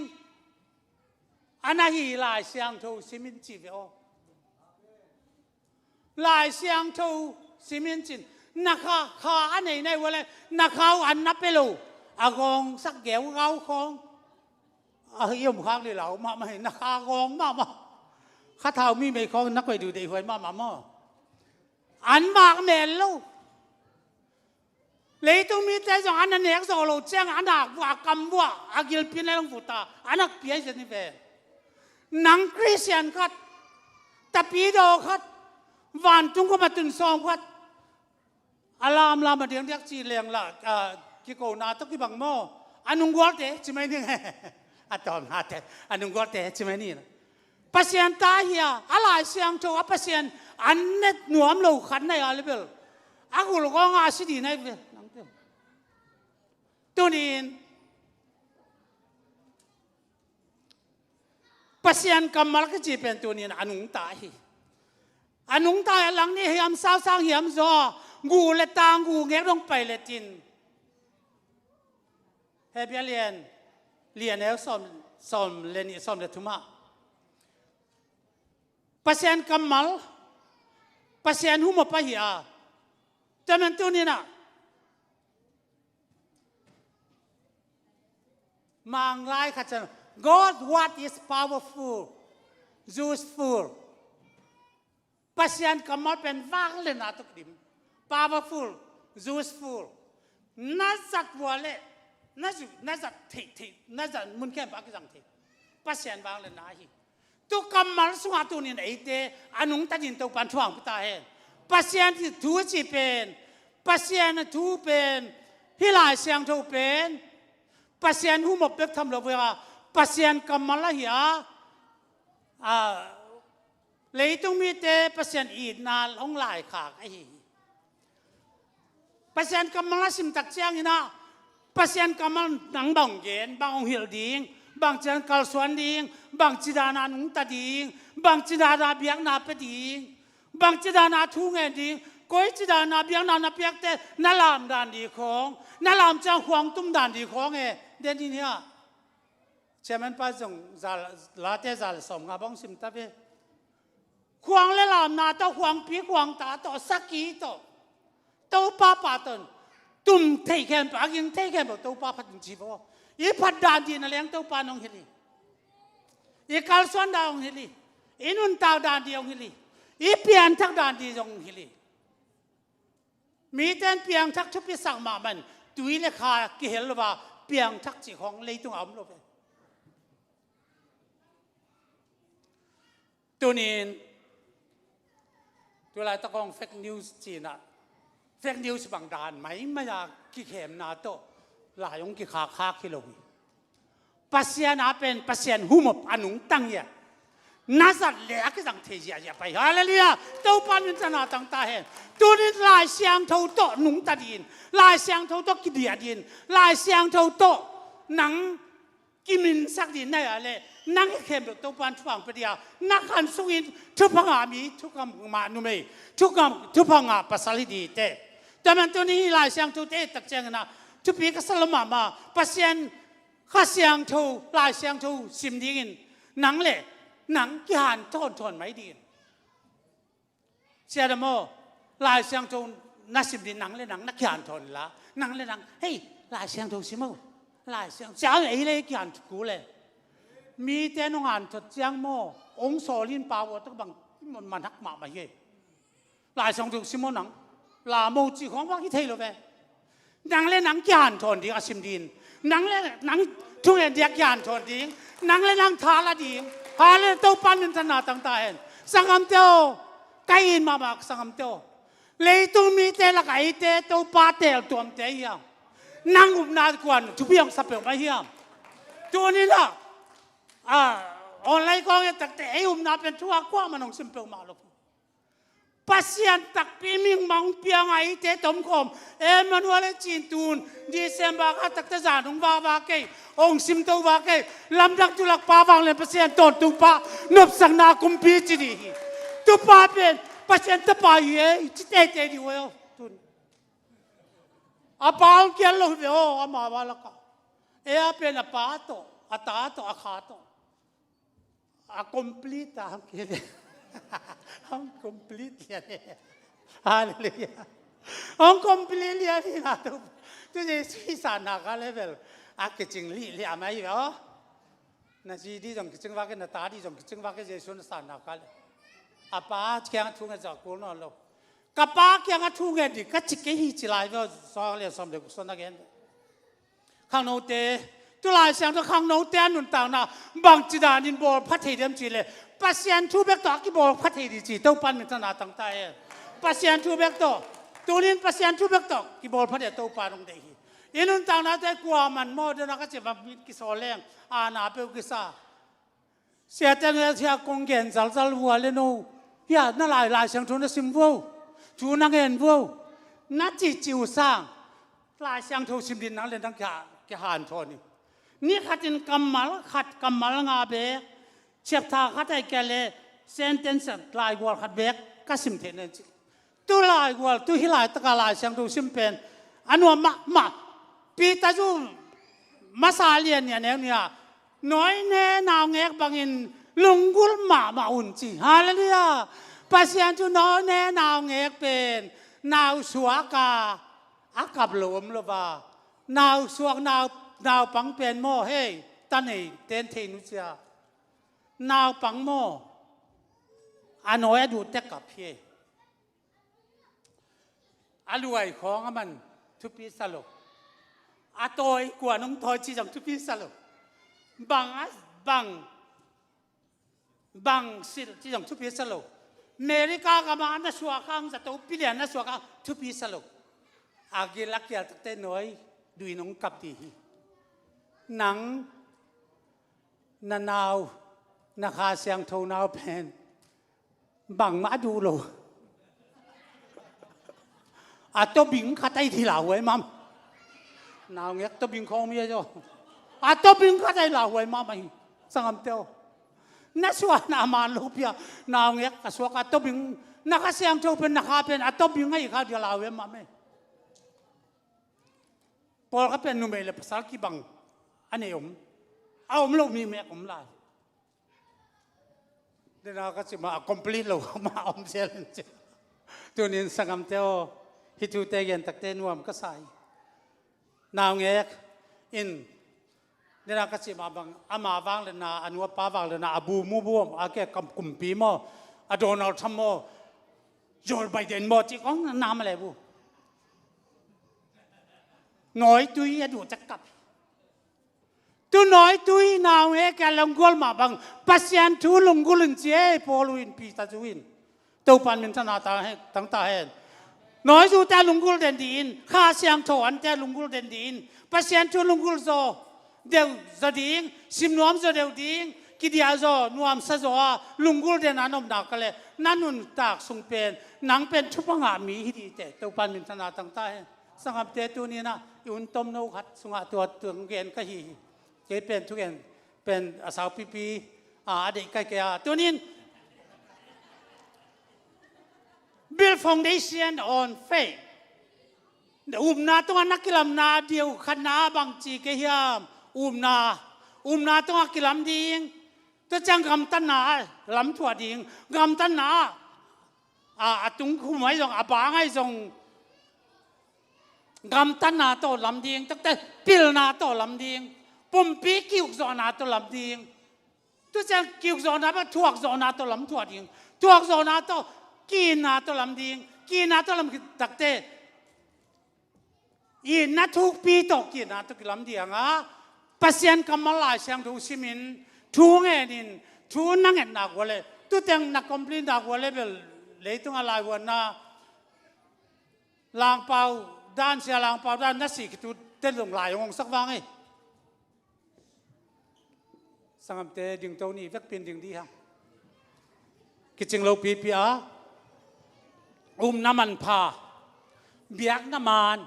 อันนั้นฮีลายเสียงทูซิมินจีเวอลายเสียงทูซิมินจินนักขาอันไหนในวันเลยนักขาอันนับไปลูอากงสักแก้วเงาของยมข้างเลยเหล่ามาไม่นักขากองมาข้าเท้ามีไม่ของนักไปดูดีหวยมาอันมากแม่ลูกเลยต้องมีใจสองอันนั้นเนี่ยสองเราแจ้งอันหนักว่ากำว่าอากิลพินในหลวงปู่ตาอันนักเปียเจนี่เป็นนังคริสเตียนคัดตะปีโดคัดวันจุงก็มาตุนซองคัดอารามลามาเดียงเรียกจีเลียงละกิโกนาตะกี้บังโมอันนุงกัวเตะใช่ไหมนี่อะตอมหาเตะอันนุงกัวเตะใช่ไหมนี่ปัสยันตาเฮียอะไรเสียงโจปัสยันอันเน็ตหนวมเราขันในอะไรเบลอากูลูกงาสิดีในเบลตัวนี้ปัสยันกำมัลก็จีเป็นตัวนี้อนุงตายหลังนี้เฮียมสาวสร้างเฮียมจองูเลตางูเงี้ยลงไปเลตินเฮียเรียนแล้วสอมเรียนสอมเลทุมาปัสยันกำมัลปัสยันหุมปะเฮียแต่มันตัวนี้นะ มังไล่ขัดจัน God what is powerful useful ปัสยันกำมัดเป็นว่างเลยนะทุกดิม powerful useful น่าจัดวัวเลยน่าจัดที่น่าจัดมุนแค่ปากจังที่ปัสยันว่างเลยนะฮีตุกำมัดสุขาตุนินไอเตอนุงตัดยินตุปันช่วงพุทธาเห็นปัสยันที่ทูจีเป็นปัสยันทูเป็นฮิลายเสียงทูเป็นปัสยันหูหมบเป็กทำเราเวลาปัสยันกำมัดละเหียเลยต้องมีเตปัสยันอีดนาลงหลายขากไอ้ปัสยันกำมัดละสิมตักเจียงนะปัสยันกำมัดหนังดองเย็นบางองหิลดิงบางจันกัลสวนดิงบางจิดานานุงตาดิงบางจิดานาเบียงนาเปดิงบางจิดานาทุ่งเงินดิงก้อยจิดานาเบียงนาเปียกเตนาลามดานดีของนาลามจังหวงตุ้มดานดีของเด่นนี่เนี่ยเชื่อมันป้าจงลาเตจาลสมงาบ้องสิมตาเปควงและลามนาต่อควงปีควงตาต่อสักกี่ต่อตัวป้าป่าตนตุ่มเทแคมปากิงเทแคมบอกตัวป้าพัดจีบอีพัดดานดีนั่นเลี้ยงตัวป้าน้องเฮลีอีกัลสวนดาวเฮลีอีนุนตาวดานดีองเฮลีอีเปียนทักดานดีองเฮลีมีแต่เปียงทักชุบพิสังมามันตุยเลขากิเฮลว่าเปียงทักจีของเลยต้องเอาลงไปตัวนี้ตัวอะไรตะกองเฟกนิวส์จีน่ะเฟกนิวส์บางด่านไหมไม่อยากกิเข็มนาโตหลายองกิขาคาคิโลปัสยานาเป็นปัสยานหุมบอนุงตั้งเนี่ยน่าจะเลี้ยกสังเทียอย่าไปฮาเลลูยาตัวปันจะนาตั้งตาเห็นตัวนี้ลายเสียงเท่าโตนุงตาดินลายเสียงเท่าโตกิเดียดินลายเสียงเท่าโตหนังกิมินสักดินได้อะไรนักเข้มตัวปันฟังไปเดียวนักขันสุกินทุกพังอามีทุกคำมานุเมทุกพังอาภาษาลิดีเตแต่มันตัวนี้ลายเสียงทุกเตตักเจงนะทุกปีก็สลมาปัสยันข้าเสียงทุกลายเสียงทุกสิมดินหนังเล่หนังกี่หันทนไม่ดีเสียดโมลายเสียงทุกนักสิมดินหนังเล่หนังนักกี่หันทนละหนังเล่หนังเฮ้ยลายเสียงทุกสิโมลายเสียงเจ้าไอ้เล่กี่หันกูเลยมีแต่น้องอ่านจดเจียงโมองค์โซลินปาวต้องบังมันหักมาเย่ลายเสียงทุกสิโมหนังลาโมจีของว่าที่เทโลเปหนังเล่หนังกี่หันทนดีอาสิมดินหนังเล่หนังทุกอย่างเดียกกี่หันทนดีหนังเล่หนังทาละดีฮาเลตัวปันนินทนาต่างๆเห็นสังคมเจ้าไกอินมาบักสังคมเจ้าเลยตุ้มีเตละไกเตตัวป้าเตลตัวมเตียนั่งอุบนาดกวนทุกอย่างสับเปลือกไม่เหี้ยตัวนี้นะออนไลน์ก็ยังตักแต่ไอ้อุบนาเป็นทั่วกว้างมันองสิมเปลือกมาลูกปัสยันตักปีมิงมังเปียงไอเตตมคมมันว่าเลยจีนตูนดีเซมบากตักตะจานองวาเกองสิมตัววาเกลำดักจุลักปาวังเลยปัสยันตอนตุปานบสังนาคุมพีจีดีตุปาเป็นปัสยันตะปาเย่จิตเตดีวะตุนอาปาองเกียนโลเวออามาวาลกะเป็นอาปาโตอาตาโตอาคาโตอาคอมพลีตาฮัมเกียนAng complete yan eh. Hallelujah. Ang complete yan eh nato. Tu je sana ka level. Akicing li amai yo. Na ji di jong kicing wa ke na ta di jong kicing wa ke je sun sana ka. Apa kyang thu nga ja ko no lo. Kapa kyang thu nga di ka chike hi chi lai yo so le som de so na gen. Khang no te tu lai xiang to khang no te nun ta na bang chi da nin bo phat thei dem chi leปัสยันทูเบกต่อกี่บอกพัฒน์ดีจีเต้าปันเป็นธนาต่างใจปัสยันทูเบกต่อตัวนี้ปัสยันทูเบกต่อกี่บอกพัฒน์เต้าปันตรงเดียอินุนต่างนั้นแต่กลัวมันโมเดนักจะมาบิดกิโซแรงอาณาเปกิซาเสียแต่เงินเสียกงเงินจัลวัวเลนูเฮียนั่นหลายเสียงทุนสิมวัวทูนักเงินวัวนัดจีจิวสร้างหลายเสียงทุนสิมดินนั่งเล่นตั้งแก่หานทอนี่ขัดกำมัลงาเบกเชียบทาขัดไอ้แกเลยเซนเทนส์ลายวัวขัดเบกก็สิมเทนเนจิตัวลายวัวตัวฮิลายตะกาลายเสียงตัวสิมเป็นอันว่ามาปีตาจูมาซาเลียนเนี่ยน้อยแน่นาวเงกบางอินลุงกุลมาอุ่นจีฮาเลลูยาปัสยันจูน้อยแน่นาวเงกเป็นนาวสวากาอากับหลวมหรือว่านาวสวกนาว นาวปังเป็นโมเฮ้ตันเอเต้นเทนุเสียนาวปังโมอันน้อยดูเต็กกับพี่อรวยของมันทุปีสลบอาโตยกว่าน้องทอยจีจังทุปีสลบบางสิจีจังทุปีสลบอเมริกากำลังนั่งสวากังจะตัวปีเดียนนั่งสวากังทุปีสลบอากิลักยาตักเต้น้อยดูน้องกับดีหนังนาวนาคาเสียงโทนาวแผ่นบังมาดูโลอาตัวบิงขัดไอที่เหล่าไว้มั่มนาวเงี้ยตัวบิงคงมีจ้ะอาตัวบิงขัดไอเหล่าไว้มั่มไปสังคมเตียวนั่นส่วนอามันลูกพี่นาวเงี้ยกส่วนอาตัวบิงนักเสียงโทเป็นนักเป็นอาตัวบิงให้เขาเดียวเหล่าไว้มั่มไหมพอเขาเป็นนุ่มเลยภาษากีบังอันนี้เอาลูกมีแม่ผมลายเดี๋ยวเราก็จะมา complete เรามาเสียเลยตัวนี้สังคมเตียวฮิตูเตยันตักเตนวมก็ใส่นาวเงกอินเดี๋ยวเราก็จะมาบังอามาวังเลยนะอันว่าป้าวังเลยนะอาบูมูบวมอาแกกำกุมปีโมอาโดนัลด์ทรัมป์โมโจไบเดนโมจิของน้ำอะไรบูน้อยตุยดูจักกับtu nói tui nào nghe cái lòng gol mà bằng pasien tu lòng golin chế poluin pi ta tuin tàu pan min thana ta he tang ta he nói du ta lòng gol den din kha siang tho an ta lòng gol den din pasien tu lòng gol zo đều za ding sim nuam zo đều ding ki dia zo nuam sa zo lòng gol den anom na kale nanun tak sung pen nang pen chu panga mi hi di te tàu pan min thana tang ta he sangam te tu ni na yun tom no khat sunga tu tung gen ka hiเกเป็นทุกอย่างเป็นสาวปีเด็กไก่แก่ตัวนี้ build foundation on faith นาตัวนักกิลามนาเดียวขณะบางจีเกียมนาตัวกิลามดิ้งตัวจังกำตันนาลำถั่วดิ้งกำตันนาตุงคุ้มไว้ส่งบางให้ส่งกำตันนาโตลำดิ้งตั้งแต่ปิลนาโตลำดิ้งปุ่มปีกิวจอนาตัวลำดิ้งตัวจะกิวจอนาเป็นถั่วจอนาตัวลำถั่วดิ้งถั่วจอนาตัวกินนาตัวลำดิ้งกินนาตัวลำตักเตอีนัททุกปีตกกินนาตัวกิลำดิ้งปัสยันกำมลายเสียงดูสิมินทูเงินินทูนั่งเงินนักวะเลยตัวเต็งนักคอมพลีนักวะเลยเบลเลยตัวอะไรวะนะลางเปล่าด้านเสียลางเปล่าด้านนักสิกตัวเต้นลงไหลของสักวังไงสังคมเตดึงตัวนี้สักเป็นดึงดีฮะกิจงเราปีน้ำมันพาเบียกน้ำมัน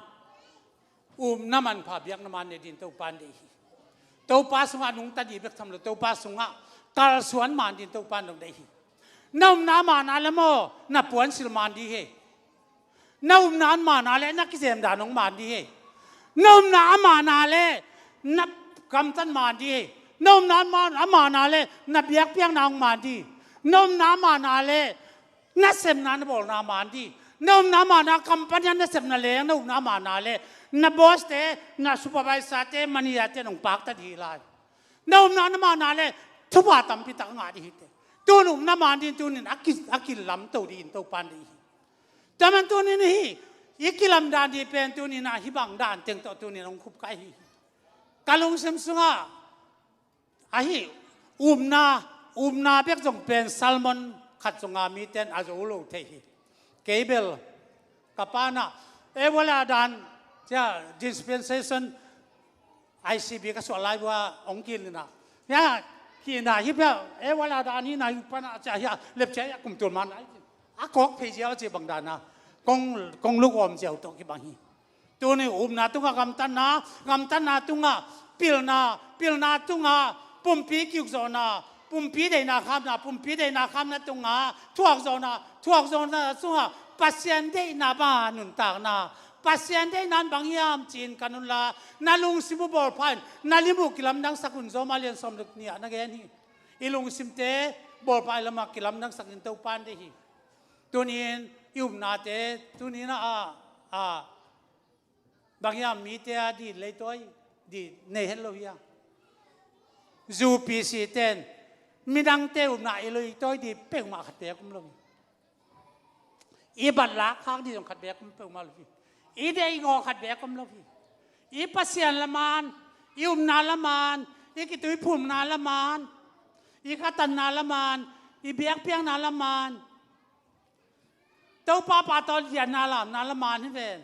น้ำมันพาเบียกน้ำมันในดินตัวปานดีตัวปาสุงานุงตัดดีเบิกทำเลยตัวปาสุงาตาสวนมันดินตัวปานตรงใดน้ำมันอะไรโม่นับปวนสิลมันดีเฮน้ำมันอะไรนักกิจกรรมด่านงมันดีเฮน้ำมันอะไรนับกำตันมันดีเฮน้ำมันอะไรนับเบียกเพียงนางมันดีน้ำมันอะไรนักเสพนั้นบอกน้ำมันดีน้ำมันนักคัมปัญญานักเสพนั่นเลยน้ำมันอะไรนับบอสเต้นักซูเปอร์วิเซอร์เต้มันยาเต้นองปากตัดทีไรน้ำมันอะไรทุบตัมพิตักงาดีเต้ตัวนุ่มน้ำมันดีตัวนี้อักกิลลำตัวดีตัวปันดีแต่มันตัวนี้นี่อีกกิลลำดานดีเป็นตัวนี้นะฮิบังดานเต็งตัวนี้น้องคุบไก่กาลงเสมสุงาไอ้นาเปียกจงเป็นซัลมอนขัดจงอามีเต้นอาจูโลเทฮีเกเบลกับปานะเวลาดานจะ dispensation ICB ก็ส่วนไล่ว่าองค์กินนะเนี่ยกินนะฮิบเวลาดานนี้นายปานะจะเล็บเชียกลุ่มตัวมันอ่ะกอกเพเจียวจะบังดานะกงลูกอมเจียวตัวกี่บางฮีตัวนี้นาตุงกำตันนาตุงปิลนาตุงปุ่มปีกิวโซนาปุ่มปีเดนาคำนะปุ่มปีเดนาคำนะตุงทั่วโซนาสุงปัสยันเดนาบ้านุนตากนาปัสยันเดนั้นบางยามจีนกันุลานาลุงซิมุบอลพันนาลิมุกิลำนังสักุนโซมาเลียนสมดุกเนี่ยนักเอ็นี่อีลุงซิมเตบอลพันละมากิลำนังสักุนเต้าปันเดฮีตัวนี้ยุบนาเตตัวนี้นะบางยามมีเตดีเลยตัว di nei hello ya zu pi si ten minang te na iloi toi di pek ma khat be kum lo i bat la khak di jong khat be kum pe ma lo i de i ngo khat be kum lo i pasian la man i na la man i ki tui phum na la man i khatan na la man i biak piang na la man tau pa tol ya na la man hi ven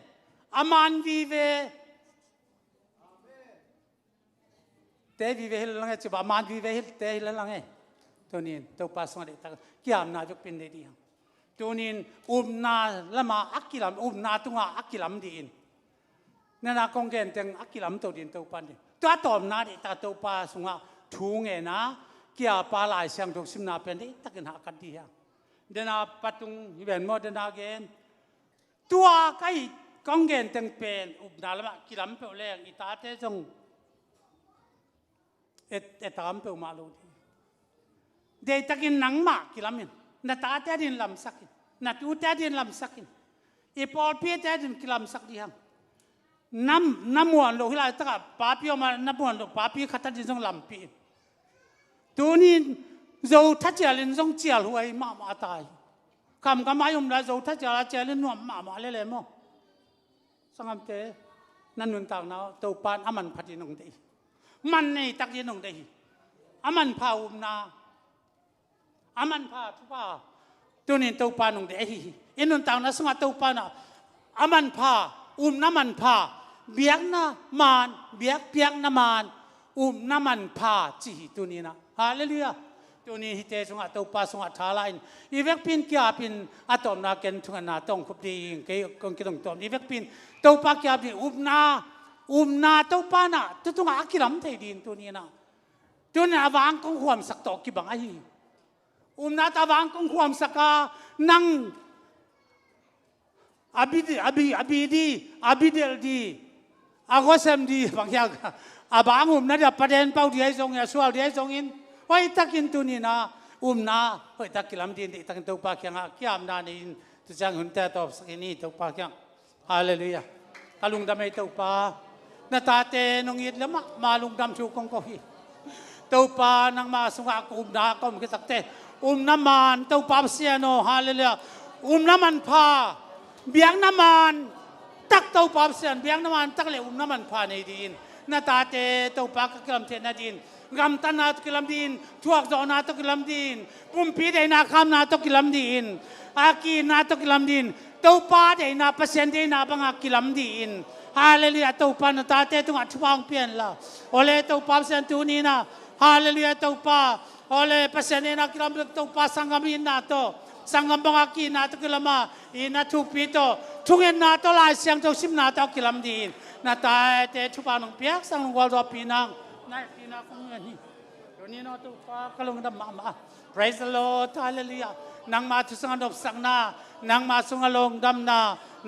aman vi ve te vi ve hil lang che ba man vi ve hil te hil lang e tonin tau pa song de ta kiam na jok pin de di tonin na lama akilam na tunga akilam di in na kong gen teng akilam to din tau pan de ta tom na de ta tau pa sunga thu nge na kia pa lai siang dok sim na pen de takin ha kan di ya dena patung hiben mo dena gen tua kai kong gen teng pen na lama kilam pe leng i ta te jong et tam pe ma lo de takin nang ma kilamin na ta te din lam sakin na tu te din lam sakin e pol pi te din kilam sak di hang nam muan lo hilai ta pa pi ma na muan lo pa pi khata din jong lam pi tu ni zo tha chialin jong chial huai ma tai kam ka mai la zo tha chiala chialin no ma le mo sangam te nan nun tang na to pan aman phati nong deiมันนี่ตักยินงได้อามันพานาอามันพาทุกว่าตัวนี้ตัวปานงได้อินุนต่างนะสงาตัวปานะอามันพาน้ำมันพาเบียกนะมันเบียกเปียกน้ำมันน้ำมันพาจีตัวนี้นะฮาเลลูยาตัวนี้ที่เจสงาตัวปาสงาทาลายอีเวกปินกี่อาปินอะตอมนาเกนทุกนาต้องคุบดีเกี่ยกงกิตงตอมอีเวกปินตัวปากี่อาปินนาตัวปานะตัวตรงอากิลัมเทดินตัวนี้นะตัวนี้วางกงความสักตอกี่บังไอนาตาวางกงความสักนั่งอบิเดลดีอากอสมดีบางอย่างบางนั่นจะประเด็นเป้าที่ไอ้ทรงเนี่ยส่วนที่ไอ้ทรงอินไว้ตักินตัวนี้นะนาไว้ตักิลัมดินตักินตัวปากยังกี่อำนาจนี่ตัวจังหุ่นแต่ตัวสักนี้ตัวปากยังฮาเลลูยาฮาลุงดำไม่ตัวปานาตาเตนงอิดแล้วมาลุงดำชูกงก็ฮีตัวปานังมาสุงากุมนาก็มันก็ตักเตน้ำมันตัวปาเสียโนฮาเลลูยาน้ำมันพาเบียงน้ำมันตักตัวปาเสียนเบียงน้ำมันตักเลยน้ำมันพาในดินนาตาเตตัวปากกิลมเทนดินกำตันนาตกิลมดินทวกจอนาตกิลมดินปุ่มพีเดนาคำนาตกิลมดินอากีนาตกิลมดินตัวปาเดนาเปอร์เซ็นต์เดนาบังอากิลมดินฮาเลลูยาตัวปานาตาเตตุงอัดช่วงเปลี่ยนละโอเลตัวปาเสียนตัวนี้นะฮาเลลูยาตัวปาโอเลเปอร์เซ็นต์เดนากิลมตัวปาสังกัมินนาโตสังกัมบังอากีนาตกิลมาอินาทุปีโตทุกเงินนาโตลายเสียงตัวสิมนาตกิลมดินนาตาเตชุปานงเปียกสังวอลรอปีนังนายปีนังคงเงินนี่ตัวนี้นาตัวปากลงดำมา praise the Lord hallelujah นางมาทุสังดบสังนานางมาสุงลงดำนา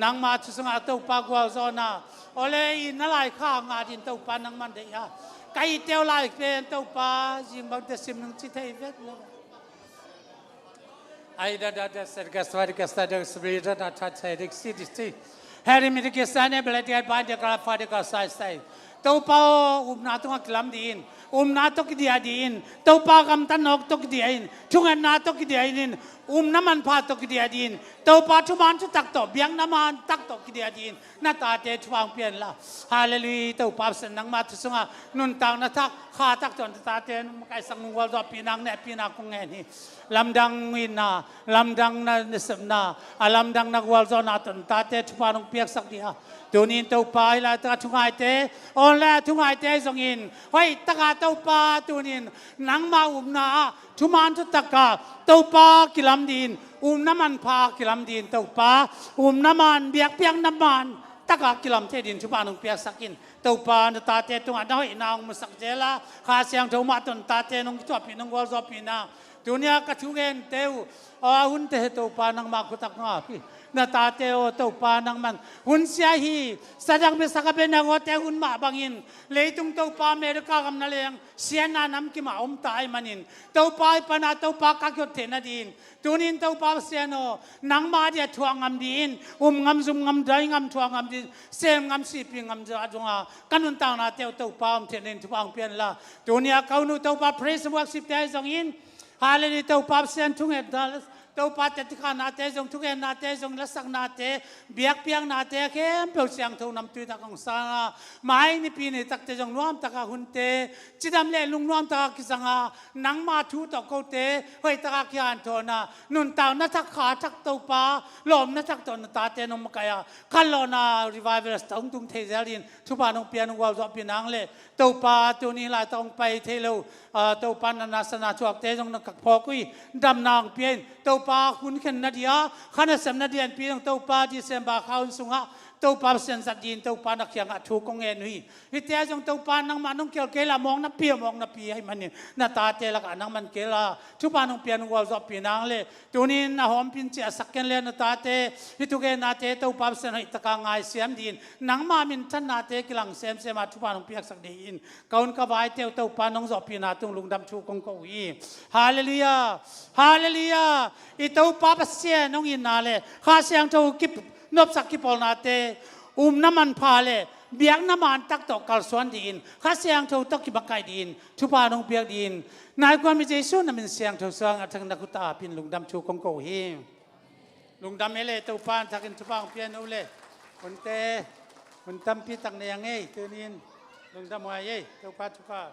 นางมาทุสังอาตัวปากวาซอนาโอเลยนั่นลายข้างาดินตัวปานังมันเดียไก่เตียวลายเป็นตัวปาจิมบังเตสิมนังจิตให้เวทเลยไอ้ดาเสกสวัสดิกสตาร์สปริตนาทัดใส่ดิกซิดิสิเฮริมิดิกสตาร์เนเบลติอัดบานเดกราฟาเดกาไซส์ไซตัวปานาตุงกิลมดินนาตุกดีอาดินตัวปากำตันนกตุกดีอินทุกนาตุกดีอินน้ำมันพาตุกดีอาดินตัวปาทุมันทุตักตัวเบียงน้ำมันตักตุกดีอาดินนาตาเตชวางเปลี่ยนละฮาเลลูยาตัวปาสนังมาทุสงานุนตังนาทักข้าตักจนตาเตนมไกสังวอลดอปีนังเนปีนังคงเงินนี่ลำดังวินาลำดังนาเนสมนาลำดังนักวอลจอนาตนตาเตชวางเปียกสักเดียตัวนี้ตัวปาอีลาตะทุงไอเตออนแล้วทุงไอเตสงอินไว้ตะกาตัวปาตัวนี้นังมานาทุมันทุตะกาตัวปากิลมดินน้ำมันพากิลมดินตัวปาน้ำมันเบียกเปียงน้ำมันตะกากิลมเทดินทุบานุเปียกสักินตัวปาตาเตตุงอันน้อยนางมุสักเจล่าข้าเสียงตัวมาตนตาเตนงจอบปีนงวอลจอบปีนาตัวนี้กระทุเงินเตวหุ่นเตตัวปานังมากุตักงาพี่ na tateo to pa nang man hun sia hi sadang be sakabe na ngote hun ma bangin leitung to pa Amerika kam na leng sia na nam ki ma om tai manin to pa pa na to pa ka kyo the na din tunin to pa sia no nang ma dia thuang am din ngam zum ngam dai ngam thuang am din sem ngam si pi ngam ja jonga kanun tang na teo to pa am the nen thuang pian la tunia kaunu to pa praise worship tai jong in hallelujah to pa sian thung et dal to pa te tikha na te jong thuke na te jong lasak na te biak piang na te kem pe siang tho nam tu ta kong sa mai ni pi ni tak te jong nuam ta ka hun te chidam le lung nuam ta ki sanga nang ma thu to ko te hoi ta ka kyan tho na nun taw na thak kha thak to pa lom na thak to na ta te nom kaya khallo na revival tong tung the jalin thu pa nong pian wa zo pi nang le to pa tu ni la tong pai the lo to pa na na sana chuak te jong na kak pho kui dam nang pian to pa kun khen na dia khana sam na dian pi to pa December khaun sunga to pa sen sat din to pa na khyang a thu kong en hui hi te jong to pa nang ma nong kel ke la mong na pi hai man na ta te la ka nang man ke la thu pa nong pian wal zo pi nang le tunin na hom pin che sakken le na ta te hi tu ge na te to pa sen hai ta ka ngai siam din nang ma min than na te kilang sem sem ma thu pa nong piak sak de in kaun ka vai te to pa nong zo pi na tung lung dam thu kong ko hi hallelujah hallelujah i to pa pa se nong in na le kha siang to kip nop sak ki pol na te naman pha le biak naman tak to kal swan din kha siang tho to ki bakai din thu pa nong biak din nai kwa mi jesu na min siang tho sang athang na kuta pin lungdam thu kong ko hi lungdam ele to pan thakin thu pang pian u le kon te kon tam pi tak ne yang ei tunin lungdam wa ye to pa thu pa